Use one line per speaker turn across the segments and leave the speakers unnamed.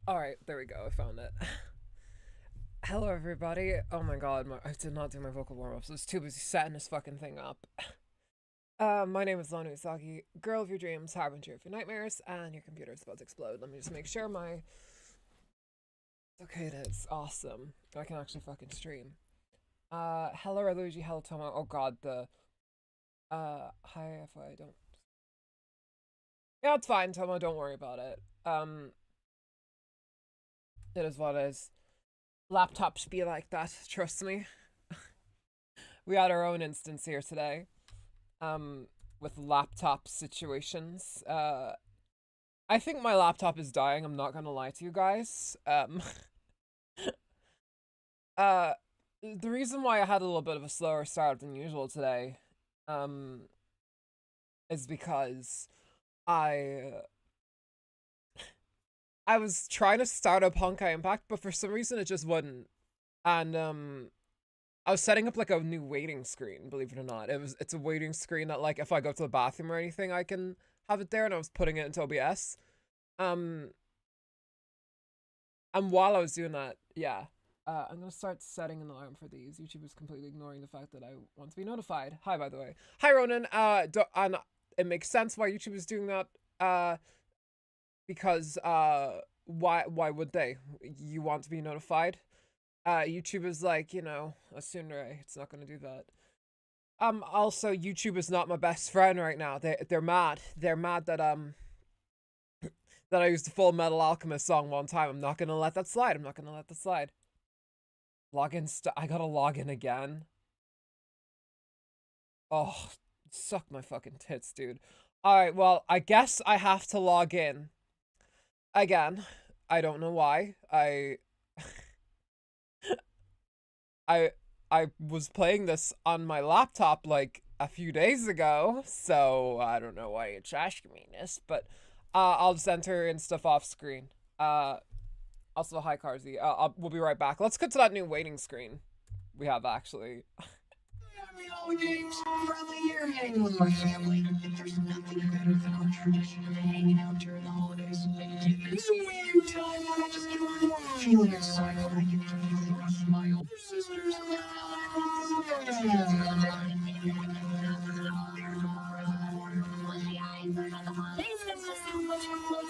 Alright, there we go. I found it. Hello, everybody. Oh my god, I did not do my vocal warm-ups. I was too busy setting this fucking thing up. My name is Lana Usagi, girl of your dreams, harbinger of your nightmares, and your computer is about to explode. Let me just make sure my... Okay, it is. Awesome. I can actually fucking stream. Hello, Luigi. Hello, Tomo. Oh god, the... Hi, if I don't... Yeah, it's fine, Tomo. Don't worry about it. It is what it is. Laptops be like that, trust me. We had our own instance here today. With laptop situations. I think my laptop is dying, I'm not gonna lie to you guys. The reason why I had a little bit of a slower start than usual today, is because I was trying to start up Honkai Impact, but for some reason it just wouldn't. And I was setting up like a new waiting screen, believe it or not. It's a waiting screen that, like, if I go to the bathroom or anything, I can have it there, and I was putting it into OBS. And while I was doing that, yeah. I'm gonna start setting an alarm for these. YouTube is completely ignoring the fact that I want to be notified. Hi, by the way. Hi, Ronan. And it makes sense why YouTube is doing that. Because Why would they? You want to be notified? YouTube is like, you know, a tsundere. It's not gonna do that. Also, YouTube is not my best friend right now. They're mad. They're mad that that I used the Full Metal Alchemist song one time. I'm not gonna let that slide. I'm not gonna let that slide. Login I gotta log in again. Oh, suck my fucking tits, dude. Alright, well, I guess I have to log in. Again. I don't know why. I I was playing this on my laptop like a few days ago, so I don't know why it's asking me this, but I'll just enter in stuff off screen. Also, hi Carzy. We'll be right back. Let's get to that new waiting screen we have actually.
Games, friendly year hanging with my family. There's nothing better than our tradition of hanging out during the holidays. It's a weird time when I just keep feeling inside when I get to feel the rush of my older sisters.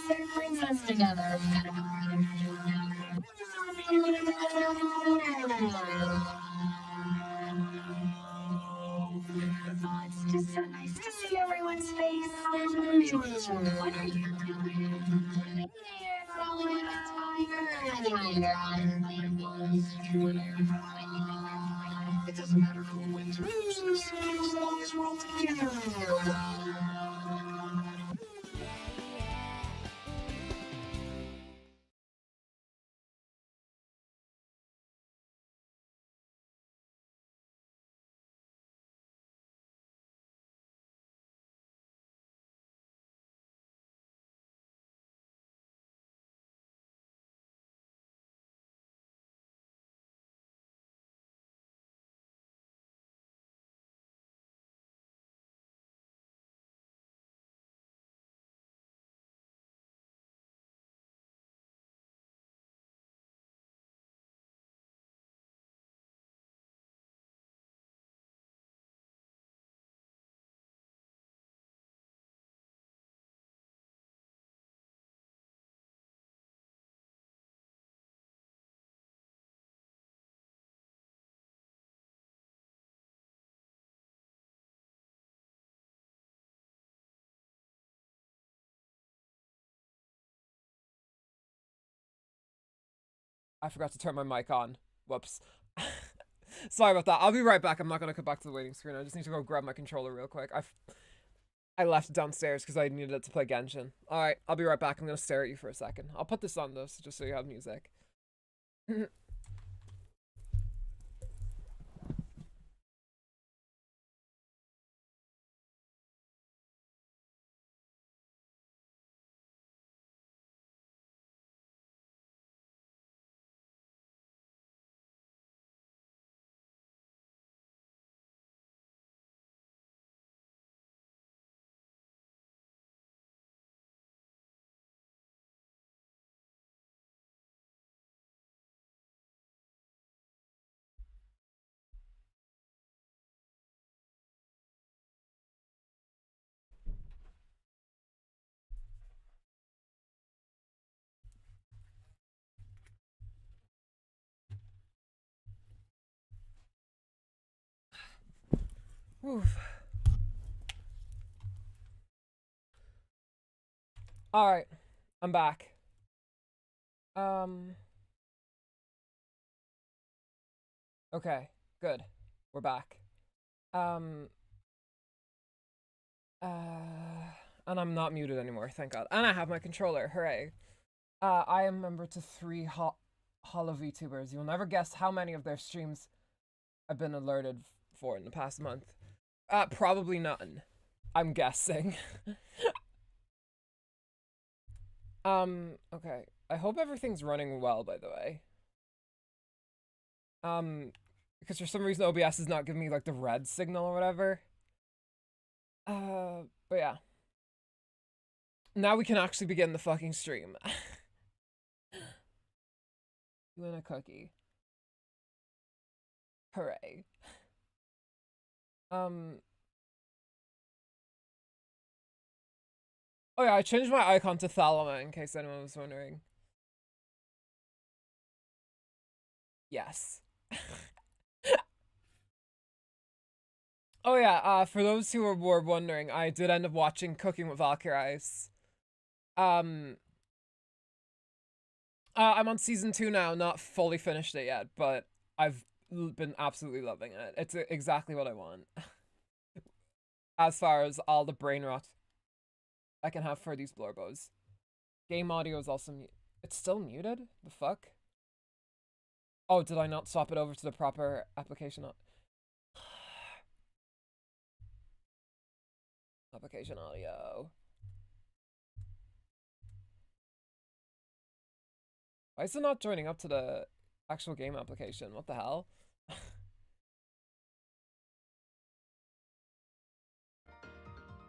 That brings us together. It's just so nice to see everyone's face. What are you doing? It doesn't matter who wins or loses, as long as we're all together.
I forgot to turn my mic on. Whoops. Sorry about that. I'll be right back. I'm not gonna come back to the waiting screen. I just need to go grab my controller real quick. I left it downstairs because I needed it to play Genshin. Alright, I'll be right back. I'm gonna stare at you for a second. I'll put this on though, so just so you have music. Oof. Alright, I'm back. Okay, good. We're back. Um, and I'm not muted anymore, thank God. And I have my controller, hooray. I am member to 3 Hollow VTubers. You'll never guess how many of their streams I've been alerted for in the past month. Probably none. I'm guessing. Okay. I hope everything's running well, by the way. Because for some reason OBS is not giving me, like, the red signal or whatever. But yeah. Now we can actually begin the fucking stream. Doing a cookie. Hooray. Oh yeah, I changed my icon to Thalama in case anyone was wondering. Yes. Oh yeah, for those who were wondering, I did end up watching Cooking with Valkyries. I'm on season 2 now, not fully finished it yet, but I've been absolutely loving it. It's exactly what I want. As far as all the brain rot I can have for these blorbos. Game audio is also it's still muted? The fuck? Oh, did I not swap it over to the proper application? Application audio. Why is it not joining up to the actual game application? What the hell?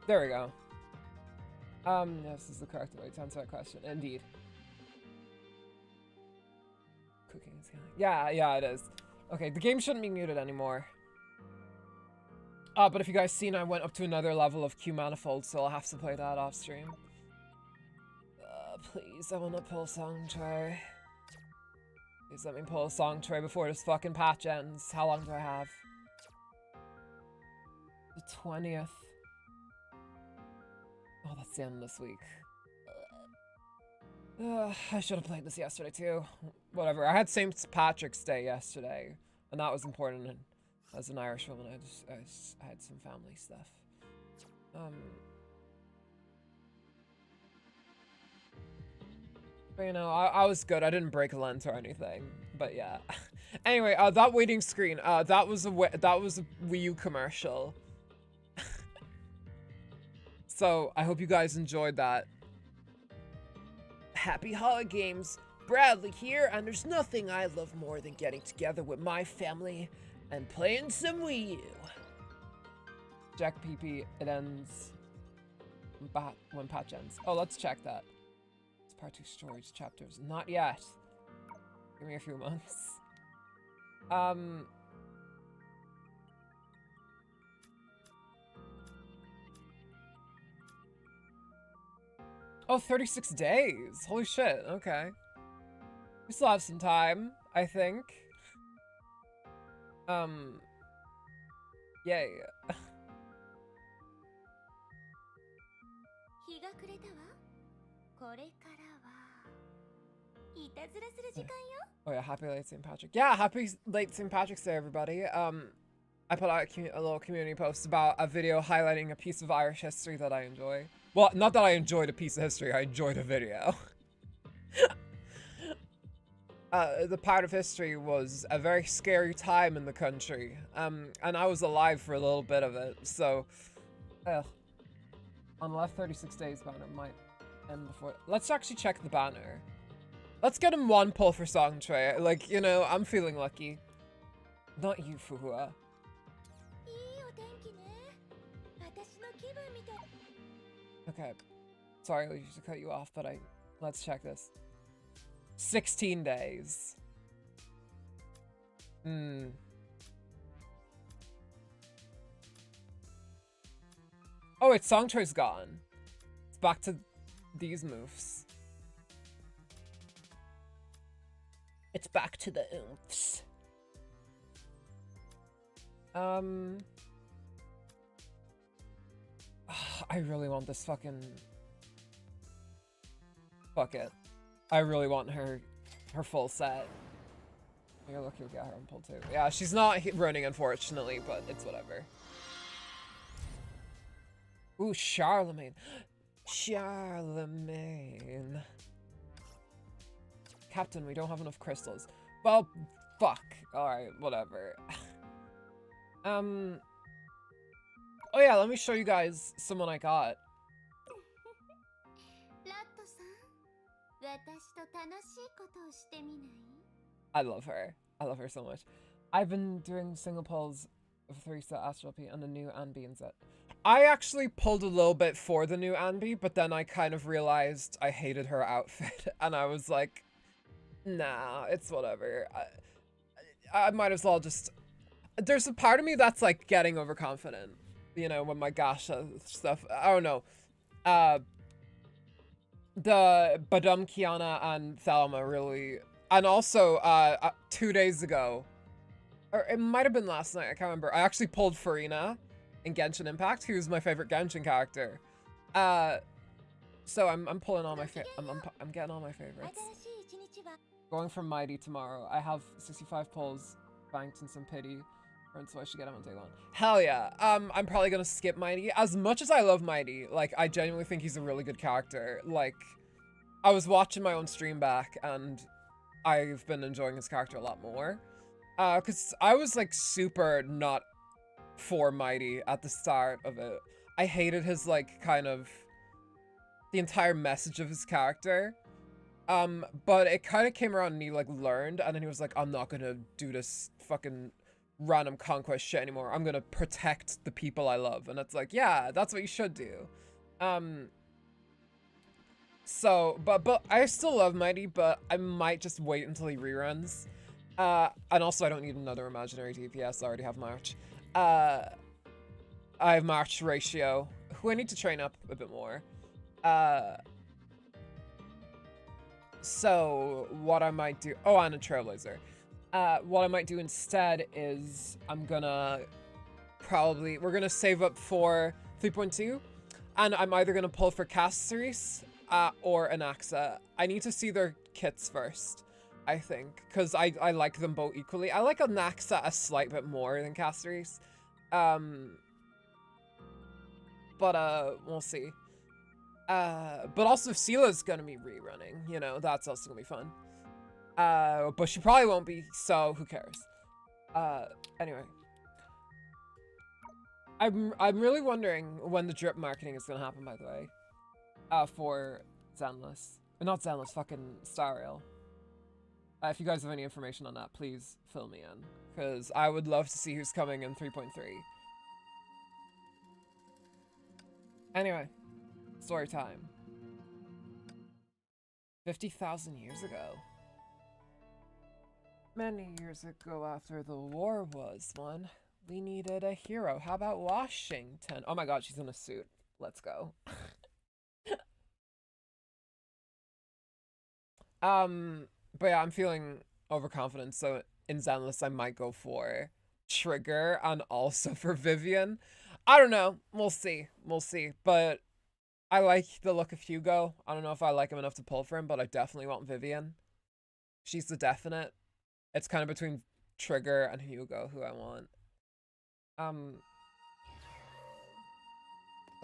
There we go. This is the correct way to answer that question. Indeed. Cooking is killing. Yeah, it is. Okay, the game shouldn't be muted anymore. But if you guys seen, I went up to another level of Q Manifold, so I'll have to play that off stream. Please, I want to pull song tray. Please let me pull a song tray before this fucking patch ends. How long do I have? The 20th. Oh, that's the end of this week. I should have played this yesterday too. Whatever. I had St. Patrick's Day yesterday, and that was important. And as an Irish woman, I had some family stuff. But you know, I was good. I didn't break a lens or anything. But yeah. Anyway, that waiting screen. That was a Wii U commercial. So I hope you guys enjoyed that. Happy Holiday Games, Bradley here, and there's nothing I love more than getting together with my family and playing some Wii U. Jack PP, it ends when patch ends. Oh, let's check that. It's part 2 storage chapters. Not yet. Give me a few months. Oh, 36 days. Holy shit. Okay. We still have some time, I think. Yay. Oh yeah, happy late St. Patrick. Yeah, happy late St. Patrick's Day, everybody. I put out a little community post about a video highlighting a piece of Irish history that I enjoy. Well, not that I enjoyed a piece of history, I enjoyed a video. The part of history was a very scary time in the country, and I was alive for a little bit of it, so... On the left 36 days banner might end before... Let's actually check the banner. Let's get him 1 pull for song tray. Like, you know, I'm feeling lucky. Not you, Fuhua. Okay. Sorry, I used to cut you off, but let's check this. 16 days. Oh, its song choice gone. It's back to these moves. It's back to the oomphs. I really want this fucking... Fuck it. I really want her full set. You're lucky we'll get her on pull too. Yeah, she's not running, unfortunately, but it's whatever. Ooh, Charlemagne. Charlemagne. Captain, we don't have enough crystals. Well, fuck. Alright, whatever. Oh yeah, let me show you guys someone I got. I love her. I love her so much. I've been doing single pulls of 3-set Astral P and the new Anbi and Zet. I actually pulled a little bit for the new Anbi, but then I kind of realized I hated her outfit, and I was like, nah, it's whatever. I might as well just... There's a part of me that's like getting overconfident, you know, when my Gasha stuff, I don't know. The Badum, Kiana, and Thelma really And also, 2 days ago, or it might have been last night, I can't remember. I actually pulled Farina in Genshin Impact, who's my favorite Genshin character. So I'm pulling all my I'm getting all my favorites. Going for Mighty tomorrow. I have 65 pulls banked in some pity, so I should get him on day 1. Hell yeah. I'm probably gonna skip Mighty. As much as I love Mighty, like I genuinely think he's a really good character. Like, I was watching my own stream back and I've been enjoying his character a lot more. Cause I was like super not for Mighty at the start of it. I hated his like kind of the entire message of his character. But it kind of came around and he like learned, and then he was like, I'm not gonna do this fucking random conquest shit anymore. I'm gonna protect the people I love. And it's like, yeah, that's what you should do. So, but I still love Mighty, but I might just wait until he reruns. And also I don't need another imaginary DPS, I already have March. I have March Ratio, who I need to train up a bit more. So what I might do, oh, and a Trailblazer. What I might do instead is I'm gonna we're gonna save up for 3.2, and I'm either gonna pull for Caceres or Anaxa. I need to see their kits first, I think, because I like them both equally. I like Anaxa a slight bit more than Caceres. But we'll see. But also Seela's gonna be rerunning, you know, that's also gonna be fun. But she probably won't be, so who cares? Anyway. I'm really wondering when the drip marketing is gonna happen, by the way. For Zenless. Not Zenless, fucking Stariel. If you guys have any information on that, please fill me in. Because I would love to see who's coming in 3.3. Anyway. Story time. 50,000 years ago. Many years ago after the war was won, we needed a hero. How about Washington? Oh my god, she's in a suit. Let's go. But yeah, I'm feeling overconfident, so in Zenless I might go for Trigger and also for Vivian. I don't know. We'll see. We'll see. But I like the look of Hugo. I don't know if I like him enough to pull for him, but I definitely want Vivian. She's the definite. It's kind of between Trigger and Hugo who I want.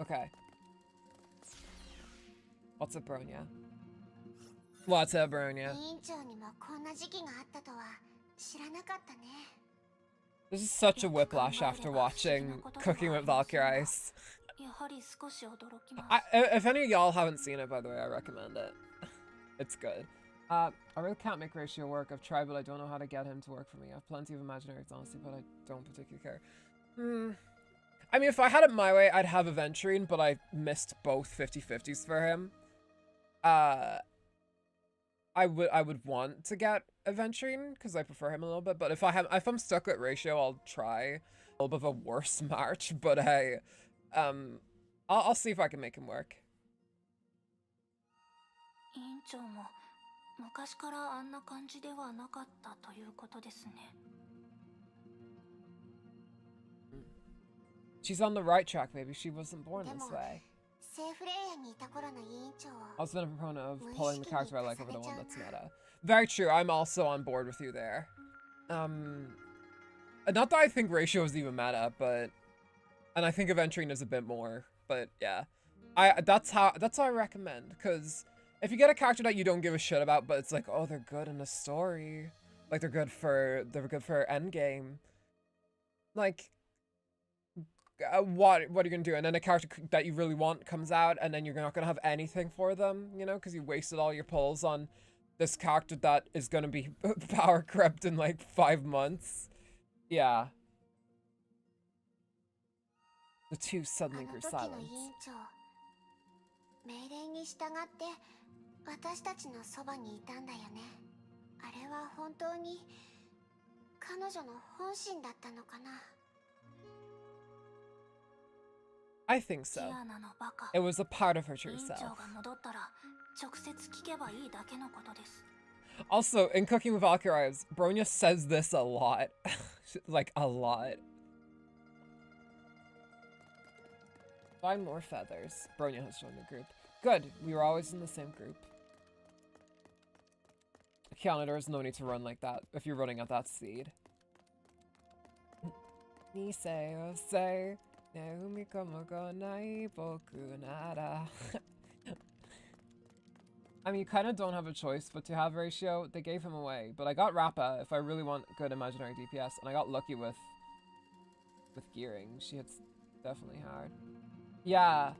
Okay. What's up, Bronya? What's up, Bronya? This is such a whiplash after watching Cooking with Valkyrie Ice. If any of y'all haven't seen it, by the way, I recommend it. It's good. I really can't make Ratio work. I've tried, but I don't know how to get him to work for me. I have plenty of imaginaries, honestly, but I don't particularly care. I mean, if I had it my way, I'd have Aventurine, but I missed both 50/50s for him. I would want to get Aventurine because I prefer him a little bit, but if I'm stuck with Ratio, I'll try a little bit of a worse match. But I'll see if I can make him work. She's on the right track, baby. She wasn't born this way. I've also been a proponent of pulling the character I like over the one that's meta. Very true. I'm also on board with you there. Not that I think Ratio is even meta, but... And I think Aventurine is a bit more, but yeah. That's how I recommend, because if you get a character that you don't give a shit about, but it's like, oh, they're good in a story. Like, they're good for endgame. Like... what are you gonna do? And then a character that you really want comes out, and then you're not gonna have anything for them, you know, because you wasted all your pulls on this character that is gonna be power crept in like 5 months. Yeah. The two suddenly grew silent. I think so. It was a part of her true self. Also, in Cooking with Valkyries, Bronya says this a lot. Like, a lot. Find more feathers. Bronya has joined the group. Good. We were always in the same group. Kiana, there's no need to run like that if you're running at that speed. I mean, you kind of don't have a choice but to have ratio. They gave him away, but I got Rappa if I really want good imaginary DPS, and I got lucky with gearing. She hits definitely hard. Yeah.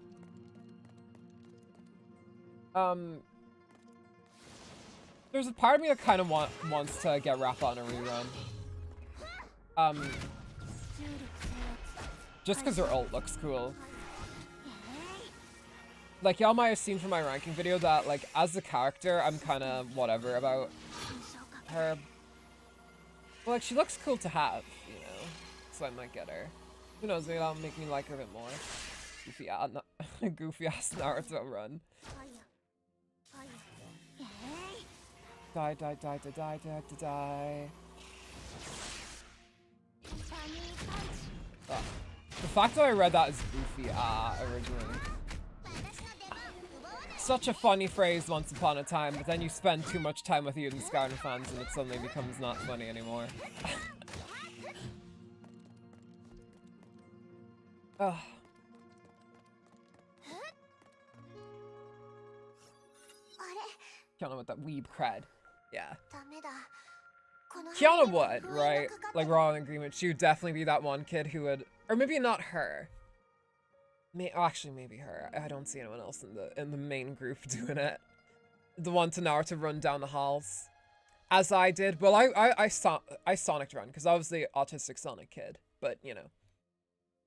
There's a part of me that kind of wants to get Rappa on a rerun. Just because her ult looks cool. Like, y'all might have seen from my ranking video that, like, as a character, I'm kind of whatever about her. But, like, she looks cool to have, you know? So I might get her. Who knows, maybe that'll make me like her a bit more. Goofy-ass Naruto run. Die, die, die, die, die, die, die, die. Oh. The fact that I read that as Goofy, originally. Such a funny phrase once upon a time, but then you spend too much time with Eden Scarn fans and it suddenly becomes not funny anymore. Ugh. Kiana with that weeb cred. Yeah. Kiana would, right? Like, we're all in agreement. She would definitely be that one kid who would, or maybe not her. Actually, maybe her. I don't see anyone else in the main group doing it. The one to Naruto run down the halls, as I did. Well, I Sonic run because I was the autistic Sonic kid. But you know,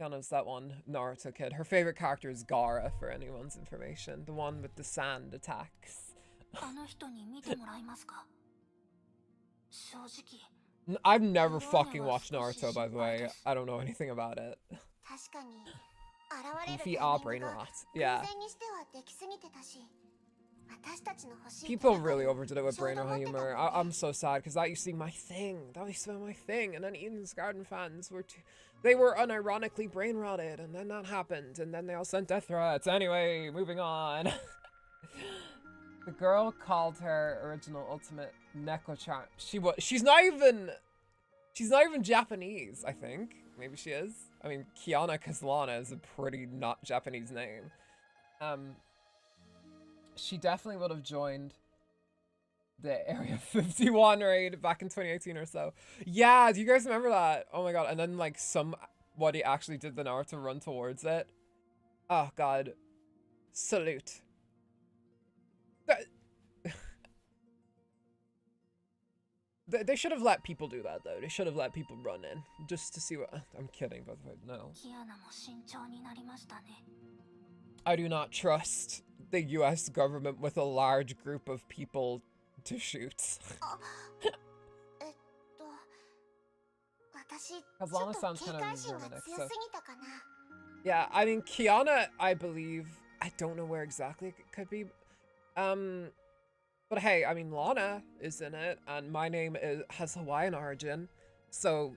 Kiana's that one Naruto kid. Her favorite character is Gaara, for anyone's information. The one with the sand attacks. I've never fucking watched Naruto, by the way. I don't know anything about it. Goofy brain rot. Yeah. People really overdid it with brain rot humor. I'm so sad because that used to be my thing. That used to be my thing. And then Eden's Garden fans were they were unironically brain rotted, and then that happened, and then they all sent death threats. Anyway, moving on. The girl called her original ultimate Neko-chan. She's not even Japanese, I think. Maybe she is. I mean, Kiana Kazlana is a pretty not Japanese name. She definitely would have joined the Area 51 raid back in 2018 or so. Yeah, do you guys remember that? Oh my god, and then like somebody actually did the Naruto run towards it. Oh god. Salute. They should have let people do that, though. They should have let people run in, just to see what... I'm kidding, by the way, no. I do not trust the US government with a large group of people to shoot. Kazlana sounds kind of Germanic, so... Yeah, I mean, Kiana, I believe... I don't know where exactly it could be. But hey, I mean, Lana is in it, and my name has Hawaiian origin, so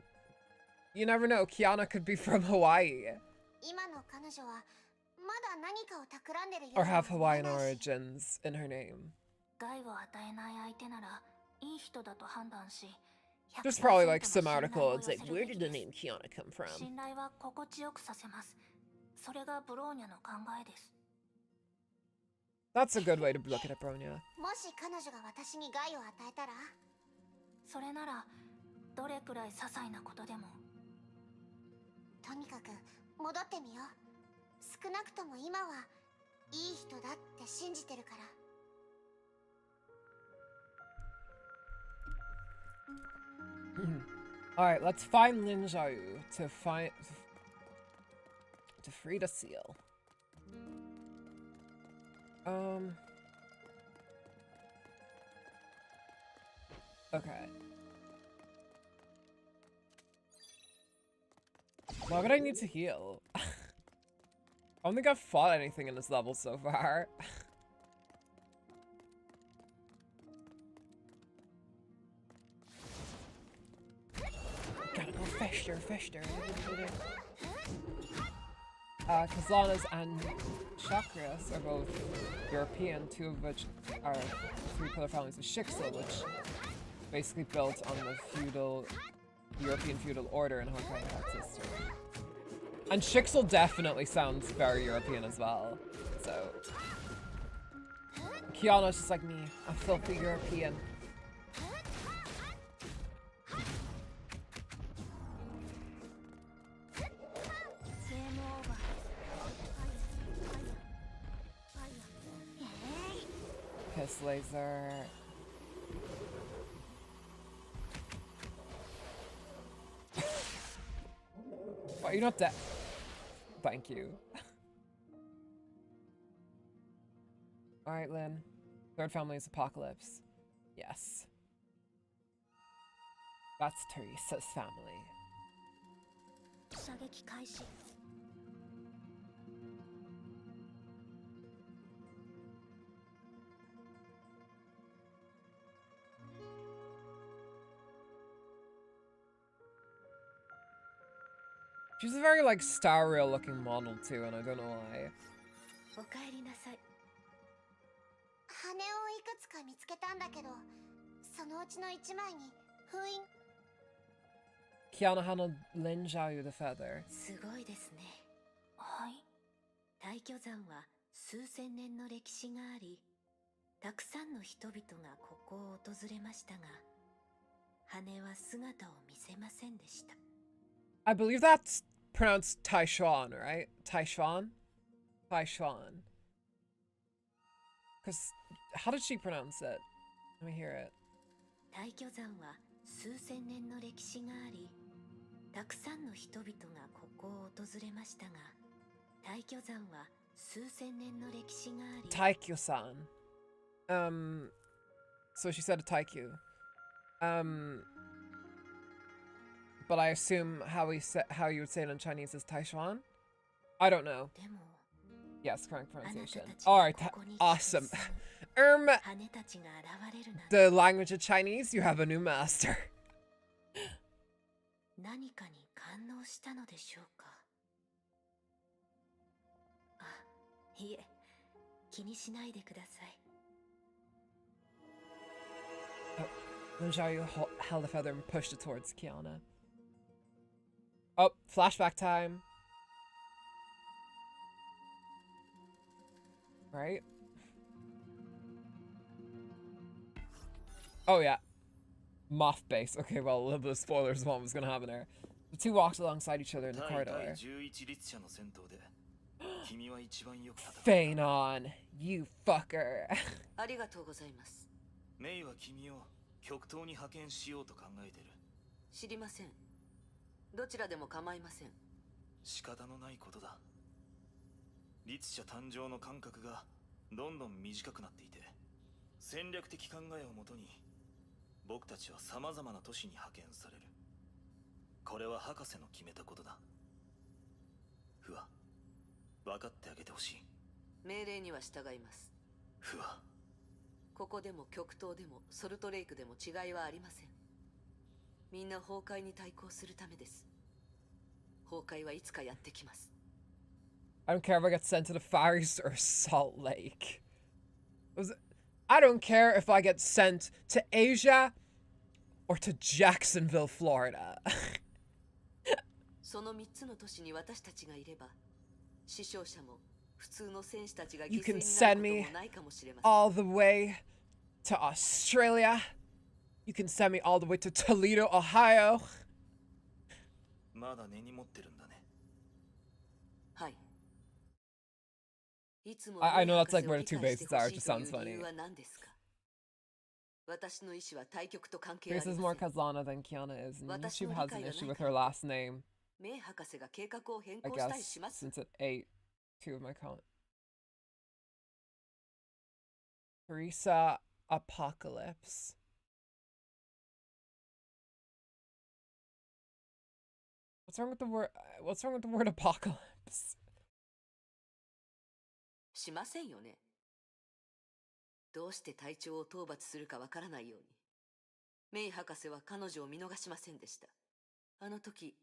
you never know. Kiana could be from Hawaii. Or have Hawaiian origins in her name. There's probably like some article, it's like, where did the name Kiana come from? That's a good way to look at it, Bronya. Alright, let's find Linjao to free the seal. Okay. Why would I need to heal? I don't think I've fought anything in this level so far. Fister. Kazanas and Chakras are both European, two of which are three pillar families of Shixel, which basically built on the European feudal order in Honkai system. And Shixel definitely sounds very European as well. So Kiana's just like me, a filthy European. Piss laser. Why are you not dead? Thank you. Alright, Lynn. Third family is Apocalypse. Yes. That's Teresa's family. She's a very, like, Star Rail looking model, too, and I don't know why. Kiana handled Lin Xiaoyu the feather.
大巨山は数千年の歴史があり、たくさんの人々がここを訪れましたが、羽は姿を見せませんでした。
I believe that's pronounced Taishuan, right? Taishuan? Taishuan. Because, how did she pronounce it? Let me hear it.
大巨山は数千年の歴史があり、たくさんの人々がここを訪れましたが、大巨山は数千年の歴史があり。
Taikyu-san. So she said a Taikyu. But I assume how you would say it in Chinese is Taishuan? I don't know. Yes, correct pronunciation. Alright, awesome. The language of Chinese, you have a new master.
何かに感応したのでしょうか。あ、いえ、気にしないでください。
Lin Xiaoyu held the feather and pushed it towards Kiana. Oh, flashback time. Right? Oh yeah. Moth base. Okay, well, a little bit of spoilers of what was gonna happen there. The two walked alongside each other in the corridor. Feinon, you fucker.
ありがとうございます。
メイは君を極東に派遣しようと考えてる。
知りません。どちらでも構いません。
仕方のないことだ。律者誕生の間隔がどんどん短くなっていて、戦略的考えをもとに僕たちは様々な都市に派遣される。これは博士の決めたことだ。フワ、分かってあげてほしい。
命令には従います。
フワ。
ここでも極東でもソルトレイクでも違いはありません。みんな崩壊に対抗するためです。崩壊はいつかやってきます。
I don't care if I get sent to the Far East or Salt Lake. I don't care if I get sent to Asia or to Jacksonville, Florida.
その3つの都市に私たちがいれば、死傷者も普通の戦士たちが犠牲になることもないかもしれません。
all the way to Australia. You can send me all the way to Toledo, Ohio.
まだ根に持ってるんだね。
はい。
I know that's like where the two bases are. It just sounds funny.
私の意思は対極と関係あり
Grace
ま
is
せ
more
ん。
Kazlana than Kiana is, and YouTube has an issue with her last name.
メイ博士が計画を変
I
更したり
guess
します。
since it ate two of my comments. Teresa Apocalypse. What's wrong with the word apocalypse?
しませんよね。どうして隊長を討伐するかわからないように、メイ博士は彼女を見逃しませんでした。
あの時、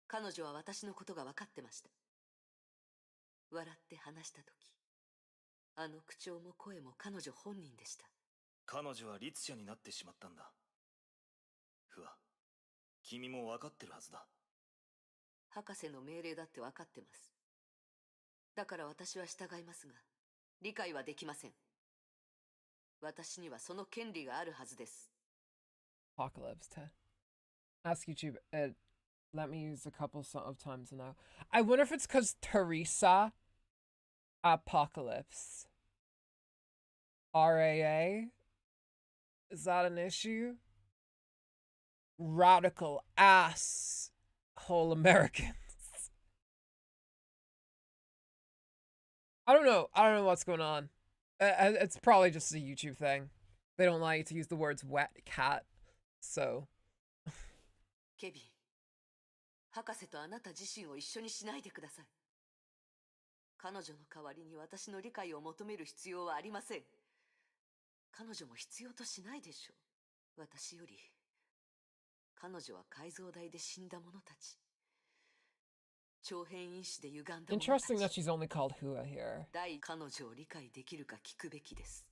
彼女は私のことが分かってました。笑って話した時、あの口調も声も彼女本人でした。
彼女は律者になってしまったんだ。フワ、君も分かってるはずだ。
博士の命令だって分かってます。だから私は従いますが、理解はできません。私にはその権利があるはずです。
Apocalypse to ask YouTube. Let me use a couple of times now. I wonder if it's because Teresa Apocalypse. RAA? Is that an issue? Radical ass whole Americans. I don't know what's going on. It's probably just a YouTube thing. They don't allow you to use the words wet cat, so.
ケビン、博士とあなた自身を一緒にしないでください。彼女の代わりに私の理解を求める必要はありません。彼女も必要としないでしょう。私より、彼女は改造台で死んだ者たち。長編因子で歪んだ者たち。
Interesting that she's only called Hua here.
彼女を理解できるか聞くべきです。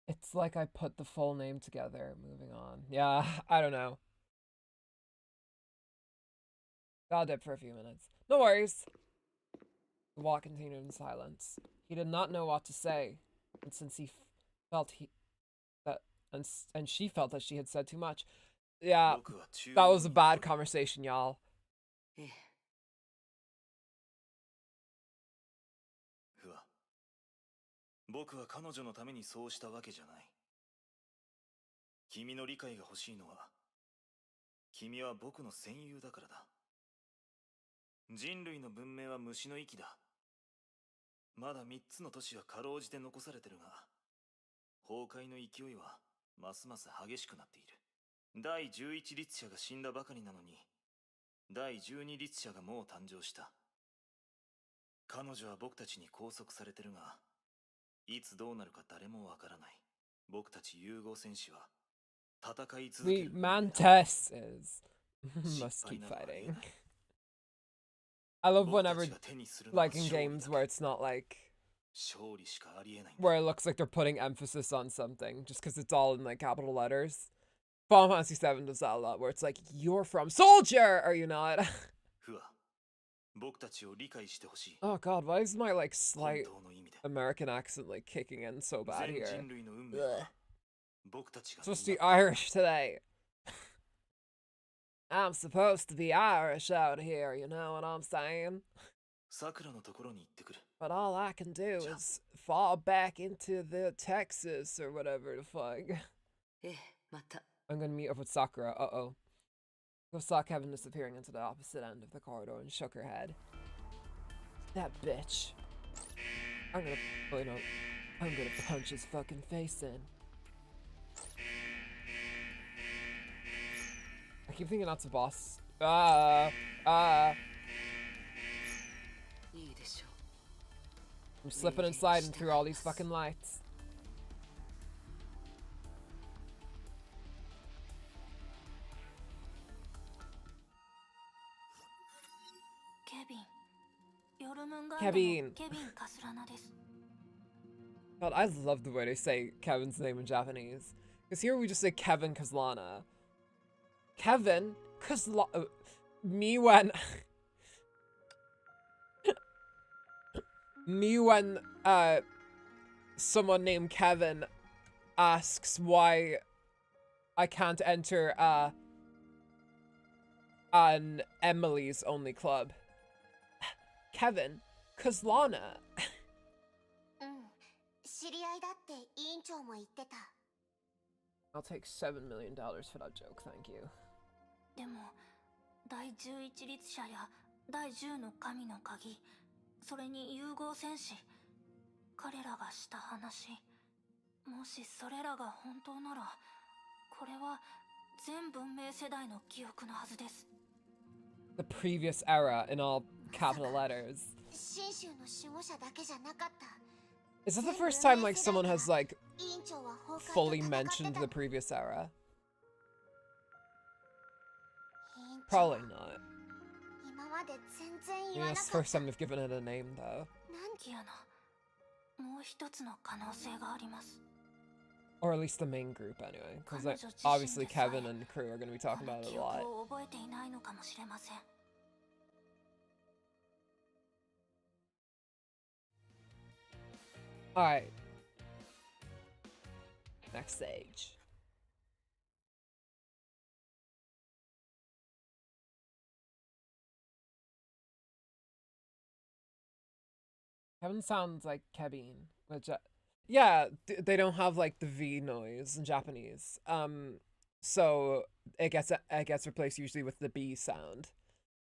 It's like I put the full name together. Moving on. Yeah, I don't know. I'll dip for a few minutes. No worries. The walk continued in silence. He did not know what to say, and since he felt and she felt that she had said too much. Yeah, that was a bad conversation, y'all.
僕は彼女のためにそうしたわけじゃない。君の理解が欲しいのは、君は僕の戦友だからだ。人類の文明は虫の息だ。まだ3つの都市はかろうじて残されてるが、崩壊の勢いはますます激しくなっている。第11律者が死んだばかりなのに、第12律者がもう誕生した。彼女は僕たちに拘束されてるが、いつどうなるか誰もわからない。僕たち融合戦士は戦い続ける。
The Mantis is must keep fighting. I love whenever, like in games where it's not like, where it looks like they're putting emphasis on something just because it's all in like capital letters. Final Fantasy VII does that a lot, where it's like, you're from Soldier, are you not? Oh god, why is my like slight American accent like kicking in so bad here? Supposed to be Irish today. I'm supposed to be Irish out here, you know what I'm saying? But all I can do is fall back into the Texas or whatever the fuck. I'm gonna meet up with Sakura, uh-oh. I saw Kevin disappearing into the opposite end of the corridor and shook her head. That bitch. I'm gonna punch his fucking face in. I keep thinking that's a boss. I'm slipping and sliding through all these fucking lights. Kevin. God, I love the way they say Kevin's name in Japanese. Because here we just say Kevin Kazlana. Kevin Kazlana. Me when someone named Kevin asks why I can't enter an Emily's only club. Kevin Kazlana. I'll take $7 million for that joke, thank you.
でも、第11律者や第10の神の鍵、それに融合戦士、彼らがした話、もしそれらが本当なら、これは全文明世代の記憶のはずです。
The previous era in all capital letters. Is that the first time like someone has like fully mentioned the previous era? Probably not.
今まで全然
I
言
mean,
わな
it's
か
the
っ
first
た。
time they've given it a name, though.
キアナ、もう一つの可能性があります。
Or at least the main group, anyway. Because
彼女自身
obviously
でさえ
Kevin and crew are going to be
こ
talking
の
about it
記
a
憶
lot.
を覚えていないのかもしれません。
Alright. Next stage. Kevin sounds like Kevin, which yeah, they don't have like the V noise in Japanese. So it gets replaced usually with the B sound.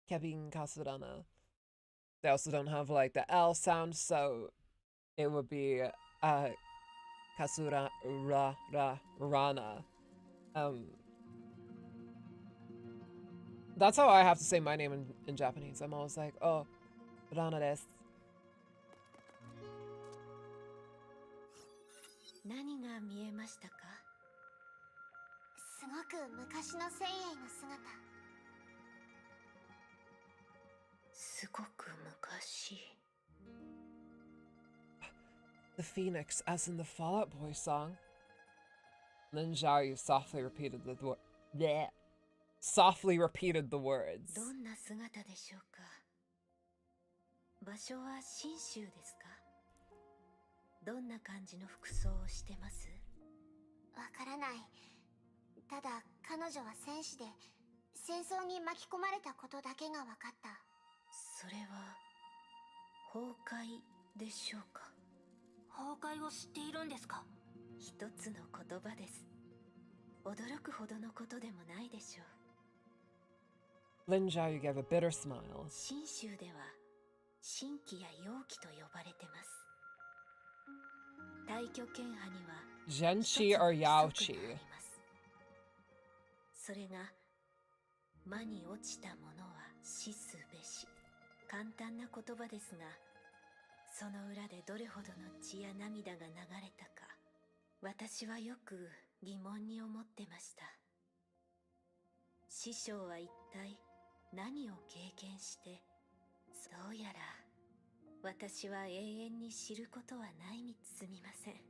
Kevin Kasurana. They also don't have like the L sound, so it would be Kasura Rana. That's how I have to say my name in Japanese. I'm always like, oh, Rana desu.
何が見えましたか？すごく昔の戦衛の姿。
すごく昔。
The phoenix, as in the Fall Out Boy song. Then Zhao softly repeated the softly repeated the words.
どんな姿でしょうか？場所は信州ですか？どんな感じの服装をしてます？わからない。ただ彼女は戦士で戦争に巻き込まれたことだけが分かった。それは崩壊でしょうか？
崩壊を知っているんですか？
一つの言葉です。驚くほどのことでもないでしょう。
Lin Zhao gave a bitter smile.
信州では神気や陽気と呼ばれてます。大挙剣派には
Zhenqi or Yaoqi.
それが魔に落ちた者は死すべし。簡単な言葉ですが、その裏でどれほどの血や涙が流れたか、私はよく疑問に思ってました。師匠は一体何を経験して、どうやら私は永遠に知ることはないにすみません。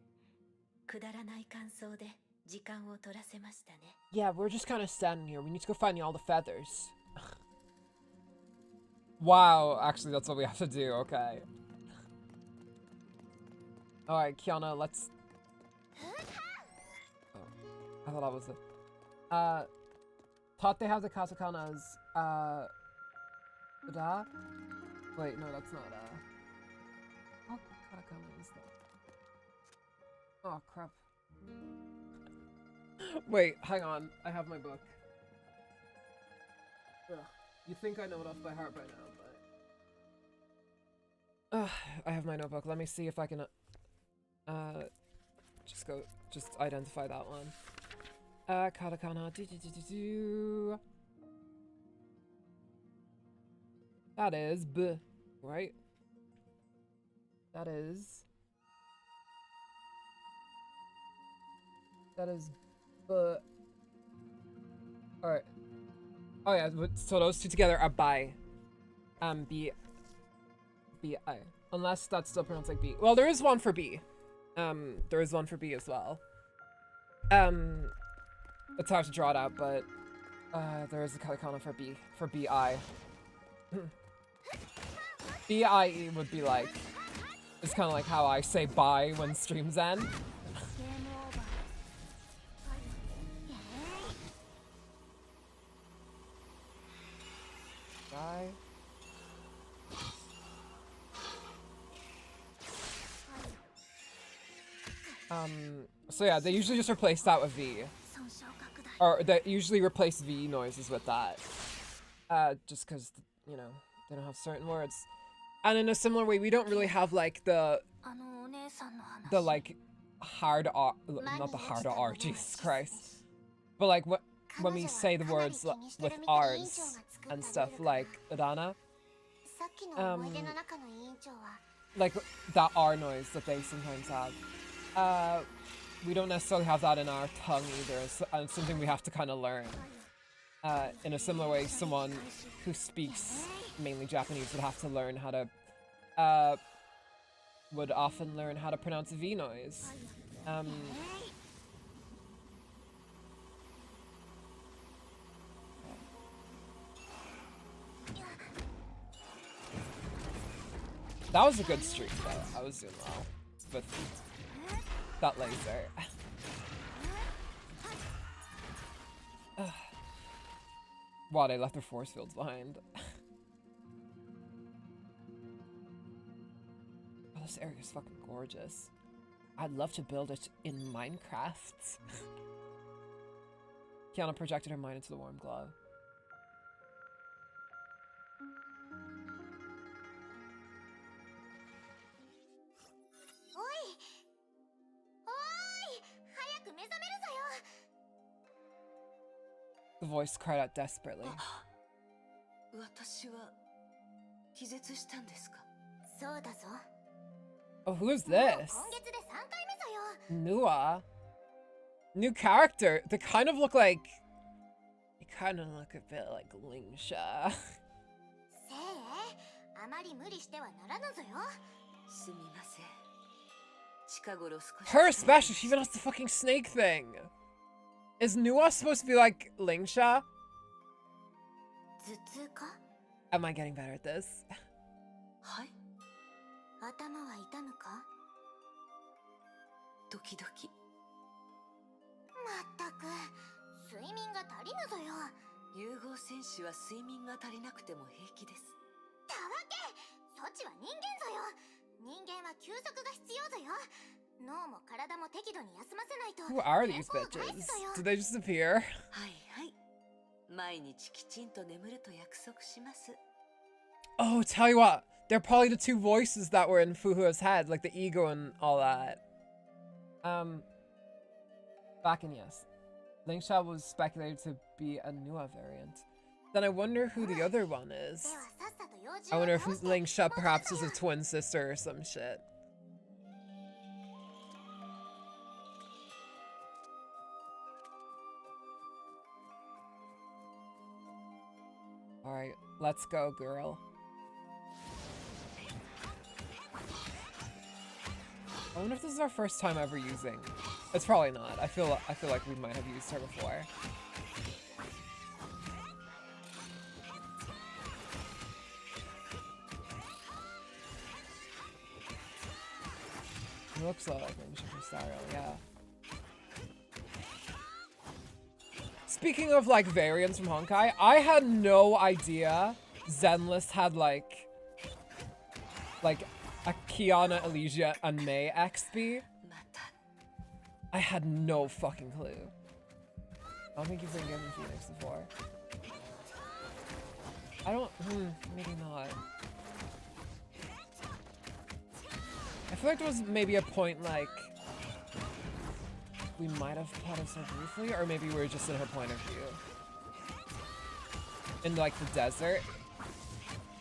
くだらない感想で時間を取らせましたね。
Yeah, we're just kind of standing here. We need to go find all the feathers. Wow, actually that's what we have to do, okay. Alright, Kiana, let's... Oh, I thought that was it. Thought they have the katakanas, da? Wait, no, that's not, what katakana is that? Oh, crap. Wait, hang on. I have my book. Ugh. You think I know it off by heart by now, but... I have my notebook. Let me see if I can, just identify that one. Katakana. That is B, right? That is B. Alright. Oh yeah, so those two together are bi. B. B-I. Unless that's still pronounced like B. Well, there is one for B. There is one for B as well. It's hard to draw it out, but there is a katakana for B, for B-I. B-I-E would be like, it's kind of like how I say bye when streams end. Bye. So yeah, they usually just replace that with V. Or they usually replace V noises with that. Just because, you know, they don't have certain words. And in a similar way, we don't really have like the like hard R, not the hard R, Jesus Christ. But like when we say the words with R's and stuff like Adana, like that R noise that they sometimes have. We don't necessarily have that in our tongue either, and it's something we have to kind of learn. In a similar way, someone who speaks mainly Japanese would have to learn how to, would often learn how to pronounce a V noise. That was a good streak, though. I was doing well with that laser. Wow, they left their force fields behind. Oh, this area is fucking gorgeous. I'd love to build it in Minecraft. Kiana projected her mind into the warm glow. The voice cried out desperately.
私は気絶したんですか?
そうだぞ。
Oh, who is
もう
this?
今月で3回目ぞよ。
Nua. New character. They kind of look like... They kind of look a bit like Lingsha.
せい、あまり無理してはならぬぞよ。
すみません。近頃少し
Her especially, she even has the fucking snake thing. Is Nua supposed to be like Lingsha?
頭痛か?
Am I getting better at this?
はい。
頭は痛むか?
時々。
まったく、睡眠が足りぬぞよ。
融合戦士は睡眠が足りなくても平気です。
たわけ、そっちは人間ぞよ。人間は休息が必要ぞよ。脳も体も適度に休ませないと。
Who are these bitches? Did they just appear?
はいはい。毎日きちんと眠ると約束します。
Oh, tell you what. They're probably the two voices that were in Fuhua's head, like the ego and all that. Back in yes. Lingsha was speculated to be a Nua variant. Then I wonder who the other one is. I wonder if Lingsha perhaps is a twin sister or some shit. Alright, let's go, girl. I wonder if this is our first time ever using. It's probably not. I feel like we might have used her before. It looks a lot like Lingsha from Styro, yeah. Speaking of like variants from Honkai, I had no idea Zenless had like a Kiana, Elysia, and Mei XP. I had no fucking clue. I don't think you've been given Phoenix before. I don't, maybe not. I feel like there was maybe a point like we might have plotted so briefly, or maybe we were just in her point of view. In like the desert.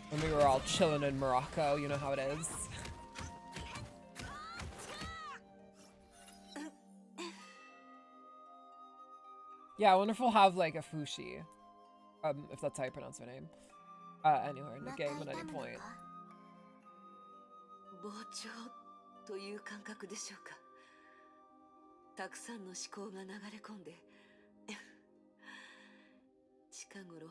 When we were all chilling in Morocco, you know how it is. Yeah, I wonder if we'll have like a Fushi. If that's how you pronounce her name. Anywhere in the game at any point.
膨張という感覚でしょうか。たくさんの思考が流れ込んで近頃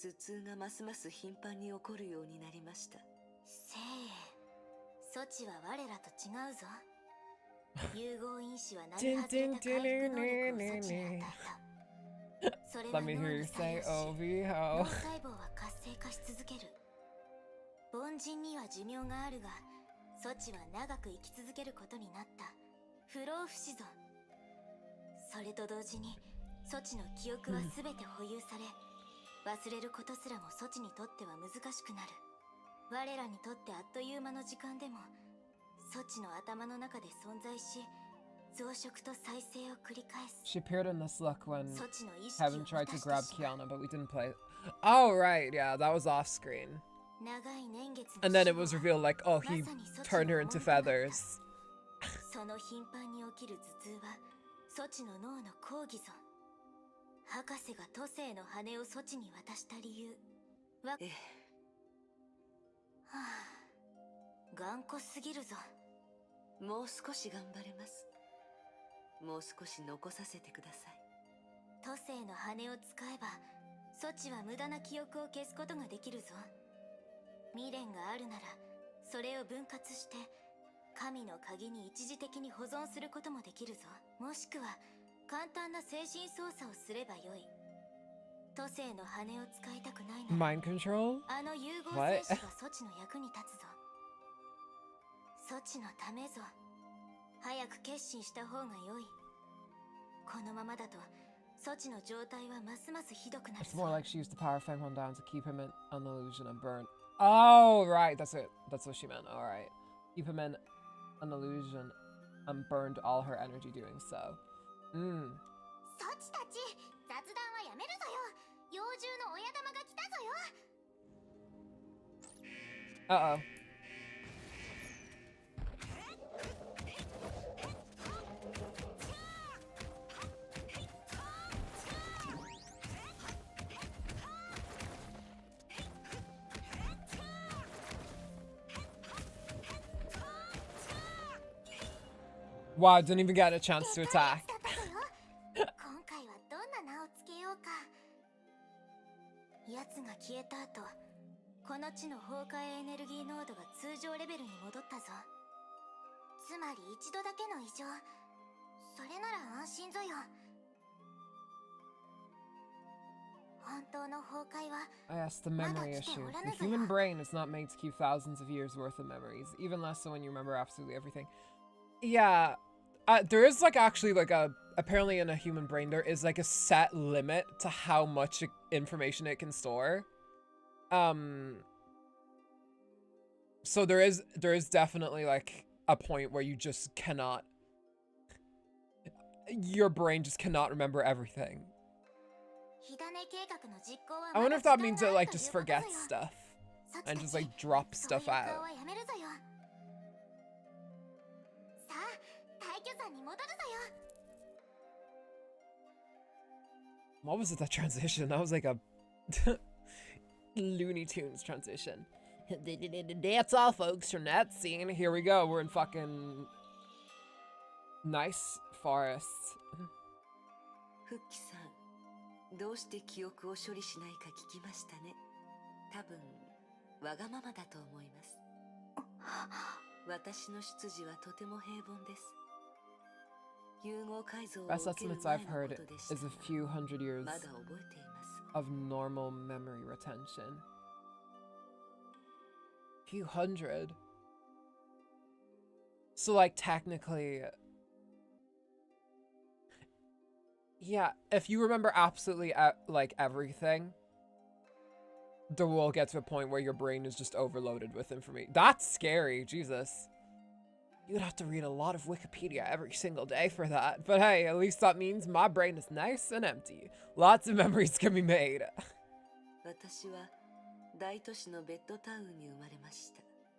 頭痛がますます頻繁に起こるようになりました。
せい、そちは我らと違うぞ。融合因子は何外れた回復能力をそちに与えた。それは
Let me
脳
hear
に
you
作
say
用し、
OVO.
脳細胞は活性化し続ける。凡人には寿命があるが、そちは長く生き続けることになった。不老不死ぞ。それと同時に、そちの記憶はすべて保有され、忘れることすらもそちにとっては難しくなる。我らにとってあっという間の時間でも、そちの頭の中で存在し、増殖と再生を繰り返す。
She appeared in this look when
そちの意識
Heaven
を
tried
果
to
たして
grab
しまう。
Kiana, but we didn't play. Oh, right, yeah, that was off screen.
長い年月の
And then it
死後
was revealed like, oh, he
まさにそち
turned
の
her into
思いとなった。
feathers.
その頻繁に起きる頭痛は、そちの脳の抗議ぞ。博士が都政の羽をソチに渡した理由は、
ええ、
はあ、頑固すぎるぞ。
もう少し頑張れます。もう少し残させてください。
都政の羽を使えばソチは無駄な記憶を消すことができるぞ。未練があるならそれを分割して神の鍵に一時的に保存することもできるぞ。もしくは簡単な精神操作をすればよい。都政の羽を使いたくないなら
Mind control?
あの融合
What?
戦士がソチの役に立つぞ。ソチのためぞ。早く決心した方がよい。このままだとソチの状態はますますひどくなる
It's
ぞ。
more like she used the power of Feng down to keep him in an illusion and burn. Oh, right. That's it. That's what she meant. All right. Keep him in an illusion and burned all her energy doing so.
ソチたち、雑談はやめるぞよ。幼獣の親玉が来たぞよ。
Uh-oh. Wow, didn't even get a chance to attack.
今回はどんな名をつけようか。奴が消えた後、この地の崩壊エネルギー濃度が通常レベルに戻ったぞ。つまり一度だけの異常。それなら安心ぞよ。本当の崩壊は
Yes, the memory issue. The human brain is not made to keep thousands of years worth of memories, even less so when you remember absolutely everything. Yeah, there is like actually like apparently in a human brain there is like a set limit to how much information it can store. So there is definitely like a point where you just cannot, your brain just cannot remember everything. I wonder if that means it like just forgets stuff and just like drops stuff out. What was it, that transition? That was like a Looney Tunes transition. That's all, folks, from that scene. Here we go. We're in fucking nice forests.
フッキさん、どうして記憶を処理しないか聞きましたね。多分わがままだと思います。私の出自はとても平凡です。
Best estimates I've heard is a few hundred years of normal memory retention. Few hundred? So like technically... Yeah, if you remember absolutely like everything, there will get to a point where your brain is just overloaded with information. That's scary, Jesus. You'd have to read a lot of Wikipedia every single day for that. But hey, at least that means my brain is nice and empty. Lots of memories can be made.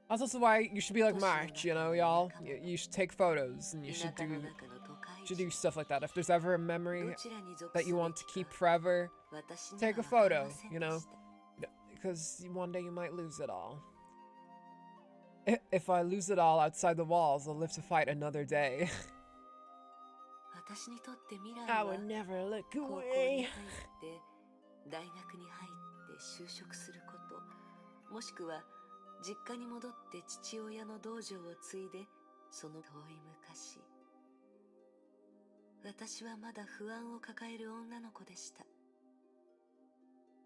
That's also why you should be like March, you know, y'all? You should take photos and you should do stuff like that. If there's ever a memory that you want to keep forever, take a photo, you know? Because one day you might lose it all. If I lose it all outside the walls, I'll live to fight another day. I will never look away.
大学に入って就職すること、もしくは実家に戻って父親の道場を継いで、その遠い昔、私はまだ不安を抱える女の子でした。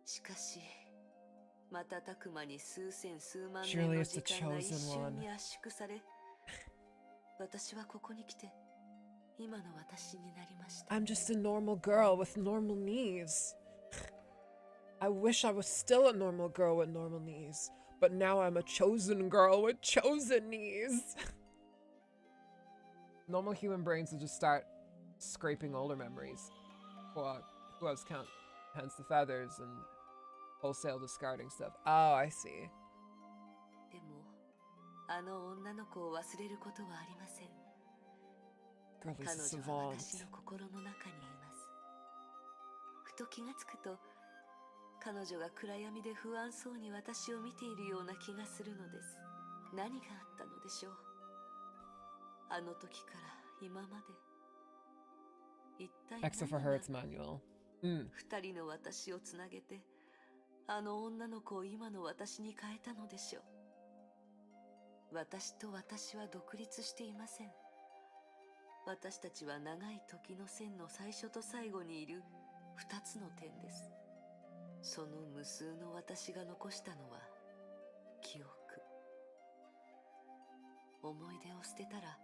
しかし、瞬く間に数千数万年の時間が一瞬に圧縮され、私はここに来て今の私になりました。
I'm just a normal girl with normal knees. I wish I was still a normal girl with normal knees, but now I'm a chosen girl with chosen knees. Normal human brains will just start scraping older memories. Well, who else count? Hence the feathers and wholesale discarding stuff. Oh, I see.
でも、あの女の子を忘れることはありません。
Girl is a
彼女は
savant.
私の心の中にいます。と気がつくと、彼女が暗闇で不安そうに私を見ているような気がするのです。何があったのでしょう。あの時から今まで。一体
Except for her, it's manual.
二人の私をつなげて、あの女の子を今の私に変えたのでしょう。私と私は独立していません。私たちは長い時の線の最初と最後にいる二つの点です。その無数の私が残したのは記憶。思い出を捨てたら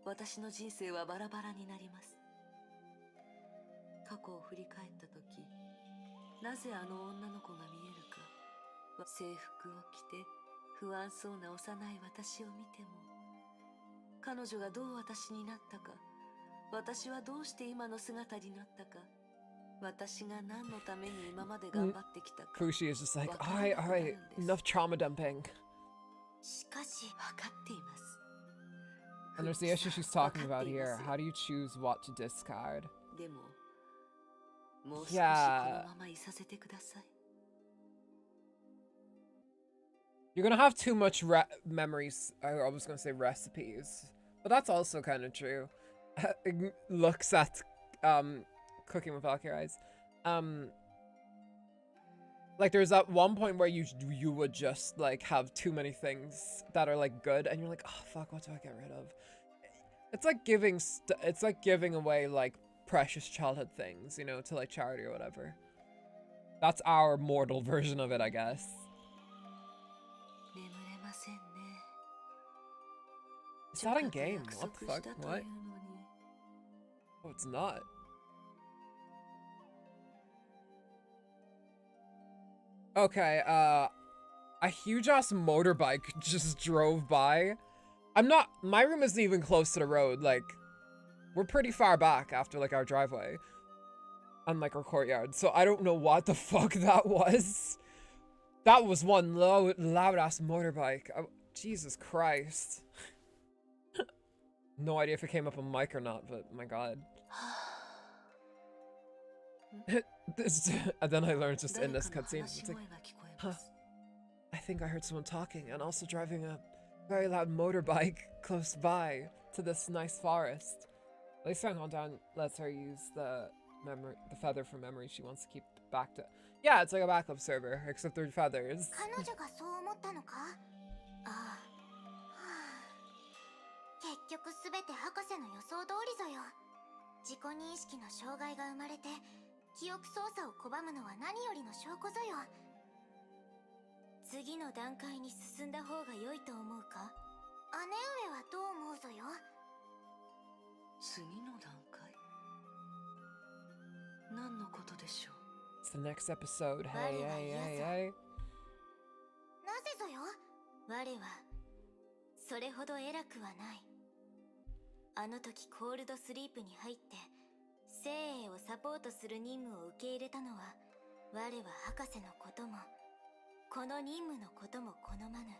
私の人生はバラバラになります。過去を振り返った時、なぜあの女の子が見えるか、制服を着て不安そうな幼い私を見ても、彼女がどう私になったか、私はどうして今の姿になったか、私が何のために今まで頑張ってきたか。
Fushi is just like, alright, enough trauma dumping.
しかし分かっています。
And there's the issue she's talking about here. How do you choose what to discard?
でももう少しこのままいさせてください。
You're gonna have too much memories. I was gonna say recipes, but that's also kind of true. Looks at cooking with Valkyrie eyes. Like there's that one point where you would just like have too many things that are like good, and you're like, oh fuck, what do I get rid of? It's like giving away like precious childhood things, you know, to like charity or whatever. That's our mortal version of it, I guess. Is that in game? What the fuck? What? Oh, it's not. Okay, a huge ass motorbike just drove by. My room isn't even close to the road, like, we're pretty far back after, like, our driveway. And, like, our courtyard, so I don't know what the fuck that was. That was one loud ass motorbike. Jesus Christ. No idea if it came up on mic or not, but my god. And then I learned just in this cutscene, it's like, huh, I think I heard someone talking and also driving a very loud motorbike close by to this nice forest. At least Honkai lets her use the feather for memory she wants to keep back to. Yeah, it's like a backup server, except they're feathers.
結局すべて博士の予想通りぞよ。自己認識の障害が生まれて記憶操作を拒むのは何よりの証拠ぞよ。次の段階に進んだ方が良いと思うか？姉上はどう思うぞよ。
次の段階？何のことでしょう？
It's the next episode. Hey, hey, hey, hey.
なぜぞよ？我はそれほど偉くはない。あの時コールドスリープに入って精鋭をサポートする任務を受け入れたのは、我は博士のこともこの任務のことも好まぬ。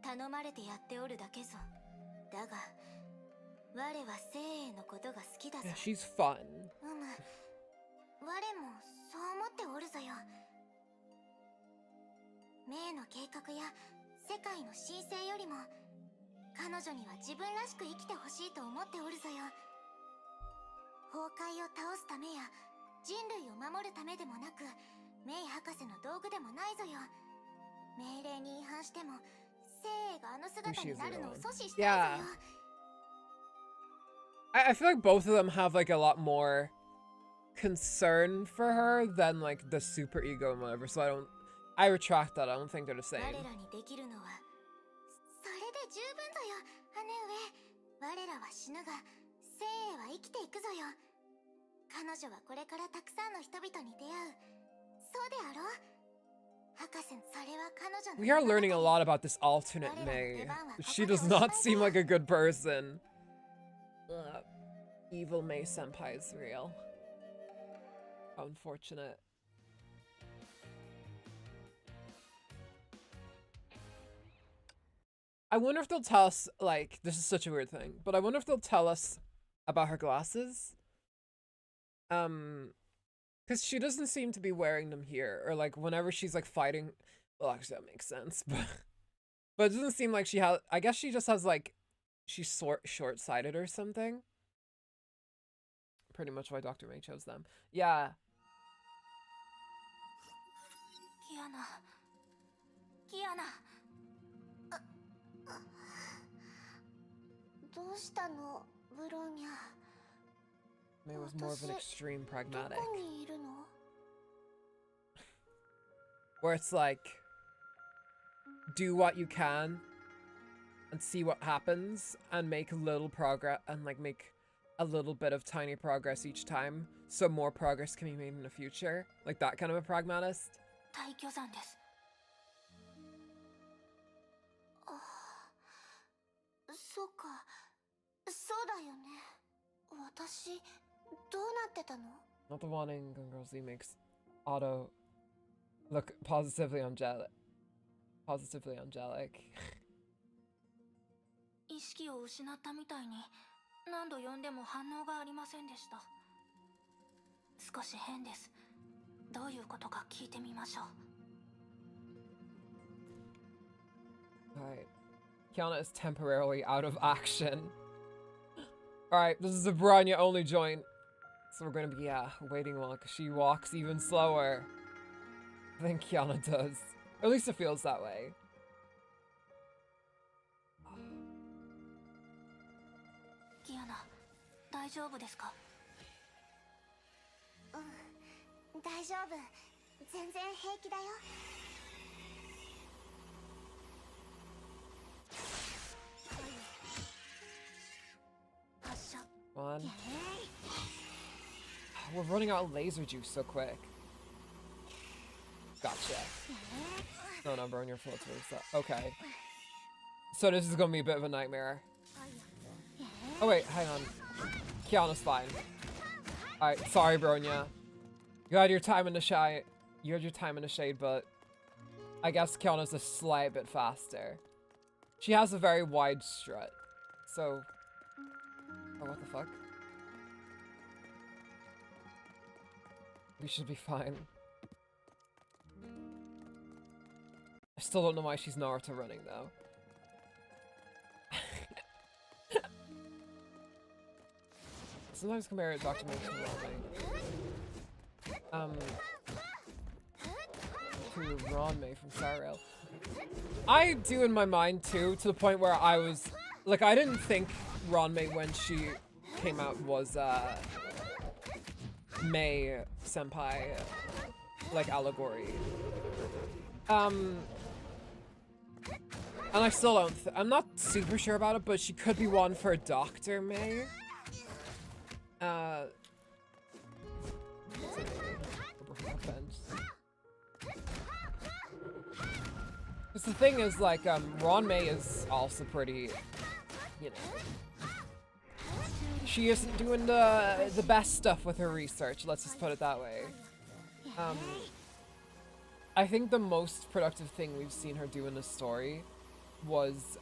頼まれてやっておるだけぞ。だが我は精鋭のことが好きだぞ。
Yeah, she's fun.
我もそう思っておるぞよ。命の計画や世界の神聖よりも彼女には自分らしく生きてほしいと思っておるぞよ。崩壊を倒すためや人類を守るためでもなく、メイ博士の道具でもないぞよ。命令に違反しても精鋭があの姿になるのを阻止したいぞよ。
I feel like both of them have like a lot more concern for her than like the super ego and whatever, so I retract that. I don't think they're the same.
我らにできるのはそれで十分ぞよ、姉上。我らは死ぬが精鋭は生きていくぞよ。彼女はこれからたくさんの人々に出会う。そうであろう？博士、それは彼女の。
We are learning a lot about this alternate May. She does not seem like a good person. Evil May senpai is real. How unfortunate. I wonder if they'll tell us, like, this is such a weird thing, but I wonder if they'll tell us about her glasses. Because Because she doesn't seem to be wearing them here, or like whenever she's like fighting. Well, actually, that makes sense, but it doesn't seem like she has. I guess she just has like, she's short-sighted or something. Pretty much why Dr. May chose them. Yeah.
Kiana. Kiana. どうしたの、ブローニャ。
May was more of an extreme pragmatic.
どこにいるの?
Where it's like, do what you can and see what happens and make a little progress and like make a little bit of tiny progress each time so more progress can be made in the future. Like that kind of a pragmatist.
退去山です。あ、そうか。そうだよね。私、どうなってたの?
Not the wanting Girlsy makes Otto look positively angelic.
意識を失ったみたいに何度呼んでも反応がありませんでした。少し変です。どういうことか聞いてみましょう。
Alright. Kiana is temporarily out of action. Alright, this is a Bronya only joint. So we're gonna be, waiting while she walks even slower than Kiana does. Or at least it feels that way.
Kiana, 大丈夫ですか? 大丈夫。全然平気だよ。発射。
One. We're running out of laser juice so quick. Gotcha. No, Bronya floats towards that. Okay. So this is gonna be a bit of a nightmare. Oh wait, hang on. Kiana's fine. Alright, sorry Bronya. You had your time in the shade. You had your time in the shade, but I guess Kiana's a slight bit faster. She has a very wide strut. So, oh, what the fuck? We should be fine. I still don't know why she's Naruto running though. Sometimes compare Dr. May to Ron-May from Sarail. I do in my mind too, to the point where I was like, I didn't think Ron-May when she came out was May senpai like allegory. And I still don't I'm not super sure about it, but she could be one for Dr. May. Because the thing is, like, Ron-May is also pretty, you know, she isn't doing the best stuff with her research, let's just put it that way. I think the most productive thing we've seen her do in the story was,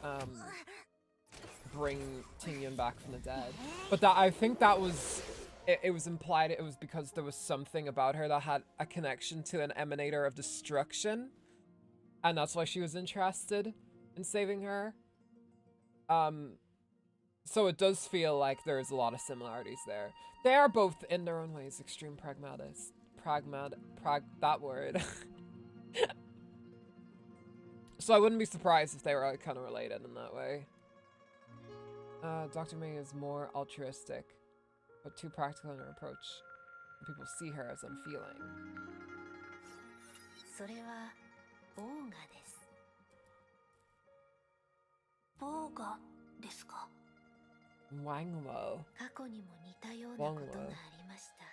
bring Tingyun back from the dead. But that, I think that was, it was implied it was because there was something about her that had a connection to an emanator of destruction. And that's why she was interested in saving her. So it does feel like there's a lot of similarities there. They are both, in their own ways, extreme pragmatists. That word. So I wouldn't be surprised if they were kind of related in that way. Dr. May is more altruistic, but too practical in her approach. People see her as unfeeling.
それはオーガです。
ボーガですか?
Wangwo.
過去にも似たようなことがありました。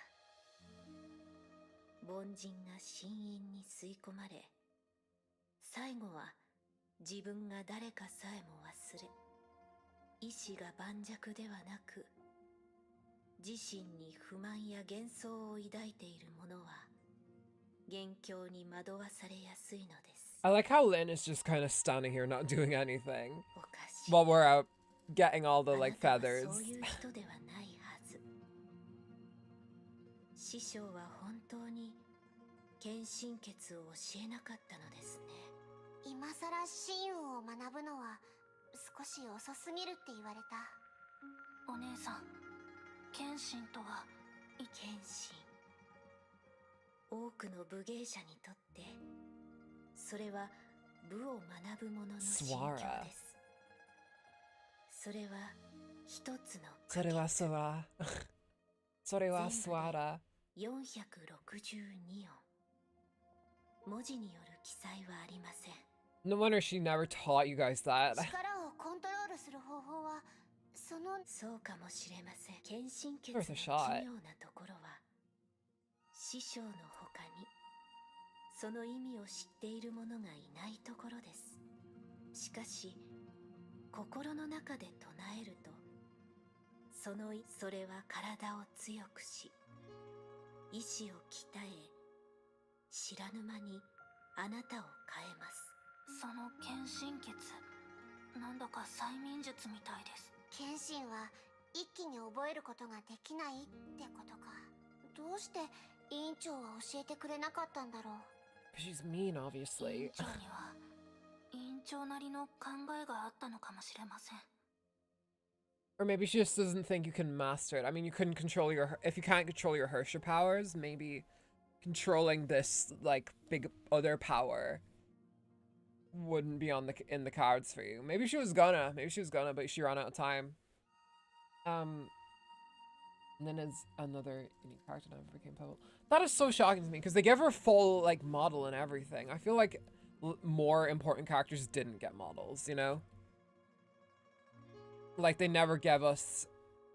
凡人が深淵に吸い込まれ、最後は自分が誰かさえも忘れ、意志が盤石ではなく、自身に不満や幻想を抱いている者は、元凶に惑わされやすいのです。
I like how Lin is just kind of standing here not doing anything
おかしい。
while we're out getting all the like
あなたは
feathers.
そういう人ではないはず。師匠は本当に献身血を教えなかったのですね。
今さら真運を学ぶのは少し遅すぎるって言われた。
お姉さん、献身とは
献身。多くの武芸者にとってそれは武を学ぶ者の心境です。それは一つの
それはそら。それはそら。
462音。文字による記載はありません。
No wonder she never taught you guys that.
力をコントロールする方法は
そうかもしれません。献身血
Worth
の
a
奇
shot.
妙なところは師匠の他にその意味を知っている者がいないところです。しかし心の中で唱えるとそれは体を強くし意志を鍛え知らぬ間にあなたを変えます。
その献身血、なんだか催眠術みたいです。
献身は一気に覚えることができないってことか。どうして委員長は教えてくれなかったんだろう。
She's mean,
委
obviously.
員長には委員長なりの考えがあったのかもしれません。
Or maybe she just doesn't think you can master it. I mean, you couldn't control if you can't control your Herrscher powers, maybe controlling this, like, big other power wouldn't be in the cards for you. Maybe she was gonna, but she ran out of time. And then there's another unique character never became public. That is so shocking to me, because they give her full, like, model and everything. I feel like more important characters didn't get models, you know? Like, they never gave us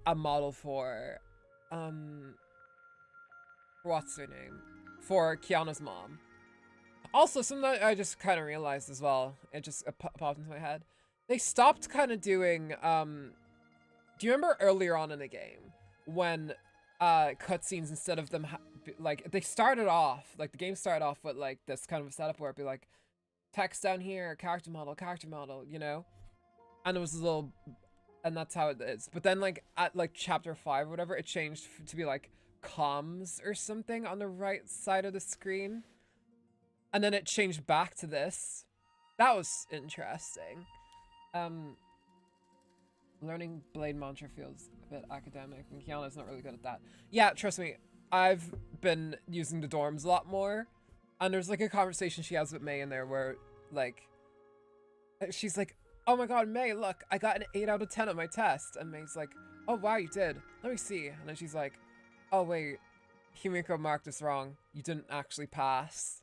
a model for, what's her name? For Kiana's mom. Also, something that I just kind of realized as well, it just popped into my head. They stopped kind of doing, do you remember earlier on in the game when cutscenes, instead of them, like, they started off, like, the game started off with, like, this kind of a setup where it'd be like, text down here, character model, you know? And it was a little, and that's how it is. But then, like, at, like, chapter 5 or whatever, it changed to be, like, comms or something on the right side of the screen. And then it changed back to this. That was interesting. Learning Blade Mantra feels a bit academic, and Kiana's not really good at that. Yeah, trust me, I've been using the dorms a lot more. And there's, like, a conversation she has with May in there where, like, she's like, oh my god, May, look, I got an 8 out of 10 on my test. And May's like, oh wow, you did. Let me see. And then she's like, oh wait, Himiko marked this wrong. You didn't actually pass.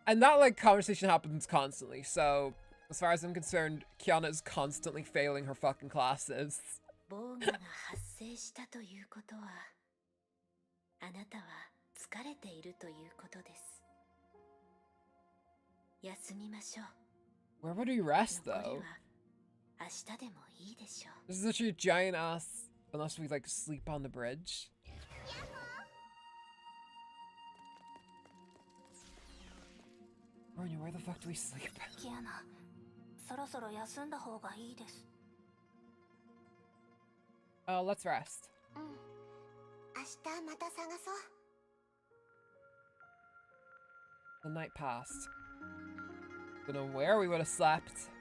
And that, like, conversation happens constantly, so as far as I'm concerned, Kiana is constantly failing her fucking classes.
暴牙が発生したということは、あなたは疲れているということです。休みましょう。
Where would we rest,
残り
though?
は明日でもいいでしょう。
This is literally a giant ass, unless we, like, sleep on the bridge. Ronya, where the fuck do we sleep?
キアナ、そろそろ休んだ方がいいです。
Oh, let's rest.
うん。明日また探そう。
The night passed. Don't know where we would have slept.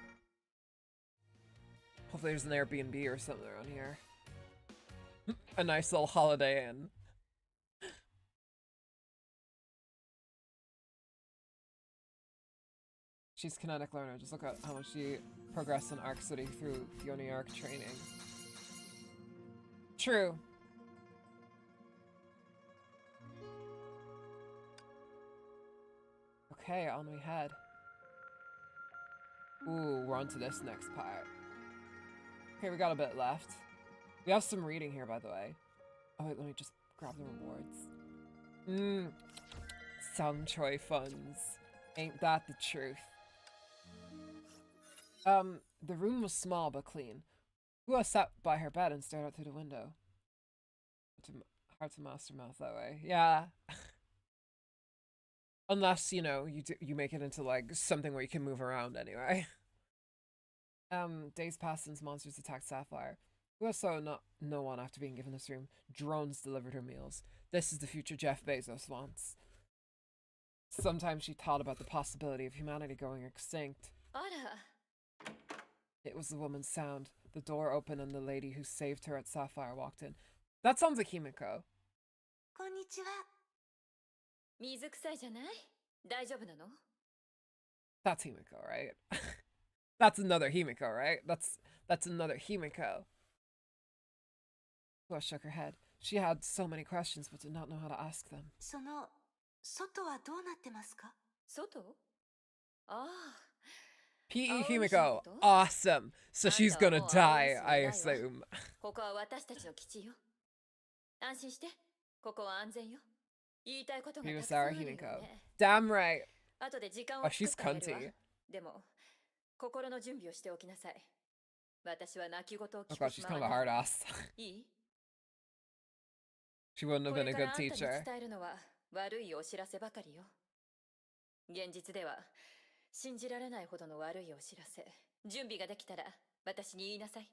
Hopefully there's an Airbnb or something around here. A nice little Holiday Inn. She's kinetic learner. Just look at how much she progressed in Arc City through Yoni Arc training. True. Okay, on we head. Ooh, we're on to this next part. Okay, we got a bit left. We have some reading here, by the way. Oh wait, let me just grab the rewards. Sang Choi funds. Ain't that the truth? The room was small but clean. Hua sat by her bed and stared out through the window. Hard to master math that way. Yeah. Unless, you know, you make it into, like, something where you can move around anyway. Days passed since monsters attacked Sapphire. Who saw no one after being given this room. Drones delivered her meals. This is the future Jeff Bezos wants. Sometimes she thought about the possibility of humanity going extinct. It was the woman's sound. The door opened and the lady who saved her at Sapphire walked in. That sounds like Himiko.
こんにちは。
水臭いじゃない？大丈夫なの？
That's Himiko, right? That's another Himiko, right? That's another Himiko. Hua shook her head. She had so many questions but did not know how to ask them.
その外はどうなってますか？
外？ああ。
P.E. Himiko. Awesome. So she's gonna die, I assume.
ここは私たちの基地よ。安心して。ここは安全よ。言いたいことがたくさんあるよね。
Damn right.
後で時間を
Oh,
作
she's
ってあげるわ。
cunty.
でも心の準備をしておきなさい。私は泣き言を
Oh
聞
god,
く
she's
暇
kind
は
of a
ない。
hard ass.
いい？
She wouldn't have
こ
been
れ
a
から
good
あんたに
teacher.
伝えるのは悪いお知らせばかりよ。現実では信じられないほどの悪いお知らせ。準備ができたら私に言いなさい。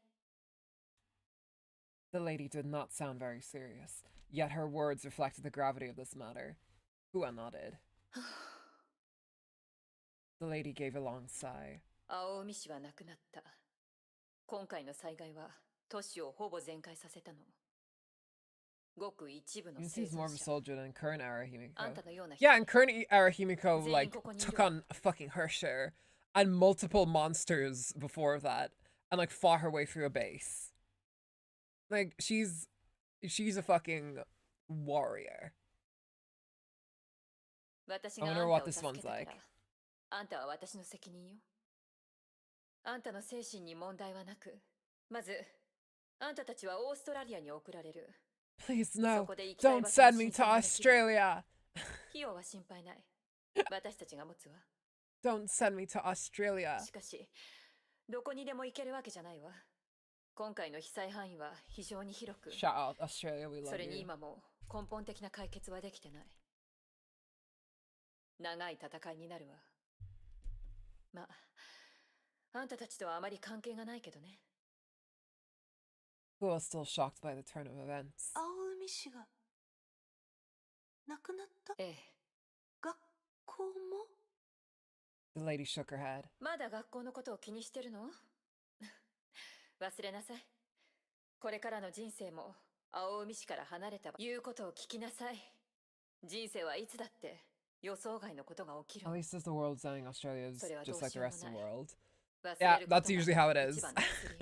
The lady did not sound very serious, yet her words reflected the gravity of this matter. Hua nodded. The lady gave a long sigh.
青海市はなくなった。今回の災害は都市をほぼ全壊させたの。ごく一部の
He
生
seems more
存
of a
者。
soldier than current era
あん
Himiko.
たのような人
Yeah, in current era Himiko,
Zen
like,
koko ni
took
iru.
on a fucking her share and multiple monsters before that and, like, fought her way through a base. Like, she's a fucking warrior.
私
I
があん
wonder
た
what
を
this
助
one's
けたから
like.
あんたは私の責任よ。あんたの精神に問題はなく、まずあんたたちはオーストラリアに送られる。
Please, no.
そこで生きたい
Don't
場所に
send me
申
to
請ができる。
Australia.
費用は心配ない。私たちが持つわ。
Don't send me to Australia.
しかし、どこにでも行けるわけじゃないわ。今回の被災範囲は非常に広く、
Shout out Australia, we
そ
love
れに
you.
今も根本的な解決はできてない。長い戦いになるわ。まあ、あんたたちとはあまり関係がないけどね。
Hua was still shocked by the turn of events.
青海市がなくなった？
ええ。
学校も？
The lady shook her head.
まだ学校のことを気にしてるの？忘れなさい。これからの人生も青海市から離れた言うことを聞きなさい。人生はいつだって予想外のことが起きる。
At least as the world's ending, Australia is
それはどう
just like
し
the
ようも
rest of
な
the
い。
world.
忘
Yeah,
れること
that's
が
usually how it
一
is.
番の薬よ。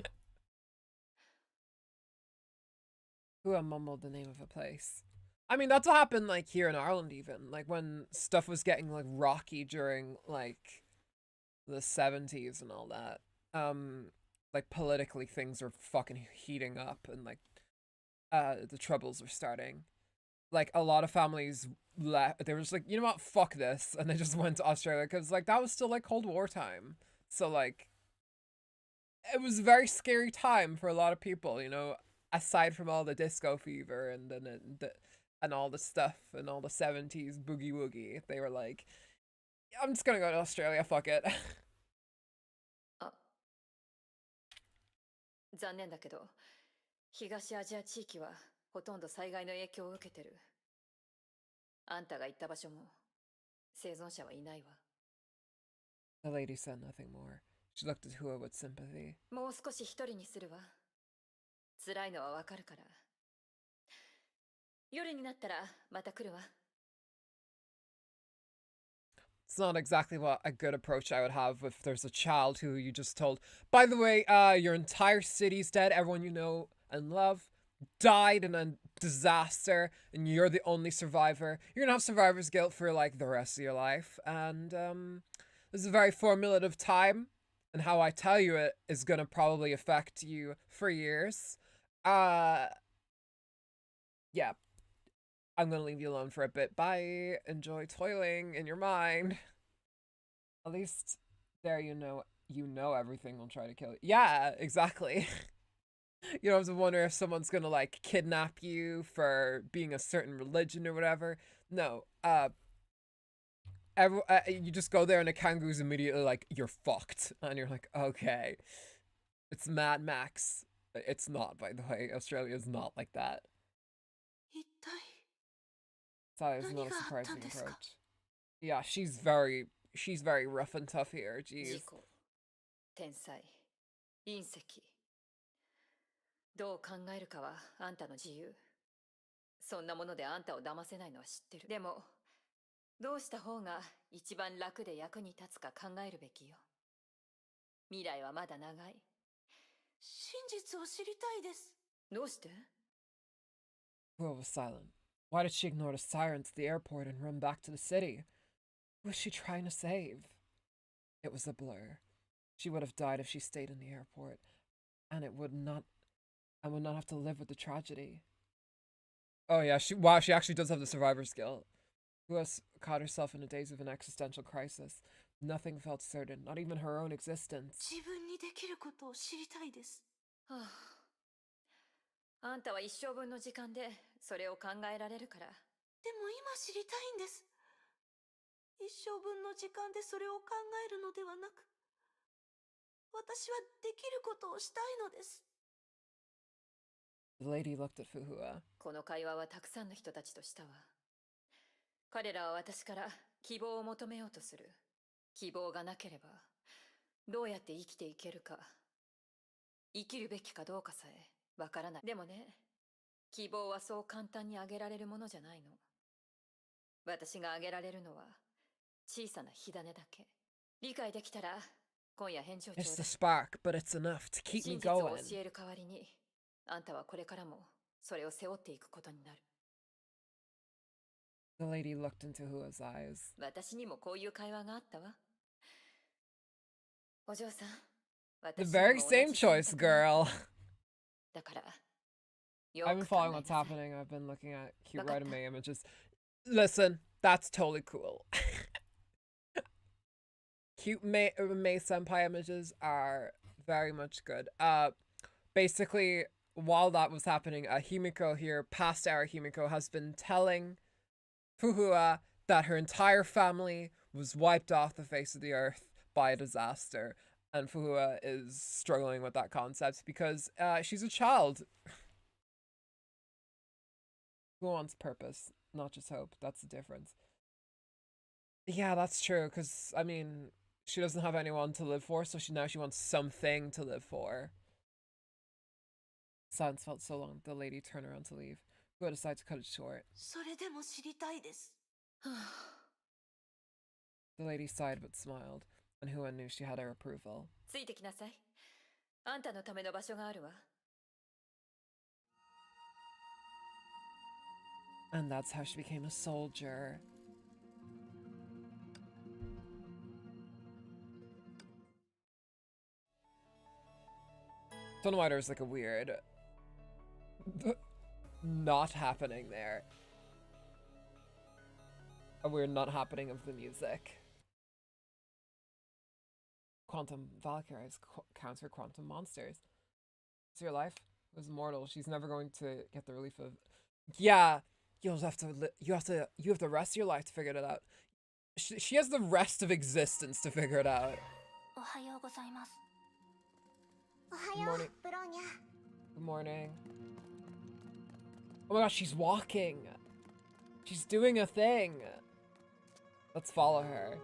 Hua mumbled the name of a place. I mean, that's what happened, like, here in Ireland even. Like, when stuff was getting, like, rocky during, like, the 70s and all that. Like, politically, things were fucking heating up and, like, the troubles were starting. Like, a lot of families left. They were just like, you know what, fuck this. And they just went to Australia because, like, that was still, like, Cold War time. So, like, it was a very scary time for a lot of people, you know, aside from all the disco fever and all the stuff and all the 70s boogie woogie. They were like, I'm just gonna go to Australia, fuck it.
残念だけど、東アジア地域はほとんど災害の影響を受けてる。あんたが行った場所も生存者はいないわ。
The lady said nothing more. She looked at Hua with sympathy.
もう少し一人にするわ。辛いのはわかるから。夜になったらまた来るわ。
It's not exactly what a good approach I would have if there's a child who you just told, by the way, your entire city's dead, everyone you know and love died in a disaster, and you're the only survivor. You're gonna have survivor's guilt for, like, the rest of your life, and, this is a very formulative time, and how I tell you it is gonna probably affect you for years. Yeah. I'm gonna leave you alone for a bit. Bye. Enjoy toiling in your mind. At least there you know everything will try to kill you. Yeah, exactly. You don't have to wonder if someone's gonna, like, kidnap you for being a certain religion or whatever. No. You just go there and the kangaroo's immediately like, you're fucked. And you're like, okay. It's Mad Max. It's not, by the way. Australia is not like that.
一体
So it's not a surprising approach. Yeah, she's very rough and tough here.
事
Jeez.
故、天才、隕石。どう考えるかはあんたの自由。そんなものであんたを騙せないのは知ってる。でも、どうした方が一番楽で役に立つか考えるべきよ。未来はまだ長い。
真実を知りたいです。
どうして？
Will was silent. Why did she ignore the sirens at the airport and run back to the city? Who was she trying to save? It was a blur. She would have died if she stayed in the airport, and would not have to live with the tragedy. Oh yeah, she actually does have the survivor's guilt. Who has caught herself in a daze of an existential crisis. Nothing felt certain, not even her own existence.
自分にできることを知りたいです。
はあ、あんたは一生分の時間でそれを考えられるから。
でも今知りたいんです。一生分の時間でそれを考えるのではなく、私はできることをしたいのです。
The lady looked at Fuhua.
この会話はたくさんの人たちとしたわ。彼らは私から希望を求めようとする。希望がなければ、どうやって生きていけるか、生きるべきかどうかさえわからない。でもね、希望はそう簡単にあげられるものじゃないの。私があげられるのは小さな火種だけ。理解できたら今夜返事をちょうだい。
It's the spark, but it's enough to keep me
真実を
going.
教える代わりに、あんたはこれからもそれを背負っていくことになる。
The lady looked into Hua's eyes.
私にもこういう会話があったわ。お嬢さん、
The very same choice, girl.
だから、
I've been following what's happening. I've been looking at cute Ride May images. Listen, that's totally cool. Cute May senpai images are very much good. Basically, while that was happening, Himiko here, past era Himiko, has been telling Fuhua that her entire family was wiped off the face of the earth by a disaster. And Fuhua is struggling with that concept because she's a child who wants purpose, not just hope. That's the difference. Yeah, that's true, because, I mean, she doesn't have anyone to live for, so now she wants something to live for. Silence felt so long, the lady turned around to leave. Fuhua decided to cut it short.
それでも知りたいです。
The lady sighed but smiled, and Hua knew she had her approval.
ついてきなさい。あんたのための場所があるわ。
And that's how she became a soldier. Don't know why there's like a weird not happening there. A weird not happening of the music. Quantum Valkyries counter quantum monsters. So your life was immortal. She's never going to get the relief of. Yeah, you have the rest of your life to figure it out. She has the rest of existence to figure it out.
おはようございます。
おは
Good
よ
morning.
うブローニャ。
Good morning. Oh my gosh, she's walking. She's doing a thing. Let's follow her.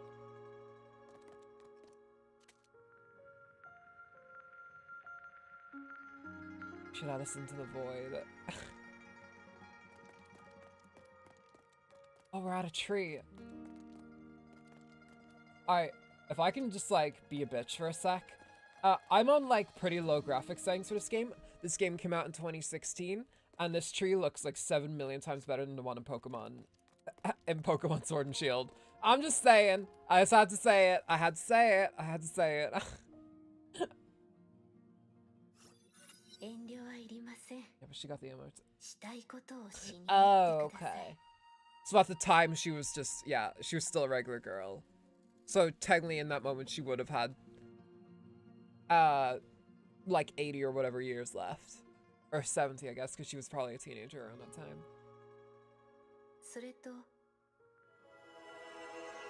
Should I listen to the void? Oh, we're at a tree. Alright, if I can just like be a bitch for a sec. I'm on like pretty low graphics settings for this game. This game came out in 2016, and this tree looks like 7 million times better than the one in Pokemon Sword and Shield. I'm just saying. I just had to say it. I had to say it. I had to say it.
遠慮はいりません。
Yeah, but she got the emotes.
したいことをしに行
Oh,
ってください。
okay. So at the time, she was just, yeah, she was still a regular girl. So technically in that moment, she would have had, like 80 or whatever years left. Or 70, I guess, because she was probably a teenager around that time.
それと、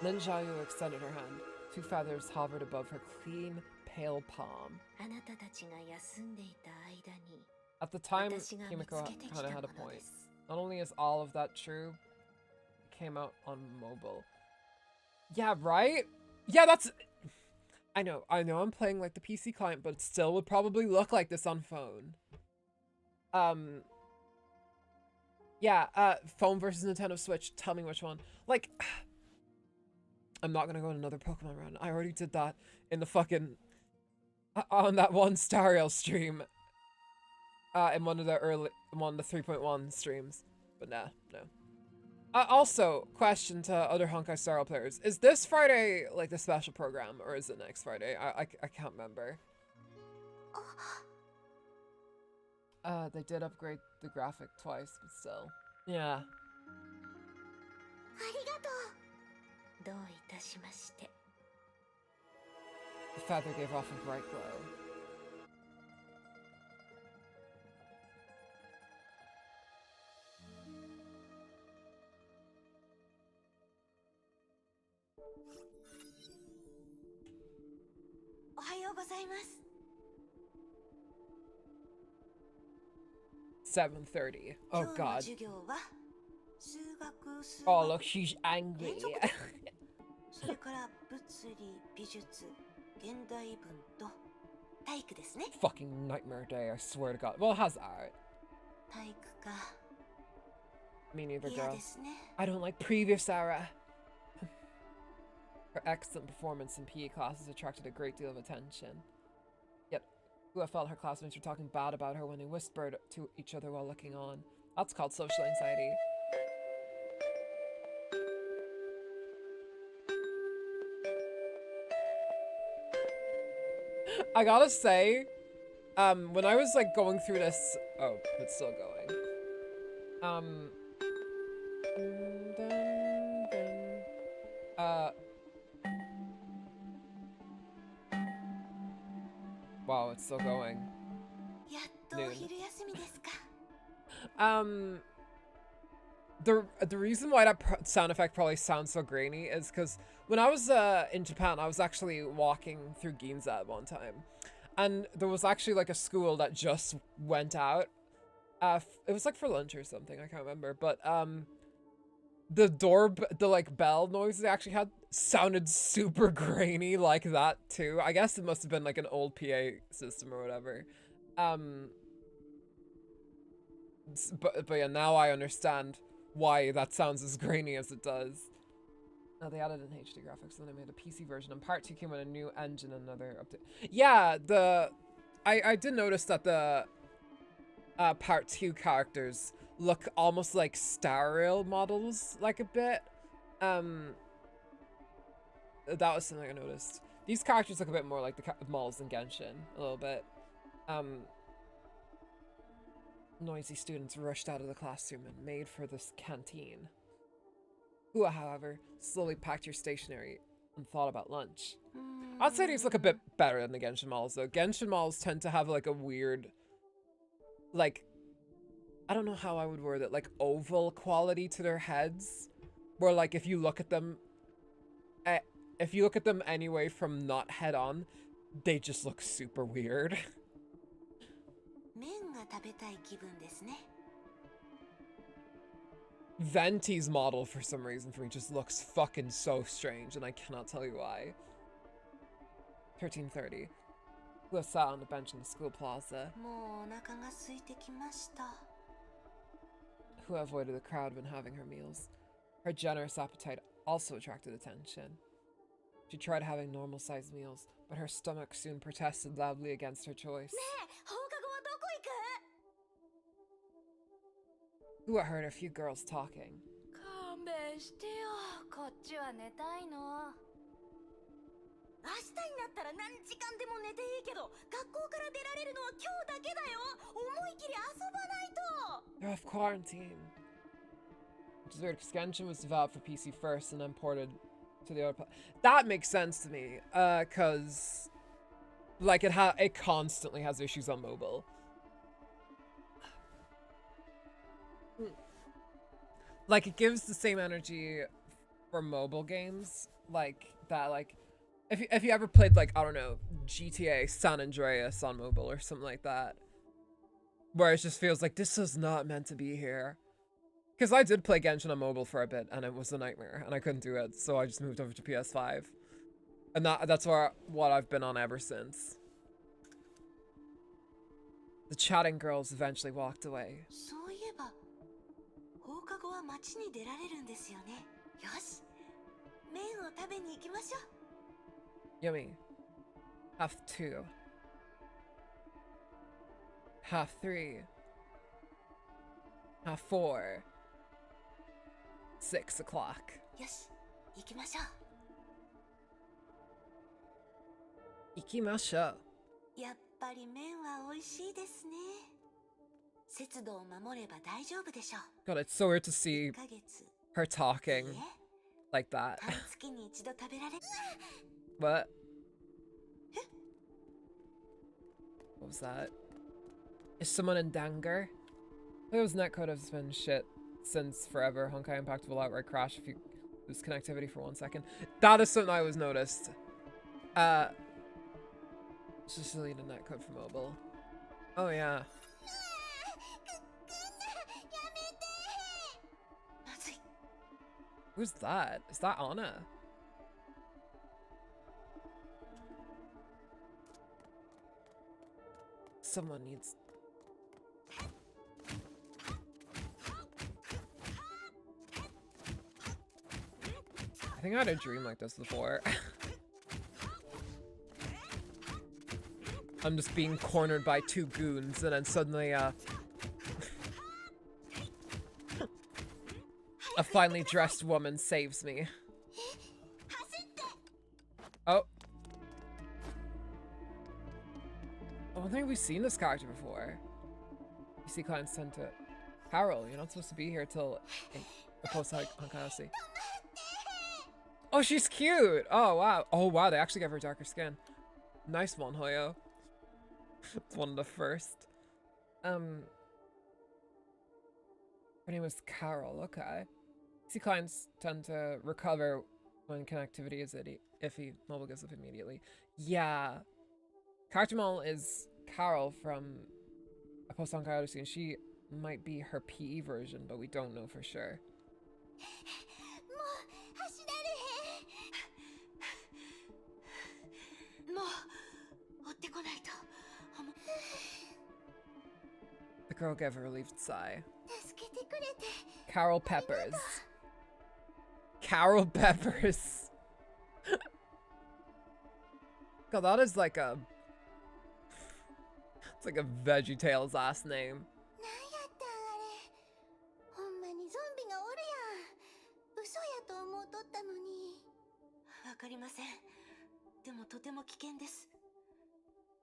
Then Xiaoyu extended her hand. 2 feathers hovered above her clean, pale palm.
あなたたちが休んでいた間に
At the time,
私が見
Himiko
つけてき
kind
た
of
も
had
の
a point.
です
Not only is all of that true, it came out on mobile. Yeah, right? Yeah, that's... I know I'm playing like the PC client, but it still would probably look like this on phone. Yeah, phone versus Nintendo Switch. Tell me which one. Like, I'm not gonna go on another Pokemon run. I already did that in the fucking... on that one Star Rail stream. In one of the 3.1 streams. But nah, no. Also, question to other Honkai Star Rail players. Is this Friday, like, the special program, or is it next Friday? I can't remember. They did upgrade the graphic twice, but still. Yeah.
ありがとう。
どういたしまして
The feather gave off a bright glow. $7:30. Oh god.
授業は数学、数学、
Oh look, she's angry.
それから物理、美術、現代文と体育ですね。
Fucking nightmare day, I swear to god. Well, it has art.
体育か。
Me neither,
嫌
girl.
ですね。
I don't like previous era. Her excellent performance in PE classes attracted a great deal of attention. Yet, Ua felt her classmates were talking bad about her when they whispered to each other while looking on. That's called social anxiety. I gotta say, when I was like going through this, oh, it's still going. Wow, it's still going.
やっとお昼休みですか。
The reason why that sound effect probably sounds so grainy is because when I was in Japan, I was actually walking through Ginza at one time, and there was actually like a school that just went out. It was like for lunch or something, I can't remember, but the like bell noise they actually had sounded super grainy like that too. I guess it must have been like an old PA system or whatever. But yeah, now I understand why that sounds as grainy as it does. Now they added an HD graphics, then they made a PC version, and part 2 came with a new engine and another update. Yeah, I did notice that the part 2 characters look almost like Star Rail models, like a bit. That was something I noticed. These characters look a bit more like the models in Genshin, a little bit. Noisy students rushed out of the classroom and made for this canteen. Ua, however, slowly packed your stationery and thought about lunch. I'd say these look a bit better than the Genshin models, though. Genshin models tend to have like a weird, like, I don't know how I would word it, like oval quality to their heads, where like if you look at them anyway from not head on, they just look super weird.
麺が食べたい気分ですね。
Venti's model, for some reason, for me just looks fucking so strange, and I cannot tell you why. 13:30. Ua sat on the bench in the school plaza.
もうお腹が空いてきました。
Who avoided the crowd when having her meals. Her generous appetite also attracted attention. She tried having normal-sized meals, but her stomach soon protested loudly against her choice.
放課後はどこ行く？
Ua heard a few girls talking.
勘弁してよ。こっちは寝たいの。
明日になったら何時間でも寝ていいけど、学校から出られるのは今日だけだよ。思い切り遊ばないと。
They're off quarantine. Which is weird, because Genshin was developed for PC first and then ported to the other That makes sense to me, because like it constantly has issues on mobile. Like it gives the same energy for mobile games, like that, like If you ever played, like, I don't know, GTA San Andreas on mobile or something like that, where it just feels like this is not meant to be here. Because I did play Genshin on mobile for a bit, and it was a nightmare, and I couldn't do it, so I just moved over to PS5. And that's what I've been on ever since. The chatting girls eventually walked away.
そういえば、放課後は街に出られるんですよね。よし、麺を食べに行きましょう。
Yummy. Half 2. Half 3. Half 4. 6 o'clock.
よし、行きましょう。
Ikimasho.
やっぱり麺は美味しいですね。節度を守れば大丈夫でしょう。
God, it's so weird to see
1ヶ月。
her talking
いいえ、
like that.
半月に一度食べられ。
What? What was that? Is someone in danger? Those netcode has been shit since forever. Honkai Impact will outright crash if you lose connectivity for 1 second. That is something I was noticed. Just delete a netcode for mobile. Oh yeah. Who's that? Is that Anna? Someone needs... I think I had a dream like this before. I'm just being cornered by 2 goons and then suddenly, a finely dressed woman saves me. Oh. I don't think we've seen this character before. You see clients tend to... Carol, you're not supposed to be here till... the post-Honkai. Oh, she's cute! Oh, wow. Oh, wow, they actually gave her darker skin. Nice one, Hoyo. One of the first. Her name was Carol, okay. See, clients tend to recover when connectivity is iffy. Mobile goes up immediately. Yeah. Character model is Carol from a post-Honkai Odyssey, and she might be her PE version, but we don't know for sure. The girl gave a relieved sigh. Carol Peppers. Carol Peppers. God, that is like a... It's like a VeggieTales ass name.
わかりません。でもとても危険です。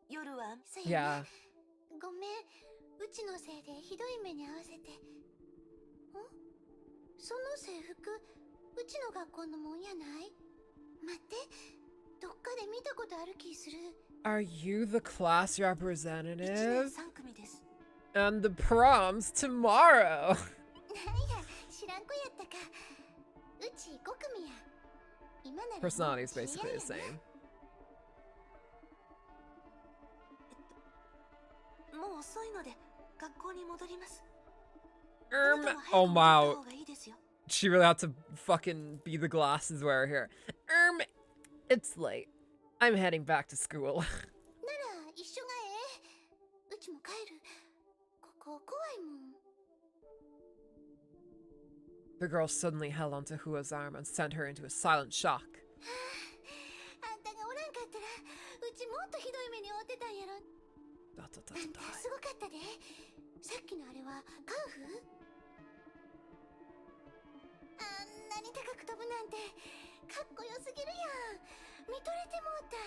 夜は。
Yeah.
ごめん、うちのせいでひどい目に遭わせて。ん？その制服、うちの学校のもんやない？待って、どっかで見たことある気する。
Are you the class representative?
3組です。
And the prom's tomorrow.
なんや、知らん子やったか。うち5組や。今なら
Personality is basically the same.
もう遅いので学校に戻ります。
Oh wow. She really had to fucking be the glasses wearer here. It's late. I'm heading back to school.
なら一緒がええ。うちも帰る。ここ怖いもん。
The girl suddenly held onto Hua's arm and sent her into a silent shock.
あんたがおらんかったら、うちもっとひどい目に遭ってたんやろ。あんたすごかったで。さっきのあれはカンフー？あんなに高く飛ぶなんてかっこよすぎるやん。見とれてもうた。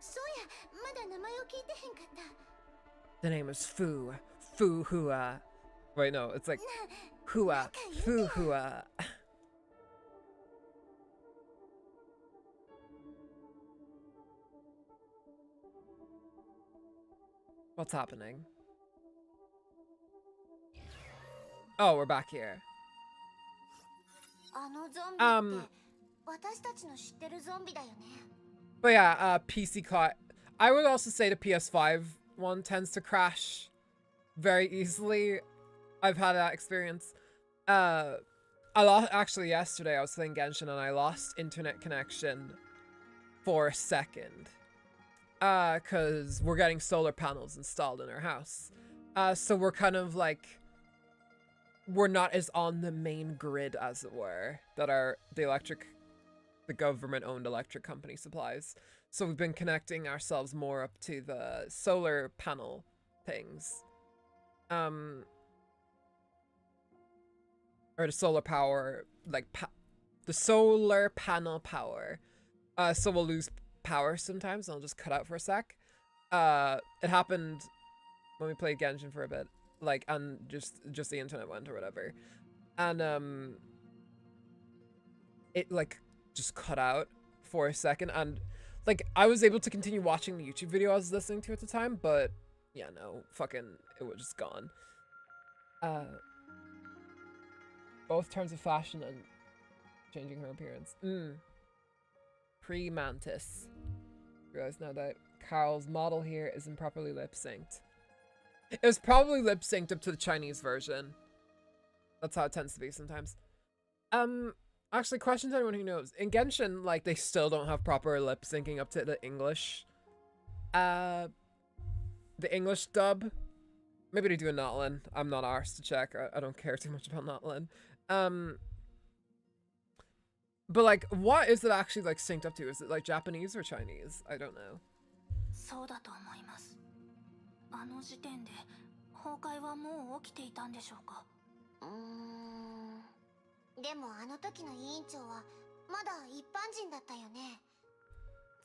そうや、まだ名前を聞いてへんかった。
The name is Fu. Fu Hua. Wait, no, it's like Hua. Fu Hua. What's happening? Oh, we're back here.
私たちの知ってるゾンビだよね。
But yeah, PC I would also say the PS5 one tends to crash very easily. I've had that experience. I lost, actually yesterday I was playing Genshin and I lost internet connection for a second. Cause we're getting solar panels installed in our house. So we're kind of like, we're not as on the main grid, as it were, that the government-owned electric company supplies. So we've been connecting ourselves more up to the solar panel things. Or the solar power, like the solar panel power. So we'll lose power sometimes and I'll just cut out for a sec. It happened when we played Genshin for a bit, like, and just the internet went or whatever. And it like just cut out for a second, and like I was able to continue watching the YouTube video I was listening to at the time, but yeah, no, fucking it was just gone. Both terms of fashion and changing her appearance. Pre-Mantis. Realize now that Carol's model here is improperly lip-synced. It was probably lip-synced up to the Chinese version. That's how it tends to be sometimes. Actually, question to anyone who knows. In Genshin, like, they still don't have proper lip-syncing up to the English. The English dub. Maybe they do in Notlin. I'm not arsed to check. I don't care too much about Notlin. But like, what is it actually like synced up to? Is it like Japanese or Chinese? I don't know.
そうだと思います。あの時点で崩壊はもう起きていたんでしょうか。
でもあの時の委員長はまだ一般人だったよね。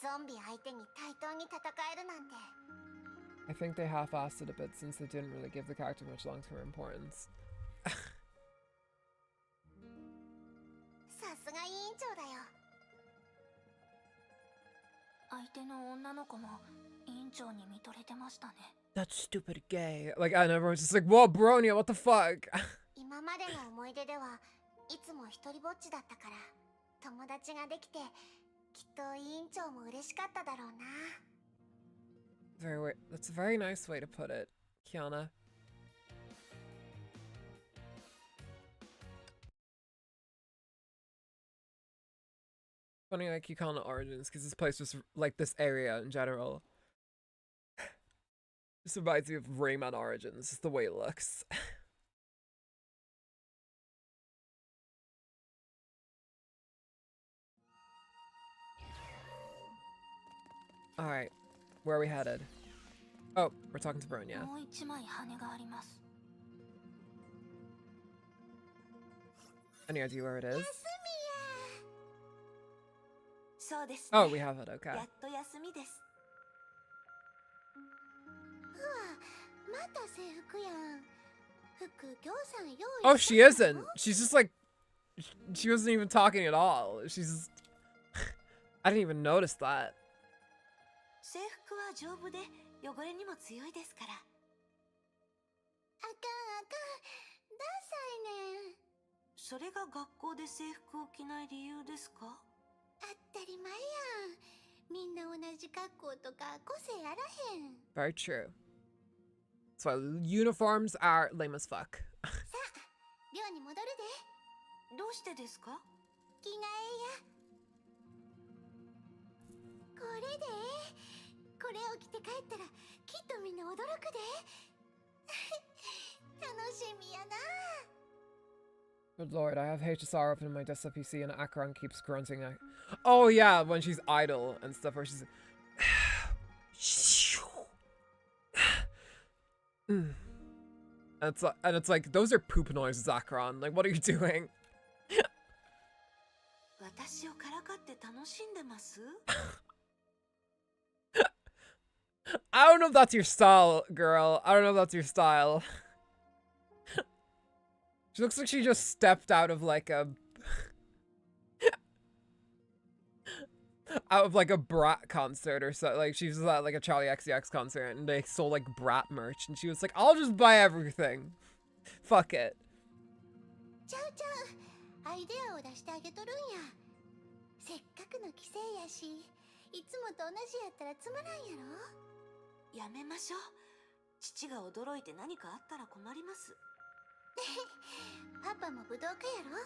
ゾンビ相手に対等に戦えるなんて。
I think they half-assed it a bit since they didn't really give the character much long-term importance.
さすが委員長だよ。
相手の女の子も委員長に見とれてましたね。
That's stupid gay. Like, and everyone's just like, whoa, Bronya, what the fuck?
今までの思い出ではいつも一人ぼっちだったから友達ができてきっと委員長も嬉しかっただろうな。
That's a very nice way to put it, Kiana. Funny, like, you call it Origins, because this place was, like, this area in general. This reminds me of Rayman Origins, just the way it looks. Alright, where are we headed? Oh, we're talking to Bronya.
もう一枚羽があります。
Any idea where it is?
そうですね。
Oh, we have it, okay.
やっと休みです。
また制服やん。服ぎょうさん用意。
Oh, she isn't. She's just like, she wasn't even talking at all. She's just, I didn't even notice that.
制服は丈夫で汚れにも強いですから。
あかんあかん。ダサいねん。
それが学校で制服を着ない理由ですか？
当たり前やん。みんな同じ格好とか個性あらへん。
Very true. That's why uniforms are lame as fuck.
さあ、寮に戻るで。
どうしてですか？
着替えや。これで。これを着て帰ったらきっとみんな驚くで。楽しみやな。
Good lord, I have HSR open in my desktop PC and Akron keeps grunting. Oh yeah, when she's idle and stuff, where she's and it's like, those are poop noises, Akron. Like, what are you doing?
私をからかって楽しんでます？
I don't know if that's your style, girl. I don't know if that's your style. She looks like she just stepped out of like a Brat concert or so. Like she was at like a Charlie XCX concert and they sold like Brat merch and she was like, I'll just buy everything. Fuck it.
ちゃうちゃう。アイデアを出してあげとるんや。せっかくの帰省やし、いつもと同じやったらつまらんやろ。
やめましょう。父が驚いて何かあったら困ります。
パパも武道家やろ。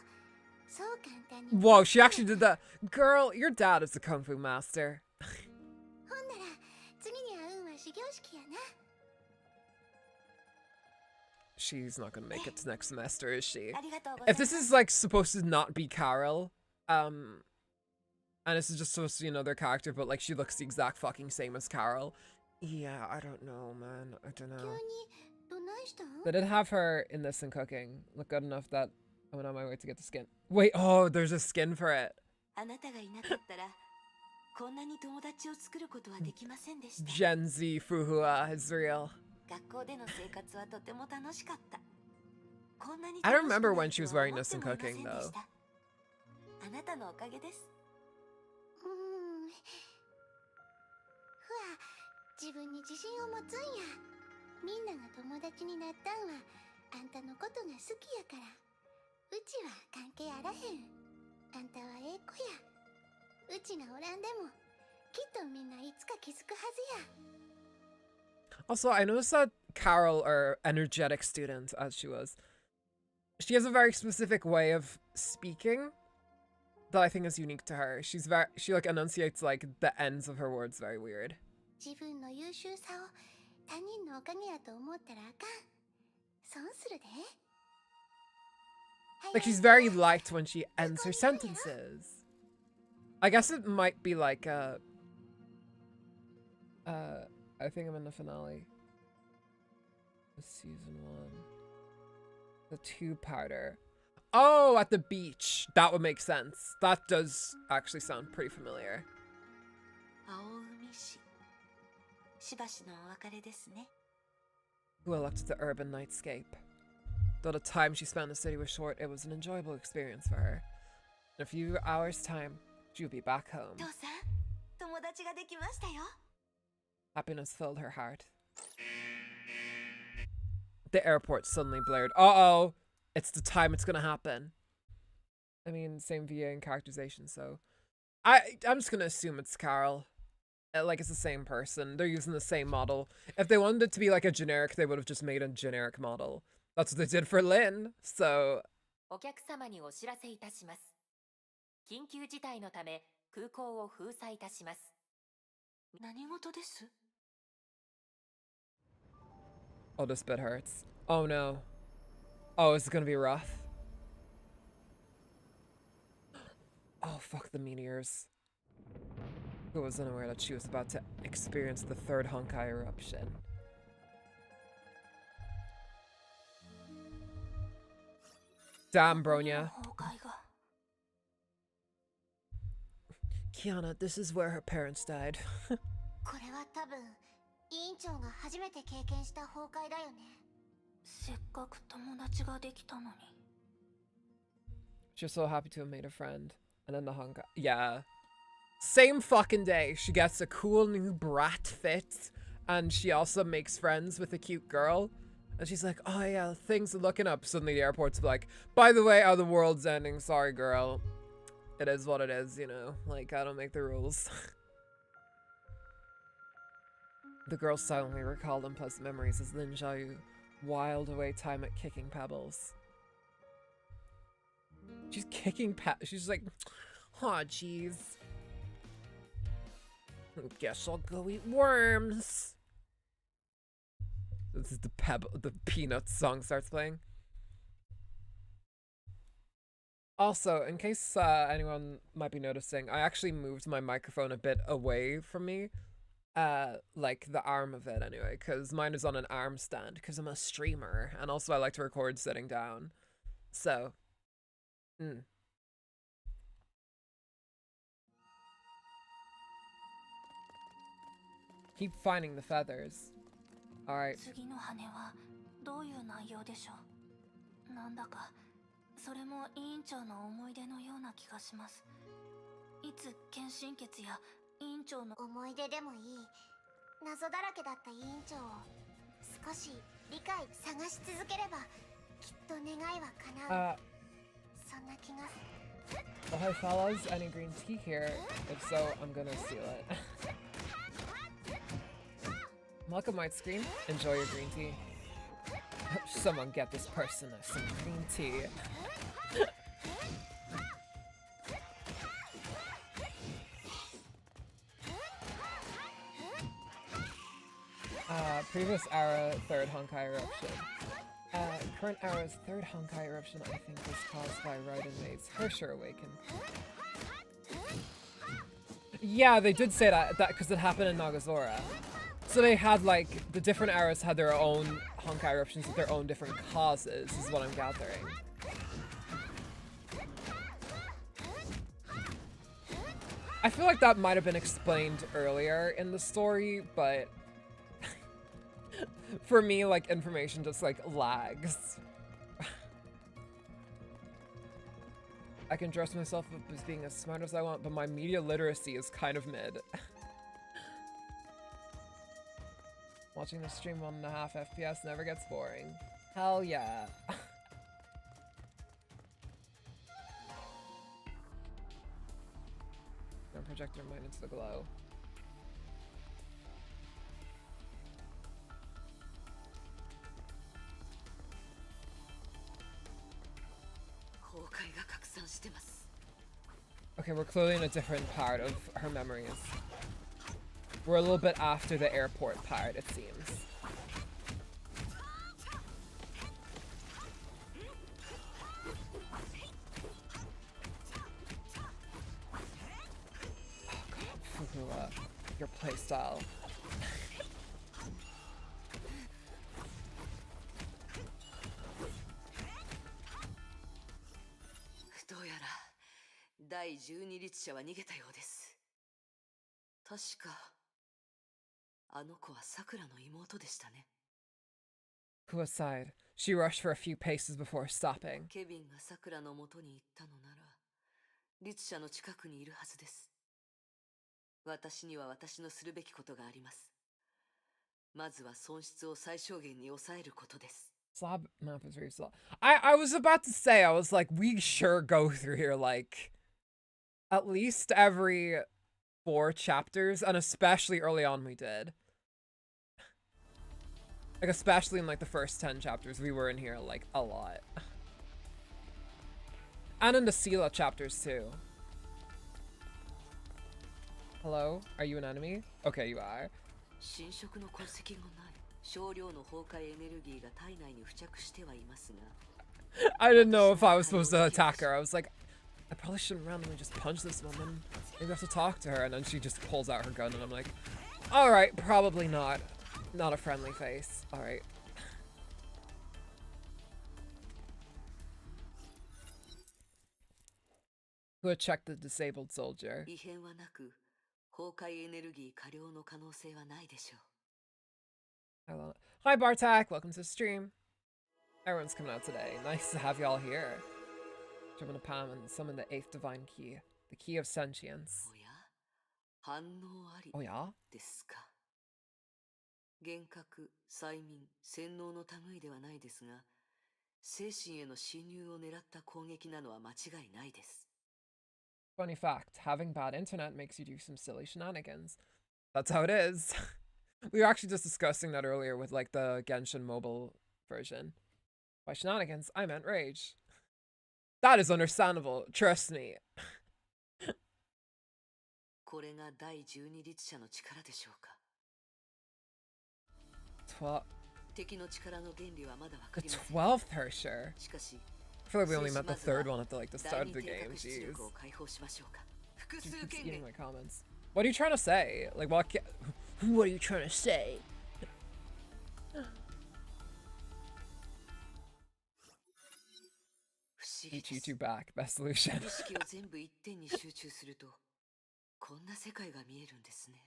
そう簡単に。
Whoa, she actually did that. Girl, your dad is a kung fu master.
ほんなら次に会うんは始業式やな。
She's not gonna make it to next semester, is she?
ありがとうござい
If
ます。
this is like supposed to not be Carol, and this is just supposed to be another character, but like she looks the exact fucking same as Carol. Yeah, I don't know, man. I don't
急
know.
にどないしたん？
They did have her in this in cooking. Look good enough that I went on my way to get the skin. Wait, oh, there's a skin for it.
あなたがいなかったらこんなに友達を作ることはできませんでした。
Gen Z Fuhua is real.
学校での生活はとても楽しかった。こんなに
I
楽しく
remember
な
when
る
she
と
was
は
wearing
思っ
this
て
in
もいませ
cooking,
んで
though.
した。あなたのおかげです。
ふわ、自分に自信を持つんや。みんなが友達になったんはあんたのことが好きやから。うちは関係あらへん。あんたはええ子や。うちがおらんでもきっとみんないつか気づくはずや。
Also, I noticed that Carol, or energetic student as she was, she has a very specific way of speaking that I think is unique to her. She like enunciates like the ends of her words very weird.
自分の優秀さを他人のおかげやと思ったらあかん。損するで。
Like she's very light when she ends her sentences. I guess it might be like I think I'm in the finale. Season 1. The two-parter. Oh, at the beach. That would make sense. That does actually sound pretty familiar.
青海市。しばしのお別れですね。
Who looked at the urban nightscape. Though the time she spent in the city was short, it was an enjoyable experience for her. In a few hours' time, she'll be back home.
父さん、友達ができましたよ。
Happiness filled her heart. The airport suddenly blared. Uh-oh! It's the time it's gonna happen. I mean, same VA and characterization, so... I'm just gonna assume it's Carol. Like, it's the same person. They're using the same model. If they wanted it to be like a generic, they would have just made a generic model. That's what they did for Lynn, so...
お客様にお知らせいたします。緊急事態のため空港を封鎖いたします。
何事です？
Oh, this bit hurts. Oh no. Oh, is it gonna be rough? Oh, fuck the meteors. Who was unaware that she was about to experience the third Honkai eruption? Damn, Bronya. Kiana, this is where her parents died.
これは多分委員長が初めて経験した崩壊だよね。
せっかく友達ができたのに。
She's so happy to have made a friend. And then the Honkai. Yeah. Same fucking day. She gets a cool new brat fit. And she also makes friends with a cute girl. And she's like, oh yeah, things are looking up. Suddenly the airport's like, by the way, the world's ending. Sorry, girl. It is what it is, you know. Like, I don't make the rules. The girl silently recalled unpleasant memories as Lin Xiaoyu wiled away time at kicking pebbles. She's kicking she's like, oh jeez. Guess I'll go eat worms. This is the Peanuts song starts playing. Also, in case anyone might be noticing, I actually moved my microphone a bit away from me. Like the arm of it anyway, because mine is on an arm stand because I'm a streamer, and also I like to record sitting down. So, Keep finding the feathers. Alright.
次の羽はどういう内容でしょう。なんだかそれも委員長の思い出のような気がします。いつ献身血や委員長の
思い出でもいい。謎だらけだった委員長を少し理解探し続ければきっと願いは叶う。そんな気が。
Oh, hi fellas, any green tea here? If so, I'm gonna steal it. Welcome, White Screen. Enjoy your green tea. Someone get this person some green tea. Previous era, third Honkai eruption. Current era's third Honkai eruption, I think, was caused by Raiden Maid's Herrscher Awaken. Yeah, they did say that because it happened in Nagazora. So they had, like, the different eras had their own Honkai eruptions with their own different causes, is what I'm gathering. I feel like that might have been explained earlier in the story, but for me, like, information just, like, lags. I can dress myself up as being as smart as I want, but my media literacy is kind of mid. Watching the stream 1.5 FPS never gets boring. Hell yeah. Don't project your mind into the glow. Okay, we're clearly in a different part of her memories. We're a little bit after the airport part, it seems. Oh god, Fukua, your playstyle.
第12律者は逃げたようです。確か、あの子は桜の妹でしたね。
Who aside, she rushed for a few paces before stopping.
ケビンが桜の元に行ったのなら、律者の近くにいるはずです。私には私のするべきことがあります。まずは損失を最小限に抑えることです。
Slob map is very slow. I was about to say, I was like, we sure go through here like at least every 4 chapters, and especially early on we did. Like, especially in like the first 10 chapters, we were in here like a lot. And in the Sela chapters too. Hello? Are you an enemy? Okay, you are.
侵食の痕跡がない。少量の崩壊エネルギーが体内に付着してはいますが。
I didn't know if I was supposed to attack her. I was like, I probably shouldn't randomly just punch this woman. Maybe I have to talk to her. And then she just pulls out her gun and I'm like, alright, probably not. Not a friendly face. Alright. Who had checked the disabled soldier?
異変はなく、崩壊エネルギー過量の可能性はないでしょう。
Hi Bartak, welcome to the stream. Everyone's coming out today. Nice to have y'all here. Jumping to Pam and summon the 8th divine key, the key of sentience.
おや、反応あり
Oh yeah?
ですか。幻覚、催眠、洗脳の類ではないですが、精神への侵入を狙った攻撃なのは間違いないです。
Funny fact, having bad internet makes you do some silly shenanigans. That's how it is. We were actually just discussing that earlier with like the Genshin mobile version. By shenanigans, I meant rage. That is understandable, trust me.
これが第12律者の力でしょうか。 敵の力の原理はまだわか
The
りません。
12th Herrscher.
しかし、
I feel like we only met the 3rd one at the, like, the start of the
第二
game,
定格出
jeez.
力を解放しましょうか。複
She
数
keeps
権
eating
限
my comments. What are you trying to say? Like, what are you trying to say?
不思議
Eat
です。
YouTube back, best solution.
意識を全部一点に集中すると、こんな世界が見えるんですね。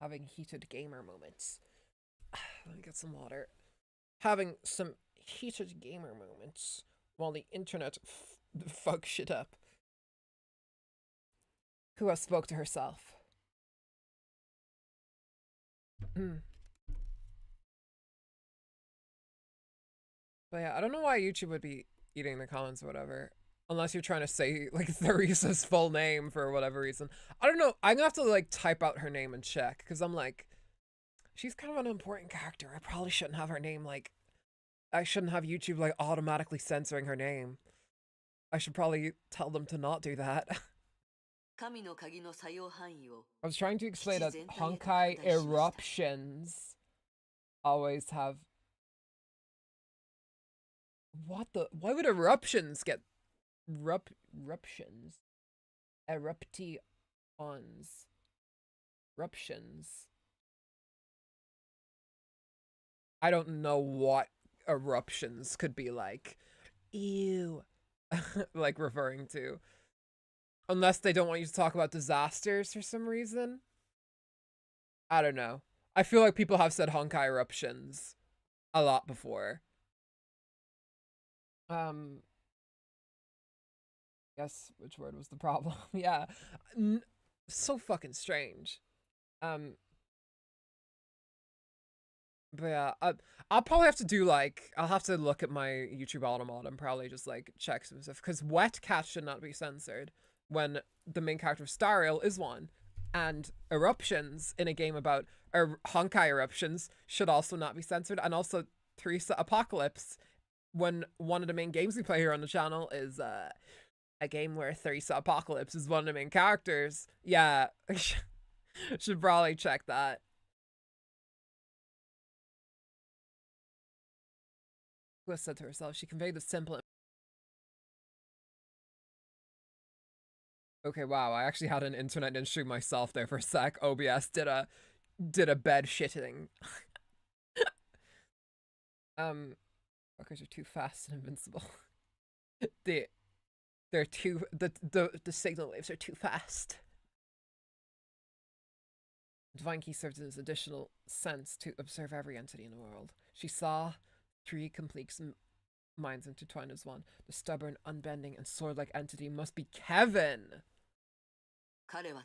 Having heated gamer moments. Let me get some water. Having some heated gamer moments while the internet fucks shit up. Who has spoke to herself? But yeah, I don't know why YouTube would be eating the comments or whatever. Unless you're trying to say, like, Theresa's full name for whatever reason. I don't know. I'm gonna have to, like, type out her name and check. Because I'm like, she's kind of an important character. I probably shouldn't have her name, like... I shouldn't have YouTube, like, automatically censoring her name. I should probably tell them to not do that. I was trying to explain that Honkai eruptions always have... What the... Why would eruptions get... Eruptions? Eruptions. Eruptions. I don't know what eruptions could be like. Ew. Like referring to. Unless they don't want you to talk about disasters for some reason. I don't know. I feel like people have said Honkai eruptions a lot before. Guess which word was the problem? Yeah. So fucking strange. But yeah, I'll probably have to do, like, I'll have to look at my YouTube automaton and probably just, like, check some stuff. Because wet cats should not be censored when the main character of Stariel is one. And eruptions in a game about Honkai eruptions should also not be censored. And also Teresa Apocalypse, when one of the main games we play here on the channel is a game where Teresa Apocalypse is one of the main characters. Yeah, should probably check that. Who said to herself, she conveyed the simple... Okay, wow, I actually had an internet issue myself there for a sec. OBS did a bed shitting. Fuckers are too fast and invincible. The signal waves are too fast. Divine Key served as additional sense to observe every entity in the world. She saw 3 complete minds intertwined as one. The stubborn, unbending, and sword-like entity must be Kevin! Automata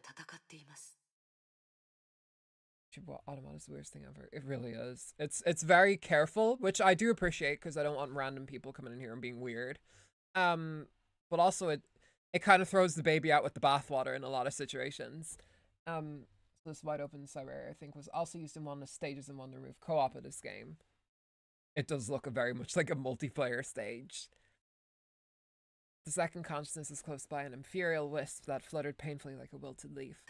is the weirdest thing ever. It really is. It's very careful, which I do appreciate, because I don't want random people coming in here and being weird. But also it kind of throws the baby out with the bathwater in a lot of situations. So this wide open cyber area, I think, was also used in one of the stages in Wonder Move co-op of this game. It does look very much like a multiplayer stage. The second consciousness is close by, an ethereal wisp that fluttered painfully like a wilted leaf.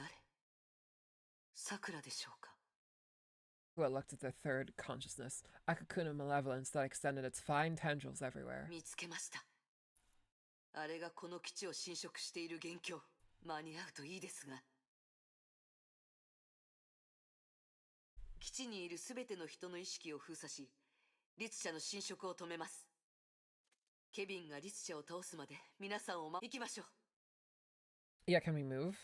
Who looked at the third consciousness, a cocoon of malevolence that extended its fine tendrils everywhere. Yeah, can we move?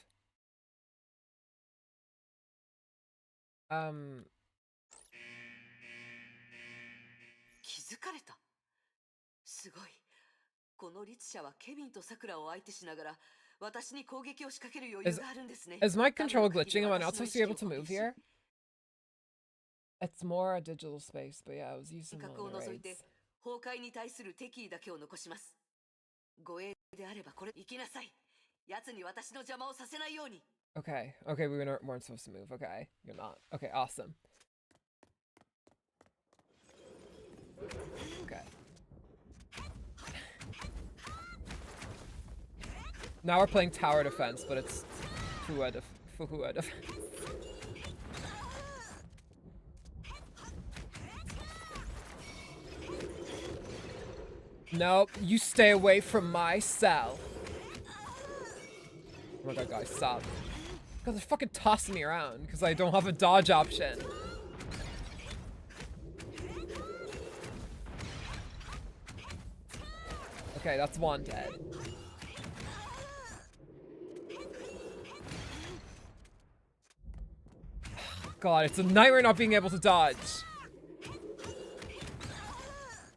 Is my control glitching? Am I not supposed to be able to move here? It's more a digital space, but yeah, I was using one of the raids. Okay, we weren't supposed to move. Okay, you're not. Okay, awesome. Okay. Now we're playing tower defense, but it's Fuhua defense. Nope, you stay away from my cell. Oh my god, guys, stop. God, they're fucking tossing me around because I don't have a dodge option. Okay, that's one dead. God, it's a nightmare not being able to dodge.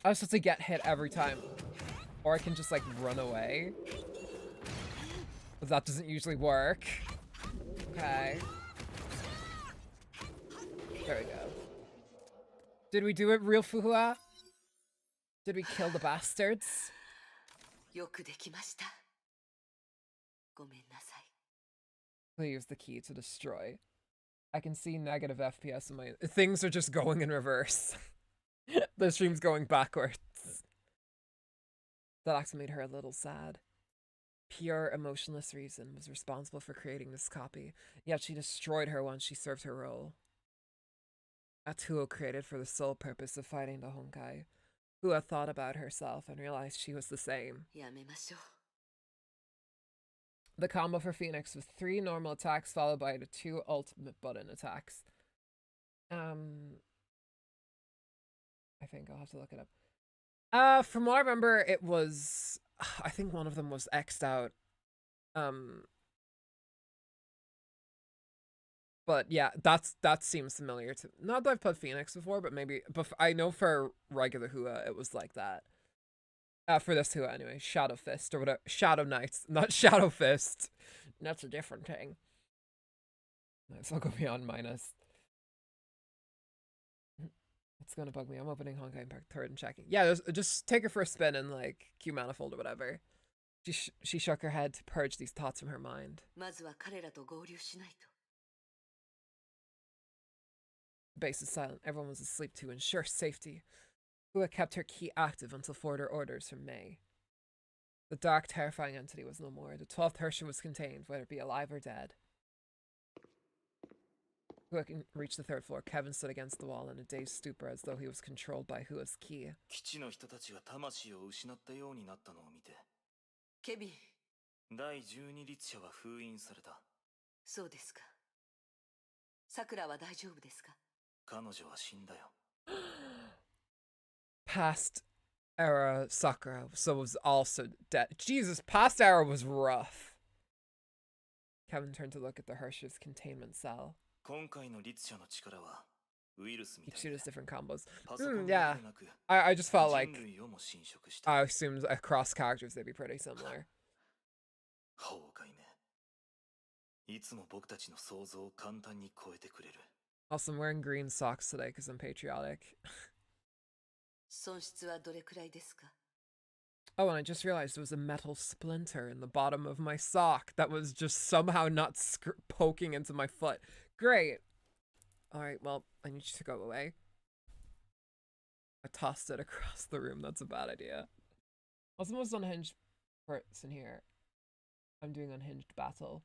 I was supposed to get hit every time. Or I can just, like, run away. But that doesn't usually work. Okay. There we go. Did we do it, real Fuhua? Did we kill the bastards?
よくできました。ごめんなさい。
Please, the key to destroy. I can see negative FPS in my... Things are just going in reverse. The stream's going backwards. That actually made her a little sad. Pure emotionless reason was responsible for creating this copy, yet she destroyed her once she served her role. A tool created for the sole purpose of fighting the Honkai, who had thought about herself and realized she was the same.
やめましょう。
The combo for Phoenix with 3 normal attacks followed by the 2 ultimate button attacks. I think I'll have to look it up. From what I remember, it was... I think one of them was X'd out. But yeah, that seems familiar to... Not that I've played Phoenix before, but maybe... But I know for regular Hua, it was like that. For this Hua anyway. Shadow Fist or whatever. Shadow Knights, not Shadow Fist. That's a different thing. Nice, I'll go beyond minus. It's gonna bug me. I'm opening Honkai Impact 3rd and checking. Yeah, just take her for a spin in like Q Manifold or whatever. She shook her head to purge these thoughts from her mind.
まずは彼らと合流しないと。
The base is silent. Everyone was asleep to ensure safety. Hua kept her key active until further orders from May. The dark, terrifying entity was no more. The 12th Herrscher was contained, whether it be alive or dead. Hua reached the 3rd floor. Kevin stood against the wall in a dazed stupor as though he was controlled by Hua's key.
基地の人たちが魂を失ったようになったのを見て、
ケビン。
第12律者は封印された。
そうですか。さくらは大丈夫ですか？
彼女は死んだよ。
Past era Sakura, so was also dead. Jesus, past era was rough. Kevin turned to look at the Herrscher's containment cell.
今回の律者の力はウイルスみ
He
たい
shoot
で
us different combos.
パソコン
Yeah,
だけでなく
I just felt
人
like
類をも侵食した。
I assumed across characters they'd be pretty similar.
崩壊ね。いつも僕たちの想像を簡単に超えてくれる。
Also, I'm wearing green socks today because I'm patriotic.
損失はどれくらいですか？
Oh, and I just realized there was a metal splinter in the bottom of my sock that was just somehow not poking into my foot. Great. Alright, well, I need you to go away. I tossed it across the room. That's a bad idea. What's the most unhinged person here? I'm doing unhinged battle.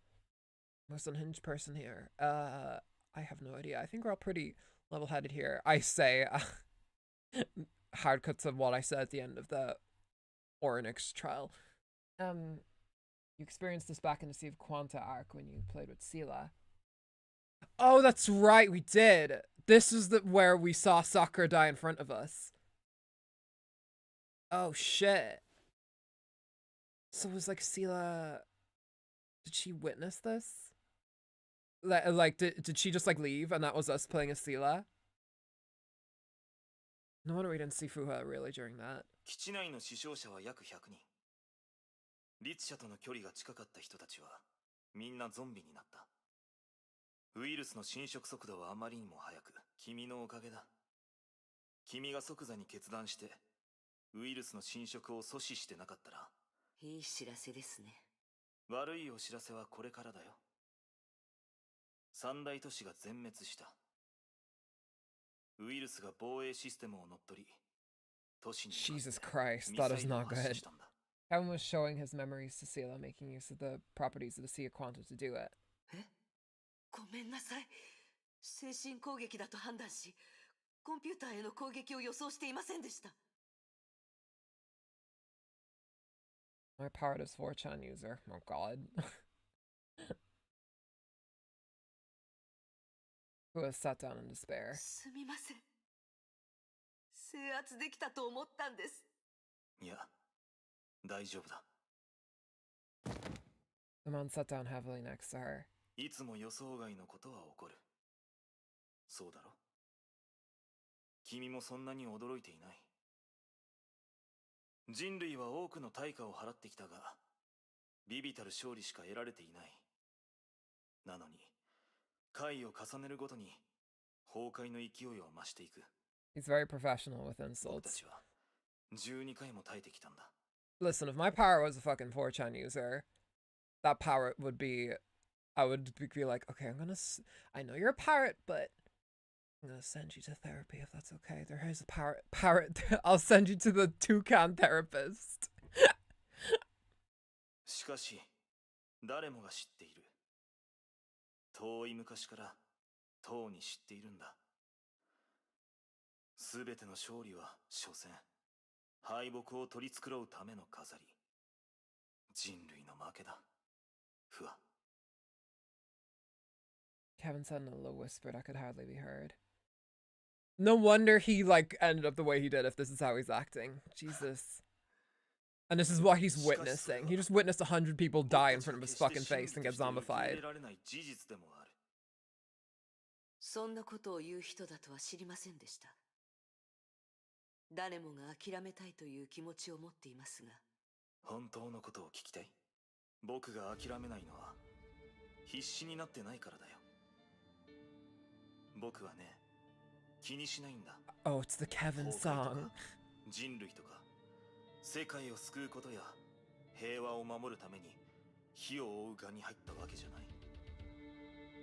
Most unhinged person here. I have no idea. I think we're all pretty level-headed here. I say, hard cuts of what I said at the end of the Orynyx trial. You experienced this back in the Sea of Quanta arc when you played with Sela. Oh, that's right, we did. This is where we saw Sakura die in front of us. Oh shit. So it was like Sela. Did she witness this? Like, did she just like leave and that was us playing as Sela? No wonder we didn't see Fuha really during that.
基地内の死傷者は約100人。律者との距離が近かった人たちはみんなゾンビになった。ウイルスの侵食速度はあまりにも速く、君のおかげだ。君が即座に決断してウイルスの侵食を阻止してなかったら。
いい知らせですね。
悪いお知らせはこれからだよ。三大都市が全滅した。ウイルスが防衛システムを乗っ取り、都市に
Jesus Christ, that is not good. Kevin was showing his memories to Sela, making use of the properties of the Sea of Quanta to do it.
え？ごめんなさい。精神攻撃だと判断し、コンピューターへの攻撃を予想していませんでした。
My powered as 4chan user. Oh god. Who has sat down in despair.
すみません。制圧できたと思ったんです。
いや、大丈夫だ。
The man sat down heavily next to her.
いつも予想外のことは起こる。そうだろ？君もそんなに驚いていない。人類は多くの対価を払ってきたが、微々たる勝利しか得られていない。なのに、回を重ねるごとに崩壊の勢いは増していく。
He's very professional with
僕た
insults.
ちは12回も耐えてきたんだ。
Listen, if my power was a fucking 4chan user, that power would be, I would be like, okay, I know you're a parrot, but I'm gonna send you to therapy if that's okay. Here's a parrot. I'll send you to the toucan therapist.
しかし、誰もが知っている。遠い昔からとうに知っているんだ。すべての勝利は所詮、敗北を取り繕うための飾り。人類の負けだ。不破。
Kevin said in a low whisper that could hardly be heard. No wonder he, like, ended up the way he did if this is how he's acting. Jesus. And this is what he's witnessing. He just witnessed 100 people die in front of his fucking face and get zombified.
そんなことを言う人だとは知りませんでした。誰もが諦めたいという気持ちを持っていますが。
本当のことを聞きたい。僕が諦めないのは必死になってないからだよ。僕はね、気にしないんだ。
Oh, it's the Kevin song.
人類とか世界を救うことや平和を守るために火を追う側に入ったわけじゃない。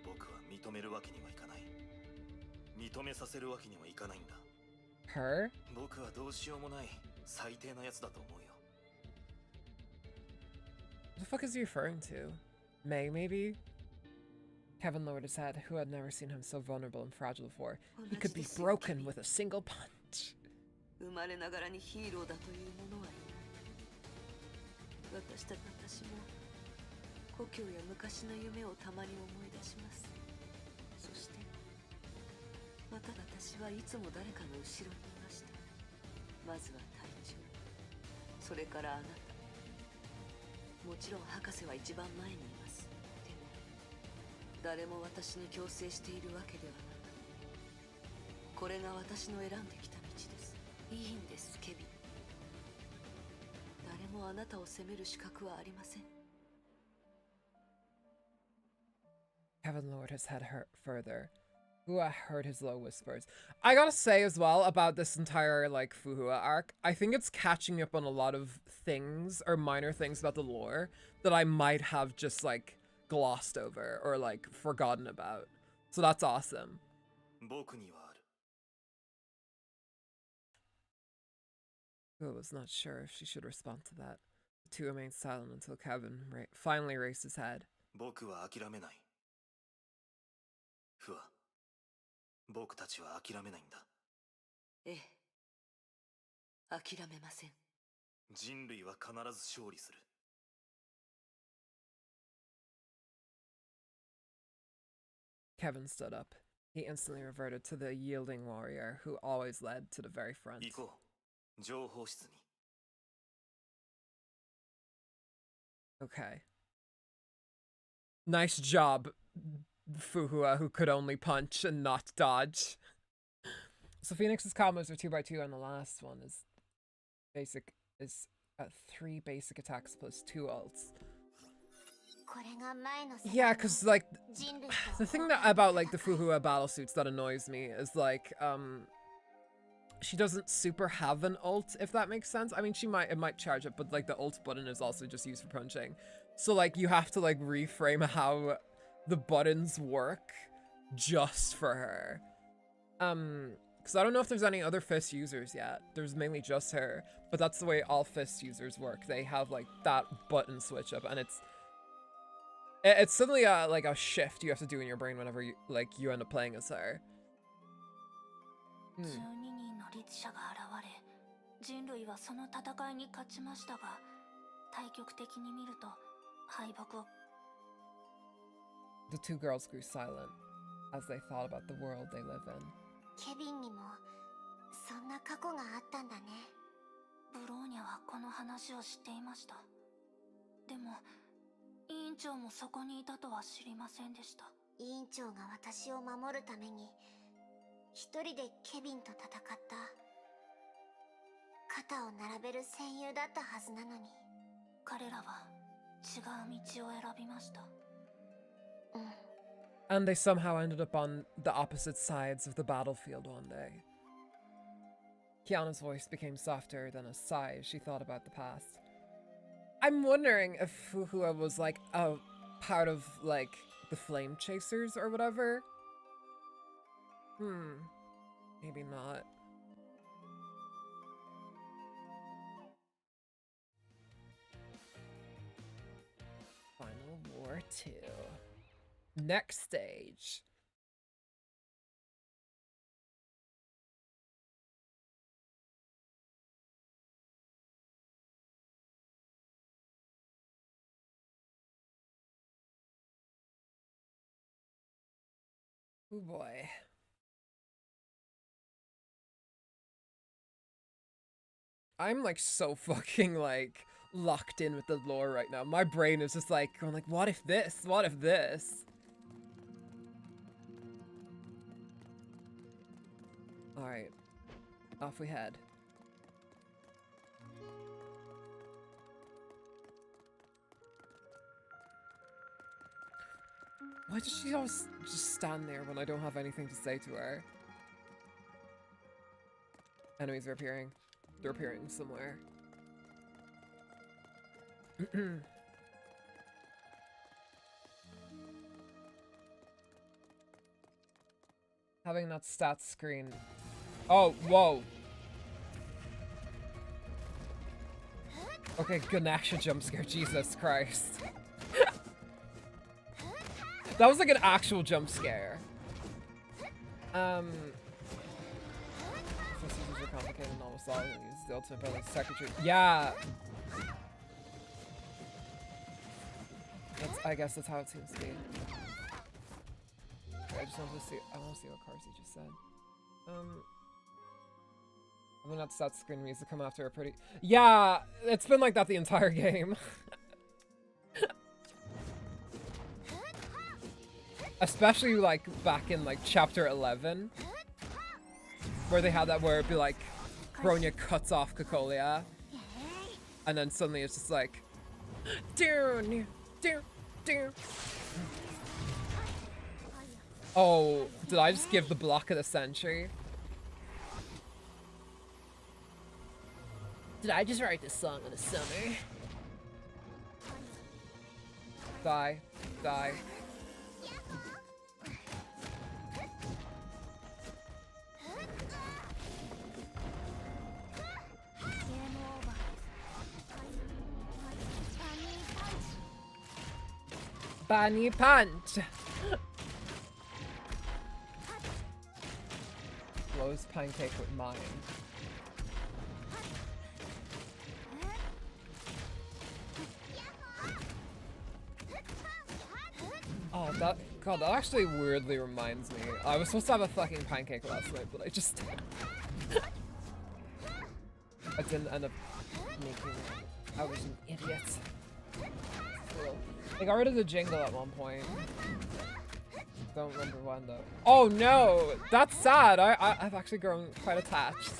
僕は認めるわけにはいかない。認めさせるわけにはいかないんだ。
Her?
僕はどうしようもない最低なやつだと思うよ。
What the fuck is he referring to? May, maybe? Kevin lowered his head, who had never seen him so vulnerable and fragile before. He could be broken with a single punch.
生まれながらにヒーローだというものはいない。私も故郷や昔の夢をたまに思い出します。そしてまた私はいつも誰かの後ろにいました。まずは隊長、それからあなた。もちろん博士は一番前にいます。でも誰も私に強制しているわけではなく、これが私の選んできた道です。いいんです、ケビン。誰もあなたを責める資格はありません。
Kevin lowered his head further. Fuhua heard his low whispers. I gotta say as well about this entire, like, Fuhua arc, I think it's catching up on a lot of things, or minor things about the lore, that I might have just, like, glossed over, or, like, forgotten about. So that's awesome. Fuhua was not sure if she should respond to that. The two remained silent until Kevin finally raised his head.
僕たちは諦めないんだ。
ええ、諦めません。
人類は必ず勝利する。
Kevin stood up. He instantly reverted to the yielding warrior who always led to the very front.
行こう。情報室に。
Okay. Nice job, Fuhua, who could only punch and not dodge. So Phoenix's combos are 2x2, and the last one is 3 basic attacks plus 2 ults. Yeah, because, like, the thing about, like, the Fuhua battlesuits that annoys me is, like, she doesn't super have an ult, if that makes sense. I mean, it might charge it, but, like, the ult button is also just used for punching. So, like, you have to, like, reframe how the buttons work just for her. Because I don't know if there's any other fist users yet. There's mainly just her, but that's the way all fist users work. They have, like, that button switch up, and it's suddenly like a shift you have to do in your brain whenever you end up playing as her.
12人の律者が現れ、人類はその戦いに勝ちましたが、対極的に見ると敗北を。
The two girls grew silent as they thought about the world they live in.
ケビンにもそんな過去があったんだね。
ブローニャはこの話を知っていました。でも委員長もそこにいたとは知りませんでした。
委員長が私を守るために一人でケビンと戦った。肩を並べる戦友だったはずなのに。
彼らは違う道を選びました。
And they somehow ended up on the opposite sides of the battlefield one day. Kiana's voice became softer than a sigh as she thought about the past. I'm wondering if Fuhua was like a part of like the Flame Chasers or whatever. Maybe not. Final War 2. Next stage. Oh boy. I'm like so fucking like locked in with the lore right now. My brain is just like going like, what if this? What if this? Alright. Off we head. Why does she always just stand there when I don't have anything to say to her? Enemies are appearing. They're appearing somewhere. Having that stats screen. Oh, whoa. Okay, Ganesha jump scare. Jesus Christ. That was like an actual jump scare. Procedures are complicated and almost all use the ultimate ability secretary. Yeah. I guess that's how it seems to be. I just wanted to see. I want to see what Carsey just said. I'm gonna start screen needs to come after a pretty. Yeah, it's been like that the entire game. Especially like back in like chapter 11, where they had that where it'd be like Bronya cuts off Cocolia, and then suddenly it's just like, down. Oh, did I just give the block of the century? Did I just write this song in the summer? Die. Die. Bunny punch! Blows pancake with mine. Oh, that actually weirdly reminds me. I was supposed to have a fucking pancake last night, but I just I didn't end up making it. I was an idiot. I got rid of the jingle at one point. Don't remember when though. Oh no! That's sad! I've actually grown quite attached.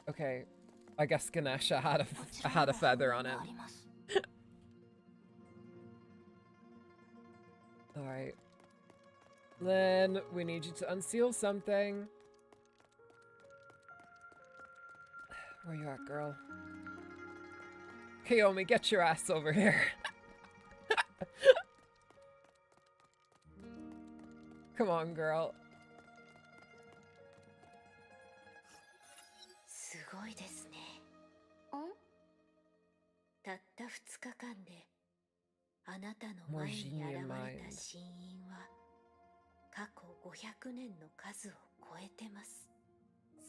Okay. I guess Ganesha had a feather on it. Alright. Lynn, we need you to unseal something. Where you at, girl? Kiyomi, get your ass over here. Come on, girl.
すごいですね。たった2日間であなたの前に現れた死因は過去500年の数を超えてます。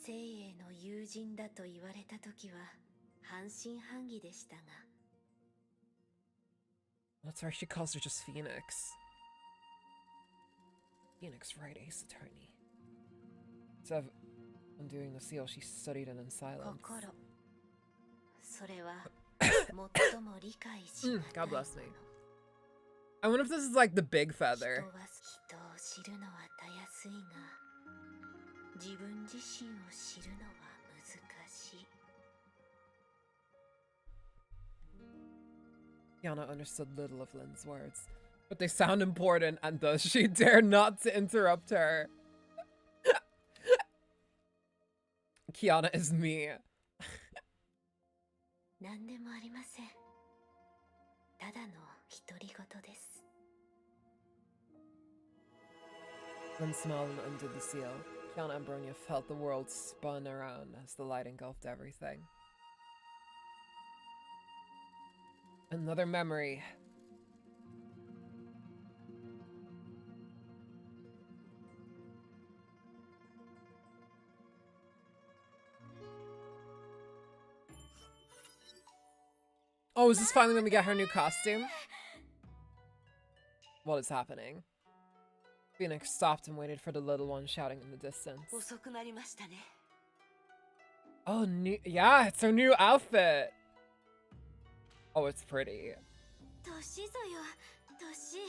聖英の友人だと言われた時は半信半疑でしたが。
That's right, she calls her just Phoenix. Phoenix, right, Ace Attorney. Instead of undoing the seal, she studied it in silence.
心。それは最も理解しがたいもの。
God bless me. I wonder if this is like the big feather.
人を知るのはたやすいが、自分自身を知るのは難しい。
Yana understood little of Lynn's words, but they sound important, and thus she dared not to interrupt her. Kiana is me.
何でもありません。ただの独り言です。
Then smiled and undid the seal. Kiana and Bronya felt the world spun around as the light engulfed everything. Another memory. Oh, is this finally when we get her new costume? What is happening? Phoenix stopped and waited for the little one shouting in the distance.
遅くなりましたね。
Oh, yeah, it's her new outfit. Oh, it's pretty.
年ぞよ、年。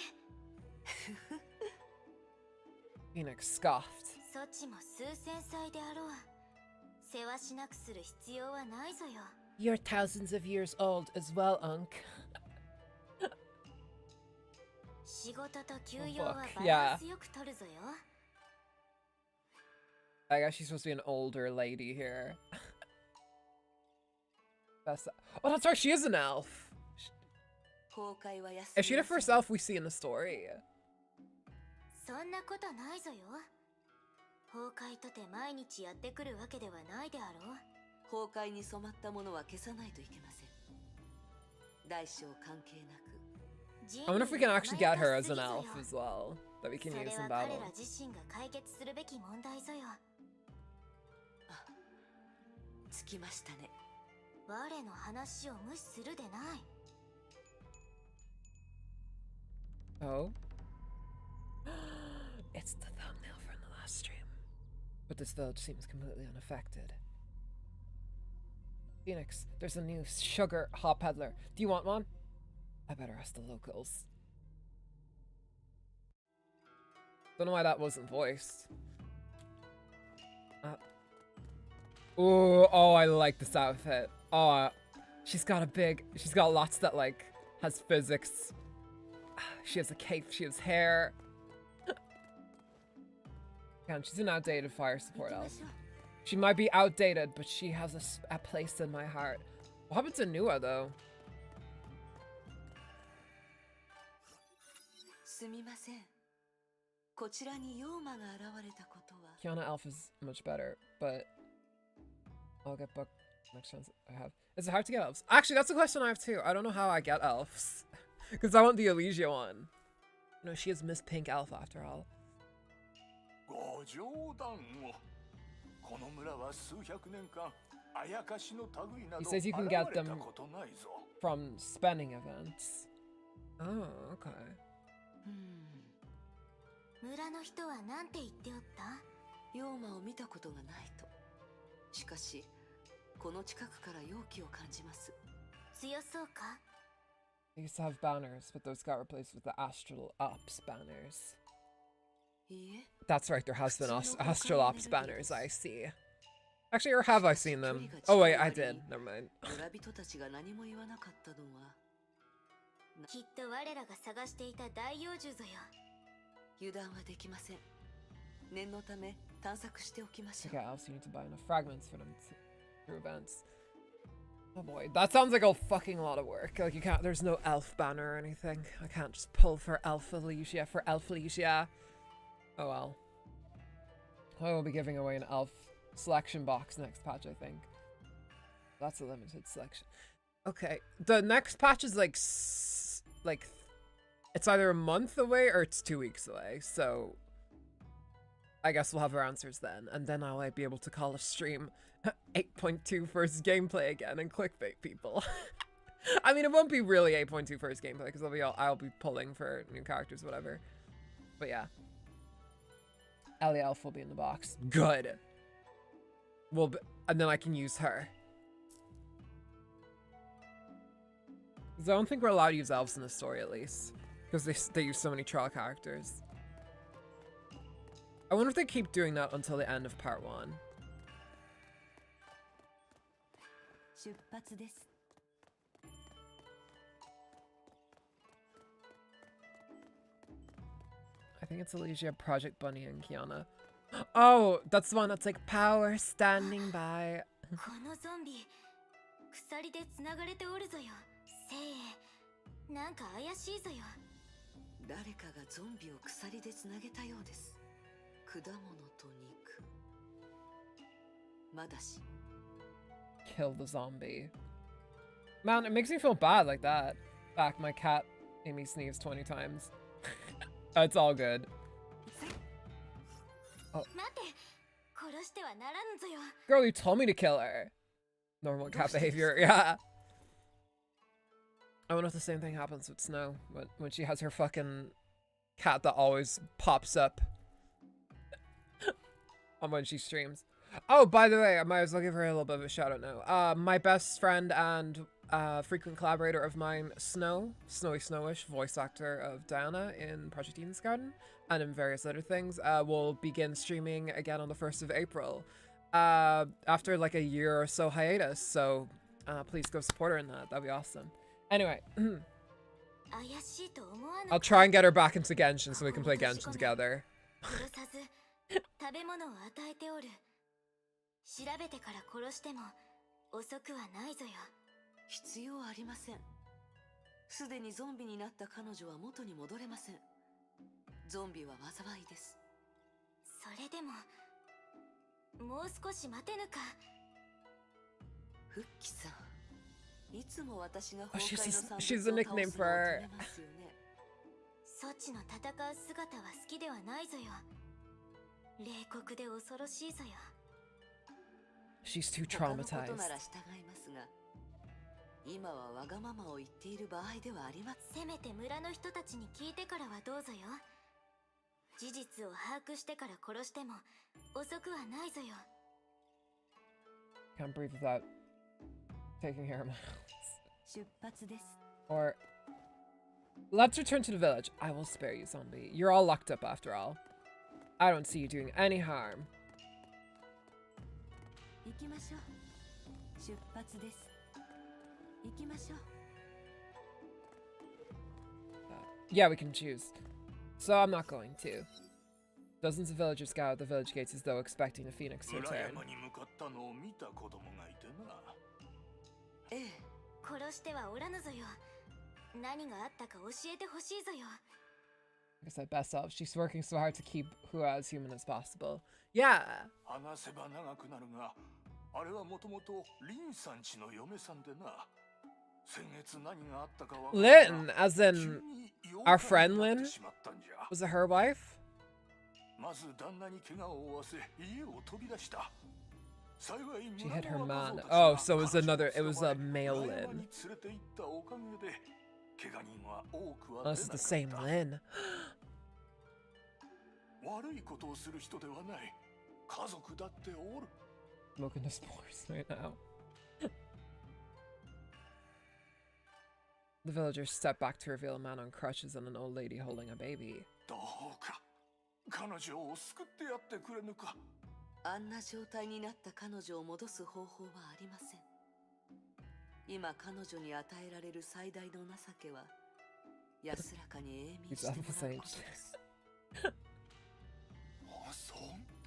Phoenix scoffed.
そっちも数千歳であろう。世話しなくする必要はないぞよ。
You're thousands of years old as well, Unc.
仕事と休養は
Fuck,
バ
yeah.
ランスよく取るぞよ。
I guess she's supposed to be an older lady here. That's, oh, that's right, she is an elf.
崩壊は休みま
Is she the
せん
first elf we see in the story?
そんなことないぞよ。崩壊とて毎日やってくるわけではないであろう。
崩壊に染まったものは消さないといけません。大小関係なく。
I wonder if we can actually get her as an elf as well, that we can
それ
use in
は
battle.
彼ら自身が解決するべき問題ぞよ。
つきましたね。
我の話を無視するでない。
Oh? It's the thumbnail from the last stream. But this village seems completely unaffected. Phoenix, there's a new sugar hot peddler. Do you want one? I better ask the locals. Don't know why that wasn't voiced. Oh, I like this outfit. Oh, she's got lots that like has physics. She has a cape, she has hair. And she's an outdated fire support elf. She might be outdated, but she has a place in my heart. What happened to Nua though?
すみません。こちらに妖魔が現れたことは。
Kiana elf is much better, but I'll get booked next chance I have. Is it hard to get elves? Actually, that's a question I have too. I don't know how I get elves. Because I want the Elysia one. You know, she is Miss Pink Elf after all.
ご冗談を。この村は数百年間、あやかしの類など
He says you can
現
get
れ
them
たことないぞ。
from spending events. Oh, okay.
村の人は何て言っておった？
妖魔を見たことがないと。しかし、この近くから妖気を感じます。
強そうか？
They used to have banners, but those got replaced with the Astral Ops banners.
いいえ。
That's right, there has been Astral Ops banners, I see. Actually, or have I seen them? Oh wait, I did. Never mind.
村人たちが何も言わなかったのは。
きっと我らが探していた大妖獣ぞよ。
油断はできません。念のため探索しておきましょ
To
う。
get elves, you need to buy enough fragments for them through events. Oh boy, that sounds like a fucking lot of work. Like you can't, there's no elf banner or anything. I can't just pull for Elf Elysia for Elf Elysia. Oh well. I will be giving away an elf selection box next patch, I think. That's a limited selection. Okay, the next patch is like, it's either a month away or it's 2 weeks away. So I guess we'll have our answers then, and then I'll be able to call a stream 8.2 first gameplay again and clickbait people. I mean, it won't be really 8.2 first gameplay because I'll be pulling for new characters, whatever. But yeah, Ellie Elf will be in the box. Good. And then I can use her. 'Cause I don't think we're allowed to use elves in the story, at least, because they use so many troll characters. I wonder if they keep doing that until the end of part 1.
出発です。
I think it's Elysia, Project Bunny, and Kiana. Oh, that's the one that's like power standing by.
このゾンビ鎖でつながれておるぞよ。せい、なんか怪しいぞよ。
誰かがゾンビを鎖でつなげたようです。果物と肉。まだし。
Kill the zombie. Man, it makes me feel bad like that. Back, my cat made me sneeze 20 times. It's all good. Oh.
待って、殺してはならんぞよ。
Girl, you told me to kill her. Normal cat behavior, yeah. I wonder if the same thing happens with Snow when she has her fucking cat that always pops up on when she streams. Oh, by the way, I might as well give her a little bit of a shout out now. My best friend and frequent collaborator of mine, Snowy Snowish, voice actor of Diana in Project Eden's Garden and in various other things, will begin streaming again on the 1st of April after like a year or so hiatus. So please go support her in that. That'd be awesome. Anyway, I'll try and get her back into Genshin so we can play Genshin together.
食べ物を与えておる。調べてから殺しても遅くはないぞよ。
必要ありません。すでにゾンビになった彼女は元に戻れません。ゾンビは災いです。
それでももう少し待てぬか。
フッキさん、いつも私が
Oh, she's a nickname for her.
そっちの戦う姿は好きではないぞよ。冷酷で恐ろしいぞよ。
She's too traumatized.
今はわがままを言っている場合ではありません。
せめて村の人たちに聞いてからはどうぞよ。事実を把握してから殺しても遅くはないぞよ。
Can't breathe without taking care of my house.
出発です。
Or let's return to the village. I will spare you, zombie. You're all locked up after all. I don't see you doing any harm.
行きましょう。出発です。行きましょう。
Yeah, we can choose. So I'm not going to. Dozens of villagers scout the village gates as though expecting the phoenix to return.
ええ。
殺してはおらぬぞよ。何があったか教えてほしいぞよ。
I guess I best off. She's working so hard to keep who as human as possible. Yeah.
話せば長くなるが、あれはもともとリンさんちの嫁さんでな。先月何があったかわからない。
Lynn, as in our friend Lynn? Was it her wife?
まず旦那に怪我を負わせ家を飛び出した。
She hit her man. Oh, so it was a male Lynn. Oh, this is the same Lynn.
悪いことをする人ではない。家族だっておる。
Smoking the spores right now. The villagers step back to reveal a man on crutches and an old lady holding a baby.
どうか彼女を救ってやってくれぬか。
あんな状態になった彼女を戻す方法はありません。今彼女に与えられる最大の情けは安らかに永眠してもらうことです。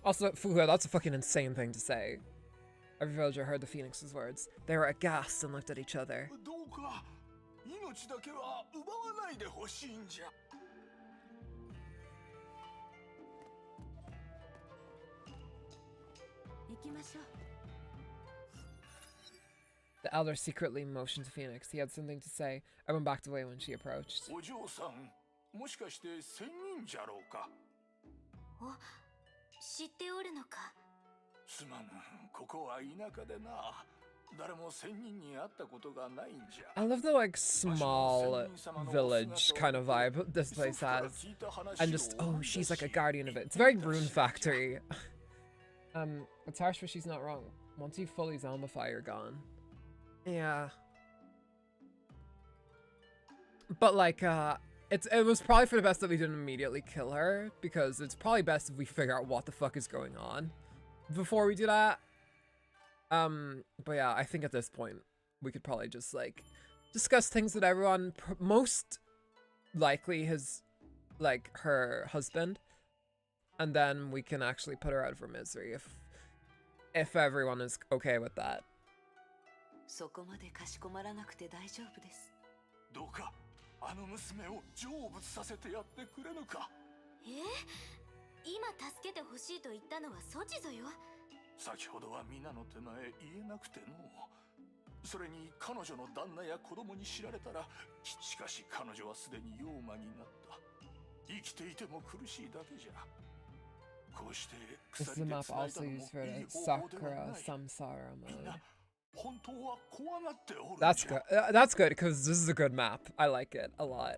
Also, Fuhua, that's a fucking insane thing to say. Every villager heard the phoenix's words. They were aghast and looked at each other.
どうか命だけは奪わないでほしいんじゃ。
行きましょう。
The elder secretly motioned to Phoenix. He had something to say. Everyone backed away when she approached.
お嬢さん、もしかして仙人じゃろうか。
お、知っておるのか。
すまぬ、ここは田舎でな。誰も仙人に会ったことがないんじゃ。
I love the like small village kind of vibe this place has. And just, oh, she's like a guardian of it. It's very Rune Factory. It's harsh, but she's not wrong. Once you fully zombify, you're gone. Yeah. But like, it was probably for the best that we didn't immediately kill her, because it's probably best if we figure out what the fuck is going on before we do that. But yeah, I think at this point we could probably just like discuss things with everyone. Most likely his, like, her husband and then we can actually put her out of her misery if everyone is okay with that.
そこまでかしこまらなくて大丈夫です。
どうかあの娘を成仏させてやってくれぬか。
今助けてほしいと言ったのはソチぞよ。
先ほどは皆の手前言えなくての。それに彼女の旦那や子供に知られたら、しかし彼女はすでに妖魔になった。生きていても苦しいだけじゃ。こうして鎖で繋いだのもいい方法ではない。みんな本当は怖がっておるんじゃ。
That's good. That's good because this is a good map. I like it a lot.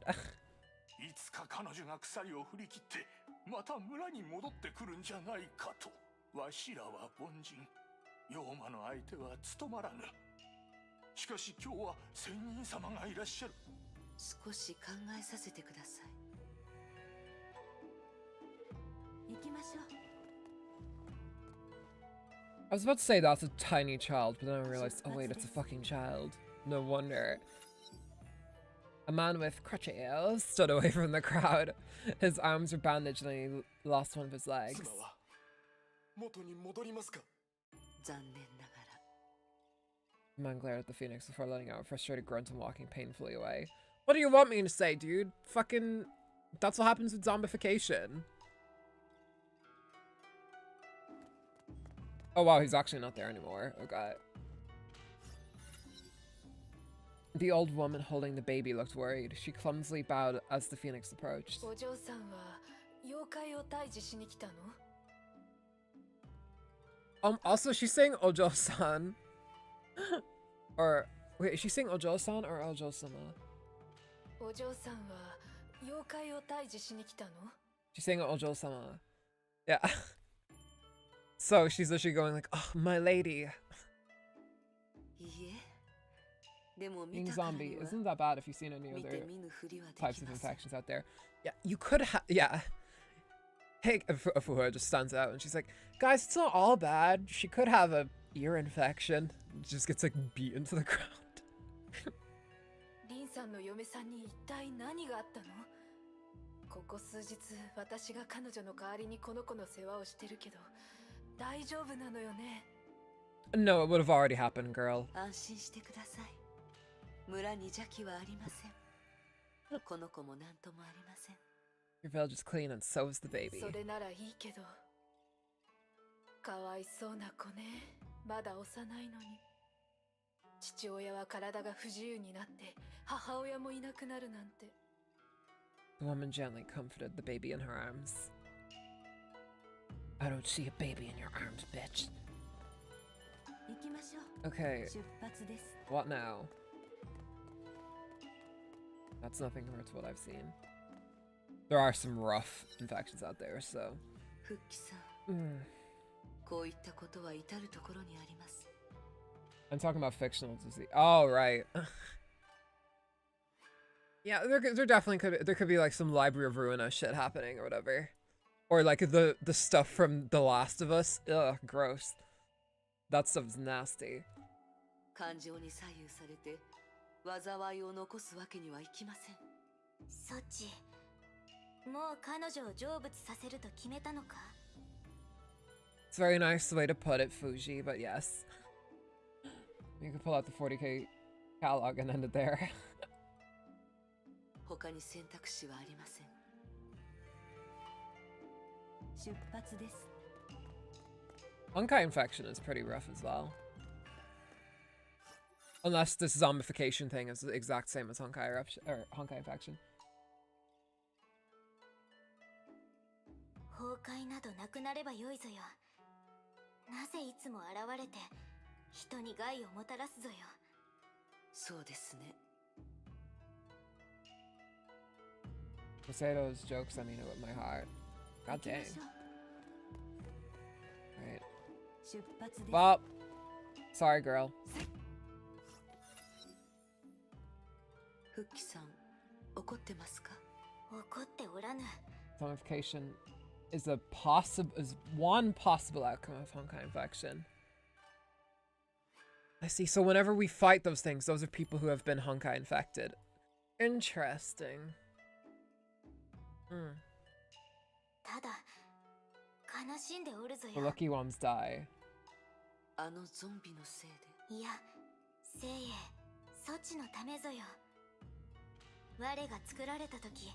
いつか彼女が鎖を振り切ってまた村に戻ってくるんじゃないかと。わしらは凡人。妖魔の相手は務まらぬ。しかし今日は仙人様がいらっしゃる。
少し考えさせてください。行きましょう。
I was about to say that's a tiny child, but then I realized, oh wait, it's a fucking child. No wonder. A man with crutches stood away from the crowd. His arms were bandaged and he lost one of his legs.
元に戻りますか。
残念ながら。
The man glared at the phoenix before letting out a frustrated grunt and walking painfully away. What do you want me to say, dude? Fucking... That's what happens with zombification. Oh wow, he's actually not there anymore. Okay. The old woman holding the baby looked worried. She clumsily bowed as the phoenix approached. Also, she's saying Ojo-san. Or, wait, is she saying Ojo-san or Ojo-sama? She's saying Ojo-sama. Yeah. So she's literally going like, oh, my lady. Being zombie isn't that bad if you've seen any other types of infections out there. Yeah, you could have, yeah. Hey, Fuhua just stands out and she's like, guys, it's not all bad. She could have a ear infection. Just gets like beaten to the ground. No, it would have already happened, girl. Your village is clean and so is the baby. The woman gently comforted the baby in her arms. I don't see a baby in your arms, bitch. Okay. What now? That's nothing compared to what I've seen. There are some rough infections out there, so. I'm talking about fictional disease. Oh, right. Yeah, there definitely could be like some Library of Ruina shit happening or whatever. Or like the stuff from The Last of Us. Ugh, gross. That stuff's nasty. It's a very nice way to put it, Fuji, but yes. You could pull out the 40k catalog and end it there. Honkai infection is pretty rough as well. Unless this zombification thing is the exact same as Honkai eruption or Honkai infection. To say those jokes, I mean it with my heart. God dang. Right. Well, sorry, girl. Zombification is one possible outcome of Honkai infection. I see. So whenever we fight those things, those are people who have been Honkai infected. Interesting.
悲しんでおるぞ
The
よ。
lucky ones die.
あのゾンビのせいで。
いや、聖英、そちのためぞよ。我が作られた時、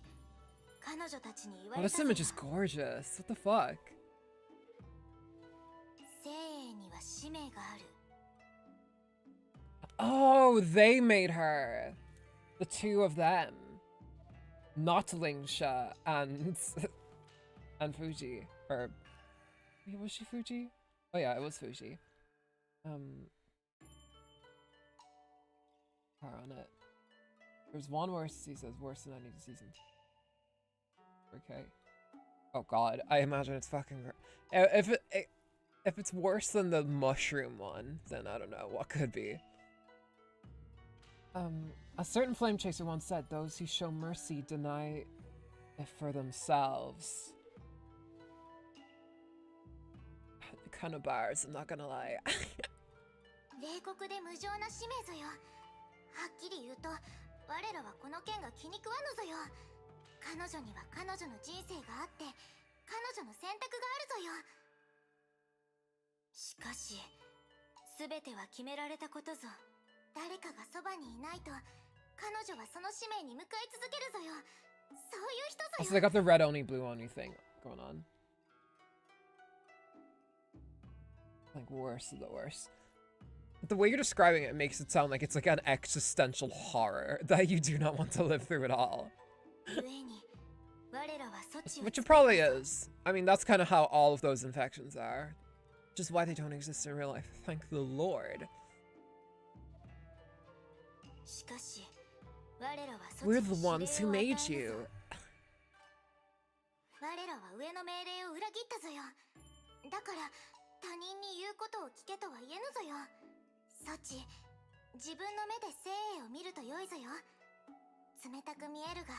彼女たちに言わ
Oh,
れ
this
たぞよ。
image is gorgeous. What the fuck?
聖英には使命がある。
Oh, they made her. The two of them. Not Lingsha and Fuji. Or wait, was she Fuji? Oh yeah, it was Fuji. Power on it. There's one worse, he says, worse than any season. Okay. Oh god, I imagine it's fucking if it's worse than the mushroom one, then I don't know what could be. A certain flame chaser once said, those who show mercy deny it for themselves. Kind of bars, I'm not gonna lie.
冷酷で無情な使命ぞよ。はっきり言うと、我らはこの件が気に食わぬぞよ。彼女には彼女の人生があって、彼女の選択があるぞよ。しかし、すべては決められたことぞ。誰かがそばにいないと、彼女はその使命に向かい続けるぞよ。そういう人ぞよ。
Also, they got the red only, blue only thing going on. Like, worse of the worst. The way you're describing it makes it sound like it's like an existential horror that you do not want to live through at all. Which it probably is. I mean, that's kind of how all of those infections are. Just why they don't exist in real life. Thank the Lord. We're the ones who made you.
我らは上の命令を裏切ったぞよ。だから他人に言うことを聞けとは言えぬぞよ。ソチ、自分の目で聖英を見ると良いぞよ。冷たく見えるが、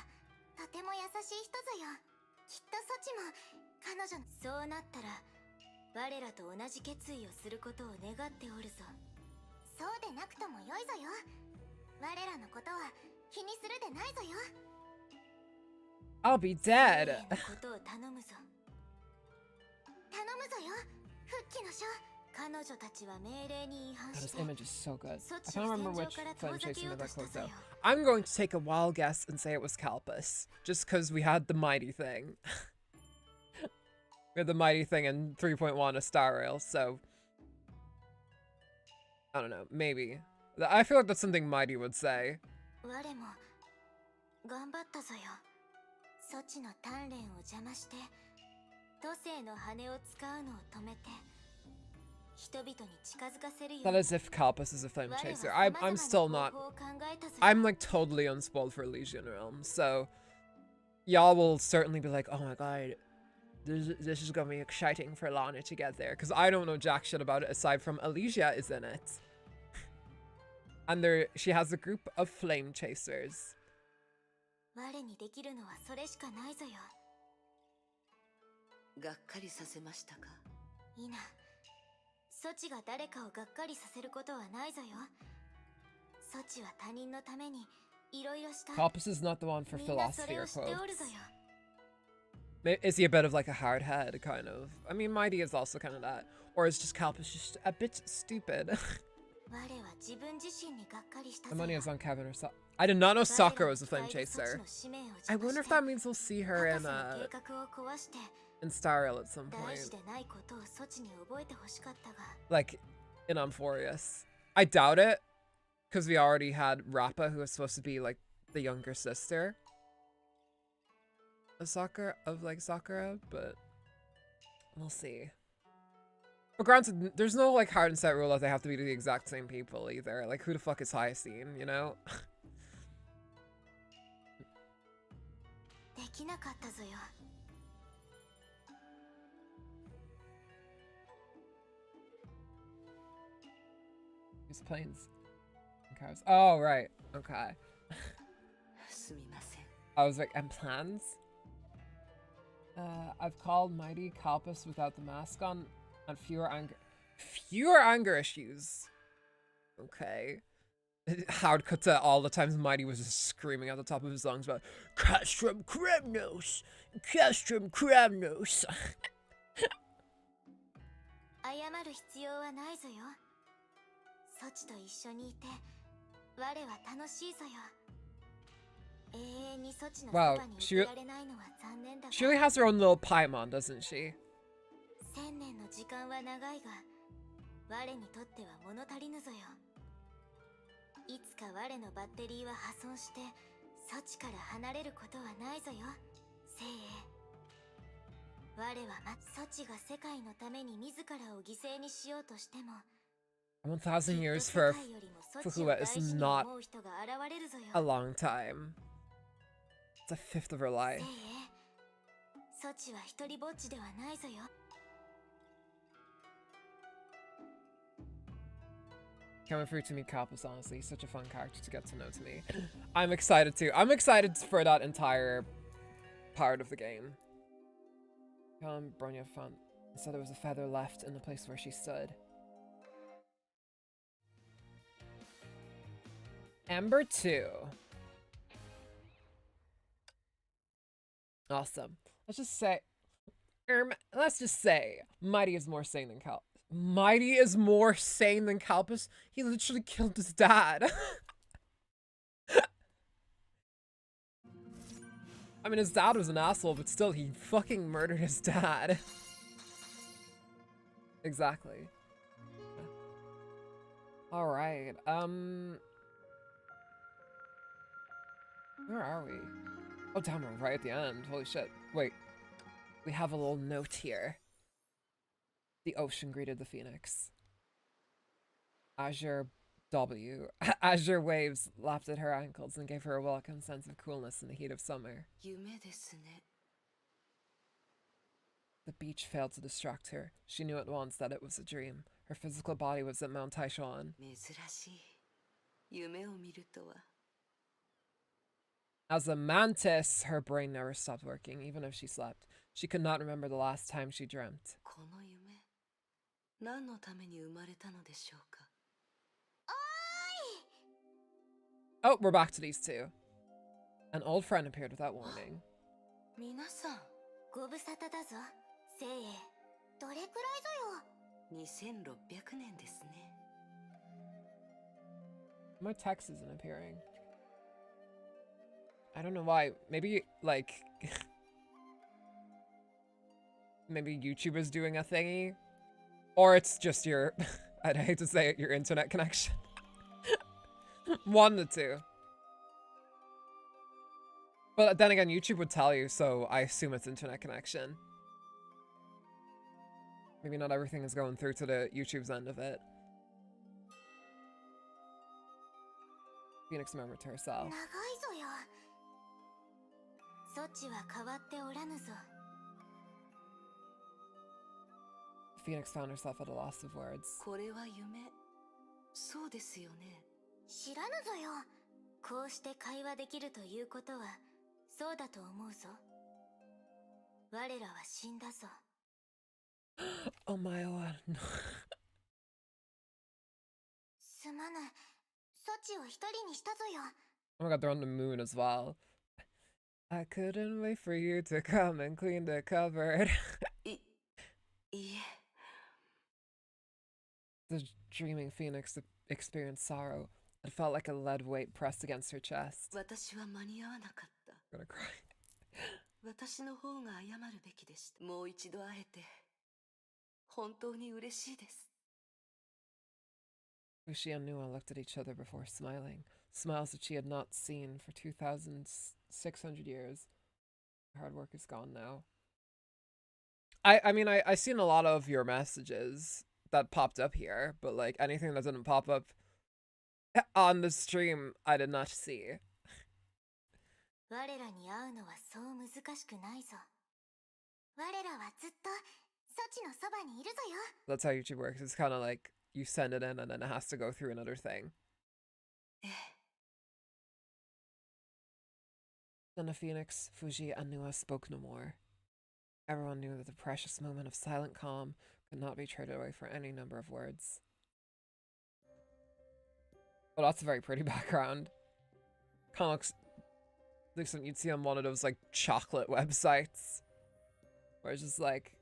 とても優しい人ぞよ。きっとソチも彼女のそうなったら、我らと同じ決意をすることを願っておるぞ。そうでなくとも良いぞよ。我らのことは気にするでないぞよ。
I'll be dead.
ことを頼むぞ。頼むぞよ。復帰の書。彼女たちは命令に違反
God,
し
this
て。
image is so good. I
ソチ
can't
を
remember
戦
which
場から
flame
遠ざけ
chaser
よう
that
とした
closed
ぞ
out.
よ。
I'm going to take a wild guess and say it was Calpus, just because we had the mighty thing. We had the mighty thing in 3.1 of Star Rail, so I don't know, maybe. I feel like that's something Mighty would say.
我も頑張ったぞよ。ソチの鍛錬を邪魔して、都政の羽を使うのを止めて、人々に近づかせるよ。
Not as if Calpus is a flame chaser. I'm still not. I'm like totally unspoiled for Elysian Realm, so y'all will certainly be like, oh my god, this is gonna be exciting for Lana to get there, because I don't know jack shit about it aside from Elysia is in it. And she has a group of flame chasers.
我にできるのはそれしかないぞよ。
がっかりさせましたか。
いいな。ソチが誰かをがっかりさせることはないぞよ。ソチは他人のためにいろいろした。
Calpus is not the one for
みんなそ
philosophy
れ
or
を知っておるぞ
quotes.
よ。
Is he a bit of like a hard head, kind of? I mean, Mighty is also kind of that. Or is just Calpus just a bit stupid?
我は自分自身にがっかりした
The
ぞ
money
よ。
is on Kevin or so. I did not know Sakura was a flame chaser. I wonder if that means we'll see her
博士の計画を壊して、
in Star Rail at some
大
point.
事でないことをソチに覚えてほしかったが。
Like, in Amphorius. I doubt it. Because we already had Rappa, who was supposed to be, like, the younger sister of Sakura, but we'll see. But granted, there's no, like, hard and set rule that they have to be the exact same people, either. Like, who the fuck is Hyacine, you know?
できなかったぞよ。
These planes and cars. Oh, right. Okay.
すみません。
I was like, and plans? I've called Mighty Calpus without the mask on and fewer anger issues. Okay. Howard cut to all the times Mighty was just screaming at the top of his lungs about Castrum Kremnos! Castrum Kremnos!
謝る必要はないぞよ。ソチと一緒にいて我は楽しいぞよ。永遠にソチのそばにいてられないのは残念だが。
She really has her own little Paimon, doesn't she?
1000年の時間は長いが我にとっては物足りぬぞよ。いつか我のバッテリーは破損してソチから離れることはないぞよ、精鋭。我はソチが世界のために自らを犠牲にしようとしても
1,000 years for Fuhua is not a long time. It's a fifth of her life.
ソチは一人ぼっちではないぞよ。
Can't wait for you to meet Kappas, honestly. He's such a fun character to get to know to me. I'm excited too. I'm excited for that entire part of the game. Bronya found said there was a feather left in the place where she stood. Ember 2. Awesome. Let's just say Mighty is more sane than Cal. Mighty is more sane than Kalpus. He literally killed his dad. I mean, his dad was an asshole, but still, he fucking murdered his dad. Exactly. Alright, where are we? Oh, damn, we're right at the end. Holy shit. Wait. We have a little note here. The ocean greeted the phoenix. Azure W. Azure waves lapped at her ankles and gave her a welcome sense of coolness in the heat of summer. The beach failed to distract her. She knew at once that it was a dream. Her physical body was at Mount Taishan. As a mantis, her brain never stopped working, even if she slept. She could not remember the last time she dreamt. Oh, we're back to these two. An old friend appeared without warning. My text isn't appearing. I don't know why. Maybe, like... maybe YouTube is doing a thingy? Or it's just your... I'd hate to say it, your internet connection. One of the two. But then again, YouTube would tell you, so I assume it's internet connection. Maybe not everything is going through to the YouTube's end of it. Phoenix murmured to herself. Phoenix found herself at a loss of words.
知らぬぞよ。こうして会話できるということはそうだと思うぞ。我らは死んだぞ。
Oh my god.
すまぬ。ソチを一人にしたぞよ。
Oh my god, they're on the moon as well. I couldn't wait for you to come and clean the cupboard. The dreaming phoenix experienced sorrow. It felt like a lead weight pressed against her chest. I'm gonna cry. Fushi and Nua looked at each other before smiling. Smiles that she had not seen for 2,600 years. Her hard work is gone now. I mean, I seen a lot of your messages that popped up here, but like anything that didn't pop up on the stream, I did not see. That's how YouTube works. It's kind of like you send it in and then it has to go through another thing. Then the Phoenix, Fuji, and Nua spoke no more. Everyone knew that the precious moment of silent calm could not be traded away for any number of words. Well, that's a very pretty background. Kind of looks like something you'd see on one of those, like, chocolate websites. Where it's just like...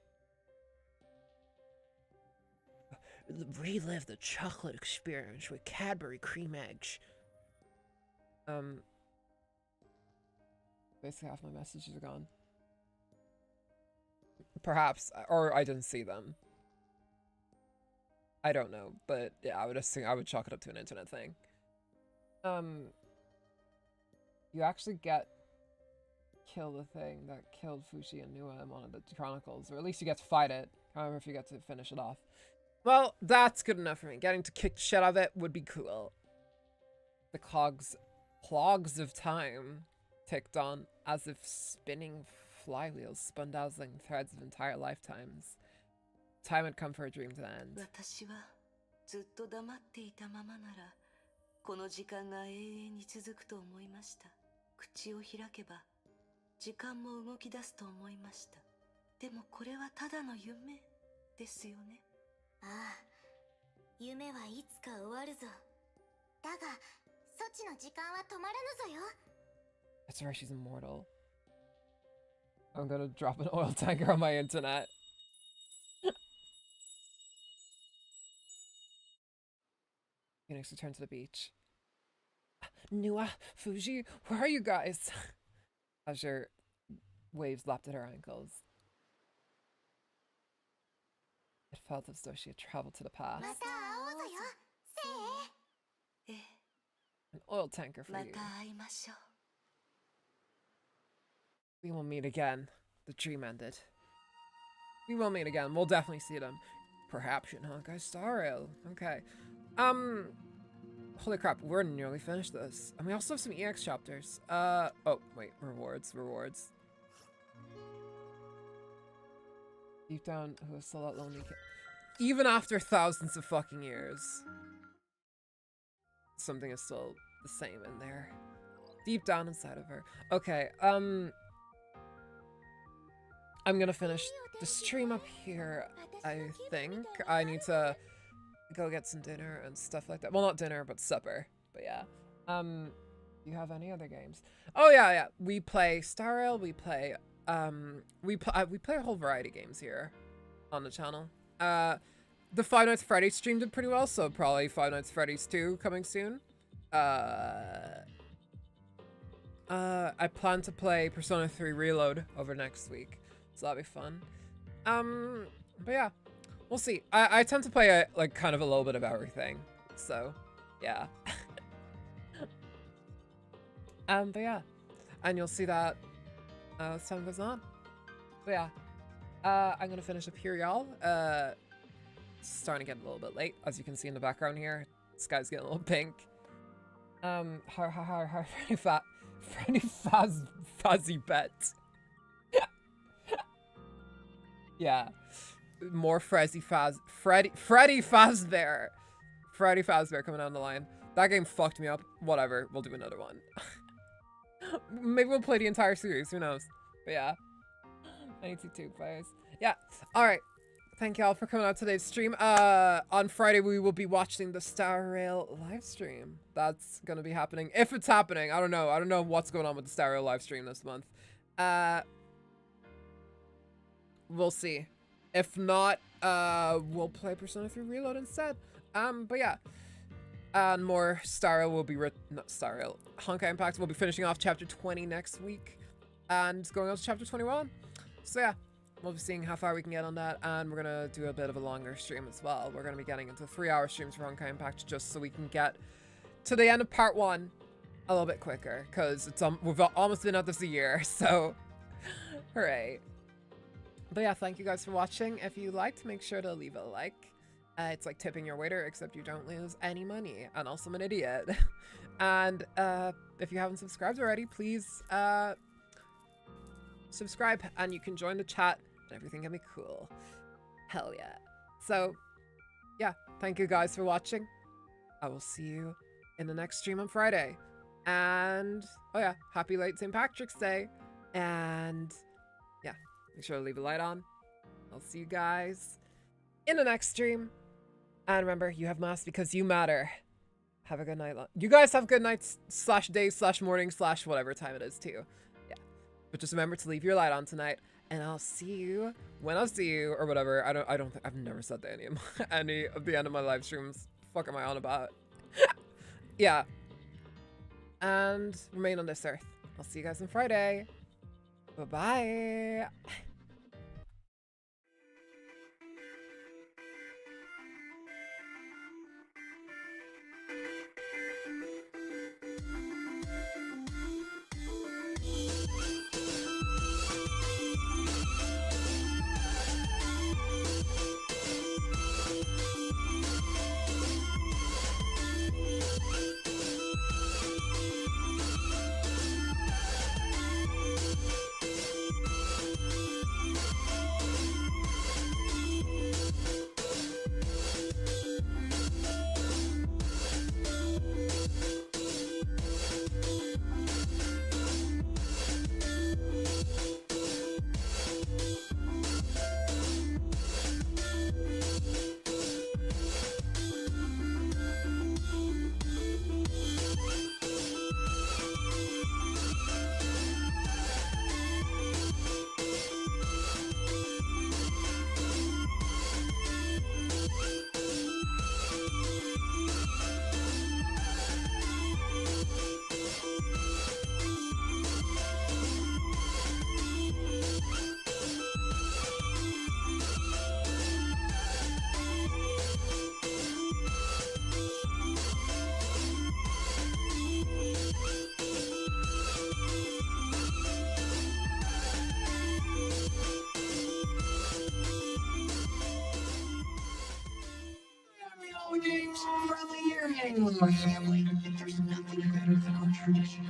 relive the chocolate experience with Cadbury cream eggs. Basically half my messages are gone. Perhaps, or I didn't see them. I don't know, but yeah, I would assume, I would chalk it up to an internet thing. You actually kill the thing that killed Fushi and Nua in one of the chronicles, or at least you get to fight it. I don't remember if you get to finish it off. Well, that's good enough for me. Getting to kick shit out of it would be cool. The clogs of time ticked on as if spinning flywheels spun dazzling threads of entire lifetimes. Time had come for a dream to end.
私はずっと黙っていたままならこの時間が永遠に続くと思いました。口を開けば時間も動き出すと思いました。でもこれはただの夢ですよね。
ああ、夢はいつか終わるぞ。だが、ソチの時間は止まらぬぞよ。
That's right, she's immortal. I'm gonna drop an oil tanker on my internet. Phoenix return to the beach. Nua, Fuji, where are you guys? As your waves lapped at her ankles. It felt as though she had traveled to the past. An oil tanker for you. We will meet again. The dream ended. We will meet again. We'll definitely see them. Perhaps in Honkai Star Rail. Okay. Holy crap, we're nearly finished this. And we also have some EX chapters. Oh, wait, rewards. Deep down, who is still that lonely kid? Even after thousands of fucking years, something is still the same in there. Deep down inside of her. Okay, I'm gonna finish the stream up here, I think. I need to go get some dinner and stuff like that. Well, not dinner, but supper. But yeah. You have any other games? Oh yeah. We play Star Rail, we play a whole variety of games here on the channel. The Five Nights at Freddy's stream did pretty well, so probably Five Nights at Freddy's 2 coming soon. I plan to play Persona 3 Reload over next week, so that'll be fun. But yeah, we'll see. I tend to play like kind of a little bit of everything, so yeah. But yeah, and you'll see that as time goes on. But yeah, I'm gonna finish up here, y'all. It's starting to get a little bit late, as you can see in the background here. The sky's getting a little pink. Freddy Fuzzy Bet. Yeah, more Freddy Fazbear. Freddy Fazbear coming down the line. That game fucked me up. Whatever, we'll do another one. Maybe we'll play the entire series, who knows. But yeah, I need to too, guys. Yeah, alright. Thank y'all for coming out today's stream. On Friday we will be watching the Star Rail live stream. That's gonna be happening. If it's happening, I don't know. I don't know what's going on with the Star Rail live stream this month. We'll see. If not, we'll play Persona 3 Reload instead. But yeah. And more Star Rail will be not Star Rail. Honkai Impact will be finishing off chapter 20 next week. And going on to chapter 21. So yeah. We'll be seeing how far we can get on that, and we're gonna do a bit of a longer stream as well. We're gonna be getting into 3-hour streams for Honkai Impact just so we can get to the end of part 1 a little bit quicker, because it's we've almost been at this a year, so hooray. But yeah, thank you guys for watching. If you liked, make sure to leave a like. It's like tipping your waiter, except you don't lose any money, and also I'm an idiot. And if you haven't subscribed already, please subscribe, and you can join the chat, and everything can be cool. Hell yeah. So yeah, thank you guys for watching. I will see you in the next stream on Friday. And oh yeah, happy late St. Patrick's Day. And yeah, make sure to leave a light on. I'll see you guys in the next stream. And remember, you have mass because you matter. Have a good night. You guys have good nights / days / mornings / whatever time it is too. Yeah. But just remember to leave your light on tonight. And I'll see you when I see you or whatever. I've never said that any of the end of my live streams. Fuck am I on about? Yeah. And remain on this earth. I'll see you guys on Friday. Bye-bye.
Games, friendly year hanging with my family. There's nothing better than our tradition.